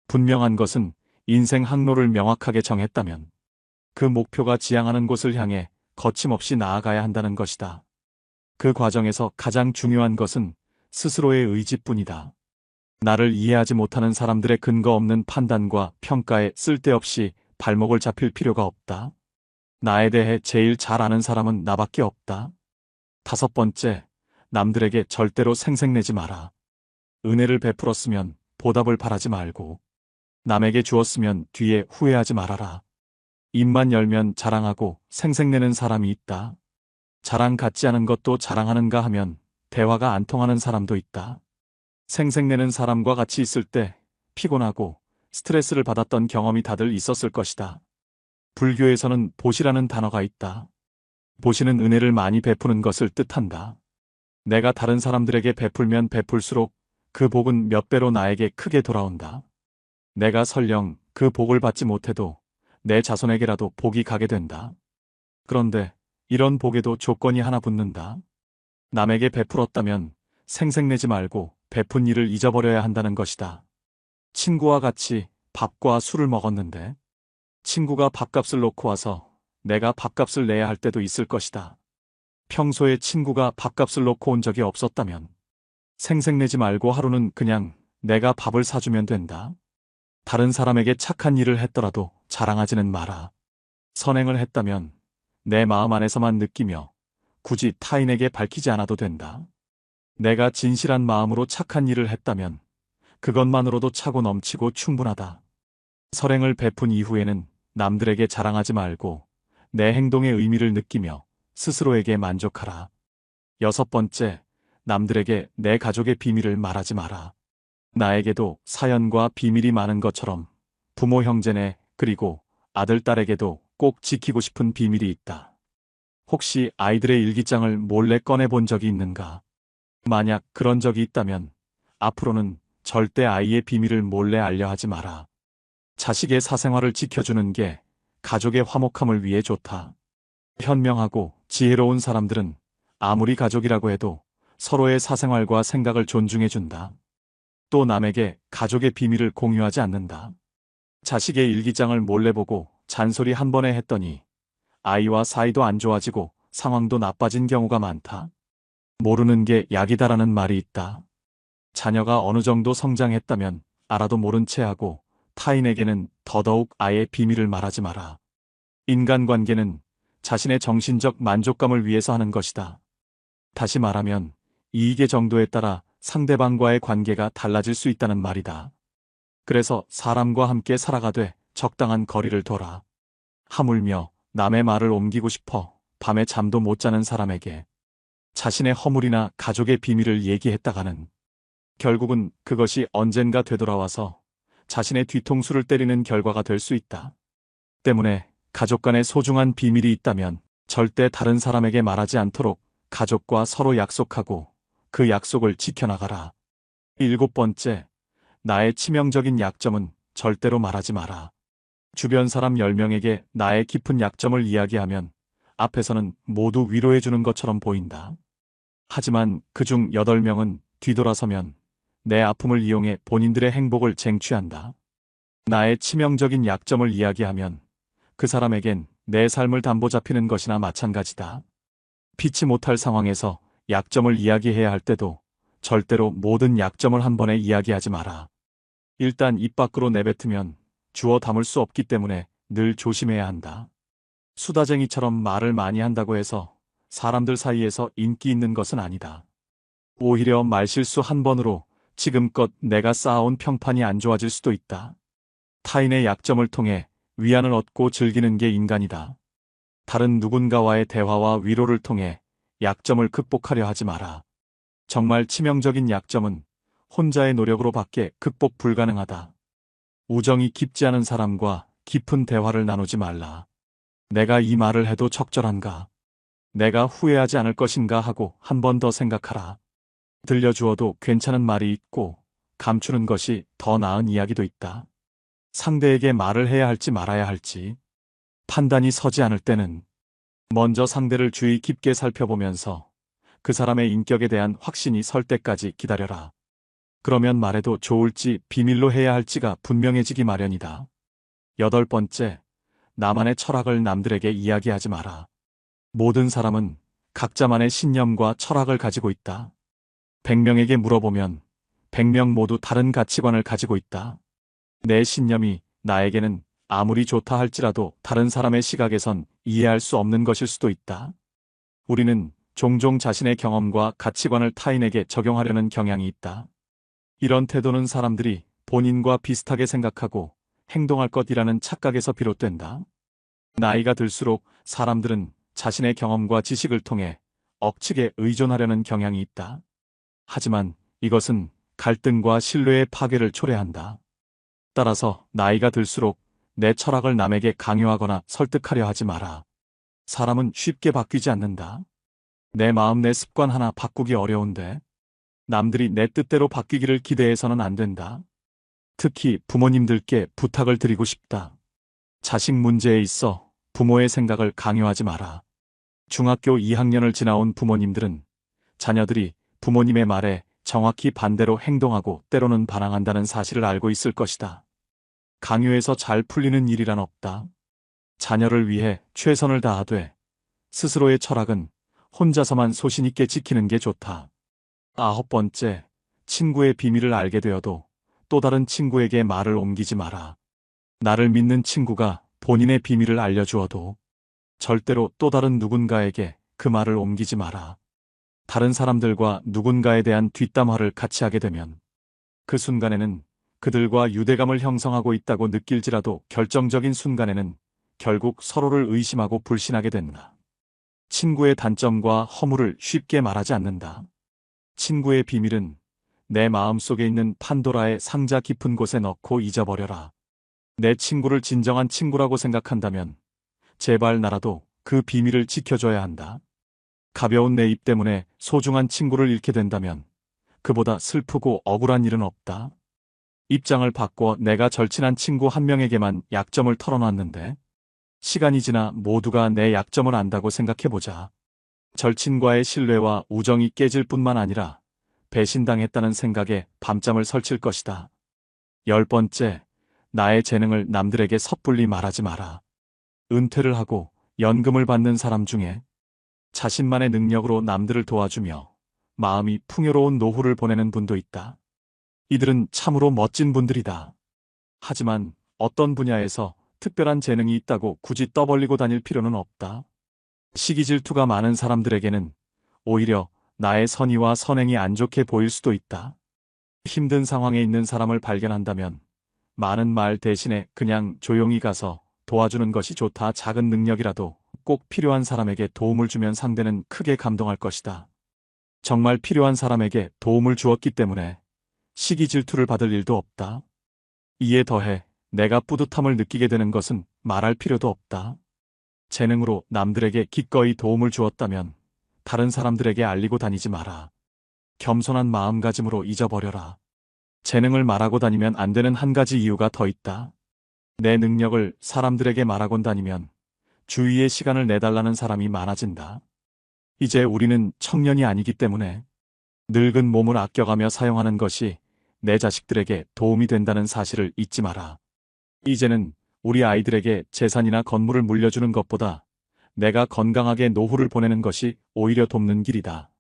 분명한 것은 인생 항로를 명확하게 정했다면 그 목표가 지향하는 곳을 향해 거침없이 나아가야 한다는 것이다. 그 과정에서 가장 중요한 것은 스스로의 의지뿐이다. 나를 이해하지 못하는 사람들의 근거 없는 판단과 평가에 쓸데없이 발목을 잡힐 필요가 없다. 나에 대해 제일 잘 아는 사람은 나밖에 없다. 다섯 번째, 남들에게 절대로 생색내지 마라. 은혜를 베풀었으면 보답을 바라지 말고 남에게 주었으면 뒤에 후회하지 말아라. 입만 열면 자랑하고 생색내는 사람이 있다. 자랑 같지 않은 것도 자랑하는가 하면 대화가 안 통하는 사람도 있다. 생색내는 사람과 같이 있을 때 피곤하고 스트레스를 받았던 경험이 다들 있었을 것이다. 불교에서는 보시라는 단어가 있다. 보시는 은혜를 많이 베푸는 것을 뜻한다. 내가 다른 사람들에게 베풀면 베풀수록 그 복은 몇 배로 나에게 크게 돌아온다. 내가 설령 그 복을 받지 못해도 내 자손에게라도 복이 가게 된다. 그런데 이런 복에도 조건이 하나 붙는다. 남에게 베풀었다면 생색내지 말고 베푼 일을 잊어버려야 한다는 것이다. 친구와 같이 밥과 술을 먹었는데 친구가 밥값을 놓고 와서 내가 밥값을 내야 할 때도 있을 것이다. 평소에 친구가 밥값을 놓고 온 적이 없었다면 생색내지 말고 하루는 그냥 내가 밥을 사주면 된다. 다른 사람에게 착한 일을 했더라도 자랑하지는 마라. 선행을 했다면 내 마음 안에서만 느끼며 굳이 타인에게 밝히지 않아도 된다. 내가 진실한 마음으로 착한 일을 했다면 그것만으로도 차고 넘치고 충분하다. 선행을 베푼 이후에는 남들에게 자랑하지 말고 내 행동의 의미를 느끼며 스스로에게 만족하라. 여섯 번째, 남들에게 내 가족의 비밀을 말하지 마라. 나에게도 사연과 비밀이 많은 것처럼 부모 형제네 그리고 아들 딸에게도 꼭 지키고 싶은 비밀이 있다. 혹시 아이들의 일기장을 몰래 꺼내본 적이 있는가? 만약 그런 적이 있다면 앞으로는 절대 아이의 비밀을 몰래 알려 하지 마라. 자식의 사생활을 지켜주는 게 가족의 화목함을 위해 좋다. 현명하고 지혜로운 사람들은 아무리 가족이라고 해도 서로의 사생활과 생각을 존중해준다. 또 남에게 가족의 비밀을 공유하지 않는다. 자식의 일기장을 몰래 보고 잔소리 한 번에 했더니 아이와 사이도 안 좋아지고 상황도 나빠진 경우가 많다. 모르는 게 약이다라는 말이 있다. 자녀가 어느 정도 성장했다면 알아도 모른 채 하고 타인에게는 더더욱 아예 비밀을 말하지 마라. 인간관계는 자신의 정신적 만족감을 위해서 하는 것이다. 다시 말하면 이익의 정도에 따라 상대방과의 관계가 달라질 수 있다는 말이다. 그래서 사람과 함께 살아가되 적당한 거리를 둬라. 하물며 남의 말을 옮기고 싶어 밤에 잠도 못 자는 사람에게 자신의 허물이나 가족의 비밀을 얘기했다가는 결국은 그것이 언젠가 되돌아와서 자신의 뒤통수를 때리는 결과가 될 수 있다. 때문에 가족 간의 소중한 비밀이 있다면 절대 다른 사람에게 말하지 않도록 가족과 서로 약속하고 그 약속을 지켜나가라. 7번째, 나의 치명적인 약점은 절대로 말하지 마라. 주변 사람 10명에게 나의 깊은 약점을 이야기하면 앞에서는 모두 위로해주는 것처럼 보인다. 하지만 그중 8명은 뒤돌아서면 내 아픔을 이용해 본인들의 행복을 쟁취한다. 나의 치명적인 약점을 이야기하면 그 사람에겐 내 삶을 담보 잡히는 것이나 마찬가지다. 피치 못할 상황에서 약점을 이야기해야 할 때도 절대로 모든 약점을 한 번에 이야기하지 마라. 일단 입 밖으로 내뱉으면 주워 담을 수 없기 때문에 늘 조심해야 한다. 수다쟁이처럼 말을 많이 한다고 해서 사람들 사이에서 인기 있는 것은 아니다. 오히려 말실수 한 번으로 지금껏 내가 쌓아온 평판이 안 좋아질 수도 있다. 타인의 약점을 통해 위안을 얻고 즐기는 게 인간이다. 다른 누군가와의 대화와 위로를 통해 약점을 극복하려 하지 마라. 정말 치명적인 약점은 혼자의 노력으로 밖에 극복 불가능하다. 우정이 깊지 않은 사람과 깊은 대화를 나누지 말라. 내가 이 말을 해도 적절한가? 내가 후회하지 않을 것인가 하고 한 번 더 생각하라. 들려주어도 괜찮은 말이 있고 감추는 것이 더 나은 이야기도 있다. 상대에게 말을 해야 할지 말아야 할지 판단이 서지 않을 때는 먼저 상대를 주의 깊게 살펴보면서 그 사람의 인격에 대한 확신이 설 때까지 기다려라. 그러면 말해도 좋을지 비밀로 해야 할지가 분명해지기 마련이다. 8번째, 나만의 철학을 남들에게 이야기하지 마라. 모든 사람은 각자만의 신념과 철학을 가지고 있다. 100명에게 물어보면 100명 모두 다른 가치관을 가지고 있다. 내 신념이 나에게는 아무리 좋다 할지라도 다른 사람의 시각에선 이해할 수 없는 것일 수도 있다. 우리는 종종 자신의 경험과 가치관을 타인에게 적용하려는 경향이 있다. 이런 태도는 사람들이 본인과 비슷하게 생각하고 행동할 것이라는 착각에서 비롯된다. 나이가 들수록 사람들은 자신의 경험과 지식을 통해 억측에 의존하려는 경향이 있다. 하지만 이것은 갈등과 신뢰의 파괴를 초래한다. 따라서 나이가 들수록 내 철학을 남에게 강요하거나 설득하려 하지 마라. 사람은 쉽게 바뀌지 않는다. 내 마음 내 습관 하나 바꾸기 어려운데 남들이 내 뜻대로 바뀌기를 기대해서는 안 된다. 특히 부모님들께 부탁을 드리고 싶다. 자식 문제에 있어 부모의 생각을 강요하지 마라. 중학교 2학년을 지나온 부모님들은 자녀들이 부모님의 말에 정확히 반대로 행동하고 때로는 반항한다는 사실을 알고 있을 것이다. 강요해서 잘 풀리는 일이란 없다. 자녀를 위해 최선을 다하되 스스로의 철학은 혼자서만 소신 있게 지키는 게 좋다. 9번째, 친구의 비밀을 알게 되어도 또 다른 친구에게 말을 옮기지 마라. 나를 믿는 친구가 본인의 비밀을 알려주어도 절대로 또 다른 누군가에게 그 말을 옮기지 마라. 다른 사람들과 누군가에 대한 뒷담화를 같이 하게 되면 그 순간에는 그들과 유대감을 형성하고 있다고 느낄지라도 결정적인 순간에는 결국 서로를 의심하고 불신하게 된다. 친구의 단점과 허물을 쉽게 말하지 않는다. 친구의 비밀은 내 마음속에 있는 판도라의 상자 깊은 곳에 넣고 잊어버려라. 내 친구를 진정한 친구라고 생각한다면 제발 나라도 그 비밀을 지켜줘야 한다. 가벼운 내 입 때문에 소중한 친구를 잃게 된다면 그보다 슬프고 억울한 일은 없다. 입장을 바꿔 내가 절친한 친구 한 명에게만 약점을 털어놨는데 시간이 지나 모두가 내 약점을 안다고 생각해보자. 절친과의 신뢰와 우정이 깨질 뿐만 아니라 배신당했다는 생각에 밤잠을 설칠 것이다. 10번째, 나의 재능을 남들에게 섣불리 말하지 마라. 은퇴를 하고 연금을 받는 사람 중에 자신만의 능력으로 남들을 도와주며 마음이 풍요로운 노후를 보내는 분도 있다. 이들은 참으로 멋진 분들이다. 하지만 어떤 분야에서 특별한 재능이 있다고 굳이 떠벌리고 다닐 필요는 없다. 시기 질투가 많은 사람들에게는 오히려 나의 선의와 선행이 안 좋게 보일 수도 있다. 힘든 상황에 있는 사람을 발견한다면 많은 말 대신에 그냥 조용히 가서 도와주는 것이 좋다. 작은 능력이라도 꼭 필요한 사람에게 도움을 주면 상대는 크게 감동할 것이다. 정말 필요한 사람에게 도움을 주었기 때문에 시기 질투를 받을 일도 없다. 이에 더해 내가 뿌듯함을 느끼게 되는 것은 말할 필요도 없다. 재능으로 남들에게 기꺼이 도움을 주었다면 다른 사람들에게 알리고 다니지 마라. 겸손한 마음가짐으로 잊어버려라. 재능을 말하고 다니면 안 되는 한 가지 이유가 더 있다. 내 능력을 사람들에게 말하곤 다니면 주위에 시간을 내달라는 사람이 많아진다. 이제 우리는 청년이 아니기 때문에 늙은 몸을 아껴가며 사용하는 것이 내 자식들에게 도움이 된다는 사실을 잊지 마라. 이제는 우리 아이들에게 재산이나 건물을 물려주는 것보다 내가 건강하게 노후를 보내는 것이 오히려 돕는 길이다.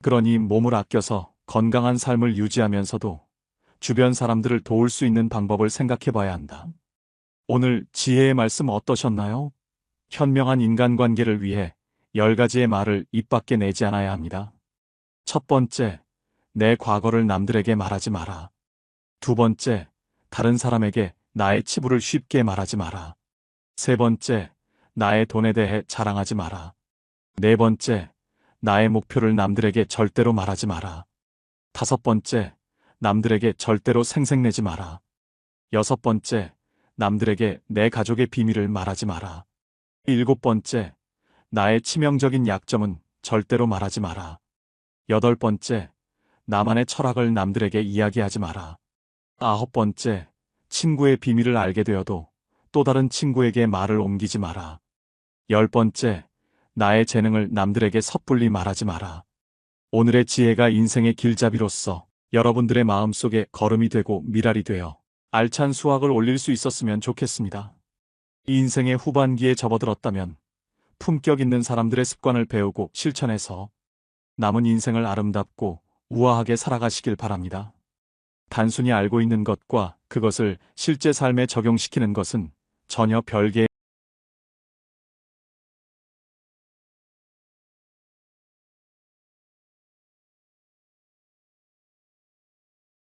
그러니 몸을 아껴서 건강한 삶을 유지하면서도 주변 사람들을 도울 수 있는 방법을 생각해 봐야 한다. 오늘 지혜의 말씀 어떠셨나요? 현명한 인간관계를 위해 10가지의 말을 입 밖에 내지 않아야 합니다. 첫 번째, 내 과거를 남들에게 말하지 마라. 두 번째, 다른 사람에게 나의 치부를 쉽게 말하지 마라. 세 번째, 나의 돈에 대해 자랑하지 마라. 네 번째, 나의 목표를 남들에게 절대로 말하지 마라. 다섯 번째, 남들에게 절대로 생색내지 마라. 여섯 번째, 남들에게 내 가족의 비밀을 말하지 마라. 일곱 번째, 나의 치명적인 약점은 절대로 말하지 마라. 여덟 번째, 나만의 철학을 남들에게 이야기하지 마라. 아홉 번째, 친구의 비밀을 알게 되어도 또 다른 친구에게 말을 옮기지 마라. 열 번째, 나의 재능을 남들에게 섣불리 말하지 마라. 오늘의 지혜가 인생의 길잡이로서 여러분들의 마음속에 걸음이 되고 미랄이 되어 알찬 수확을 올릴 수 있었으면 좋겠습니다. 인생의 후반기에 접어들었다면 품격 있는 사람들의 습관을 배우고 실천해서 남은 인생을 아름답고 우아하게 살아가시길 바랍니다. 단순히 알고 있는 것과 그것을 실제 삶에 적용시키는 것은 전혀 별개의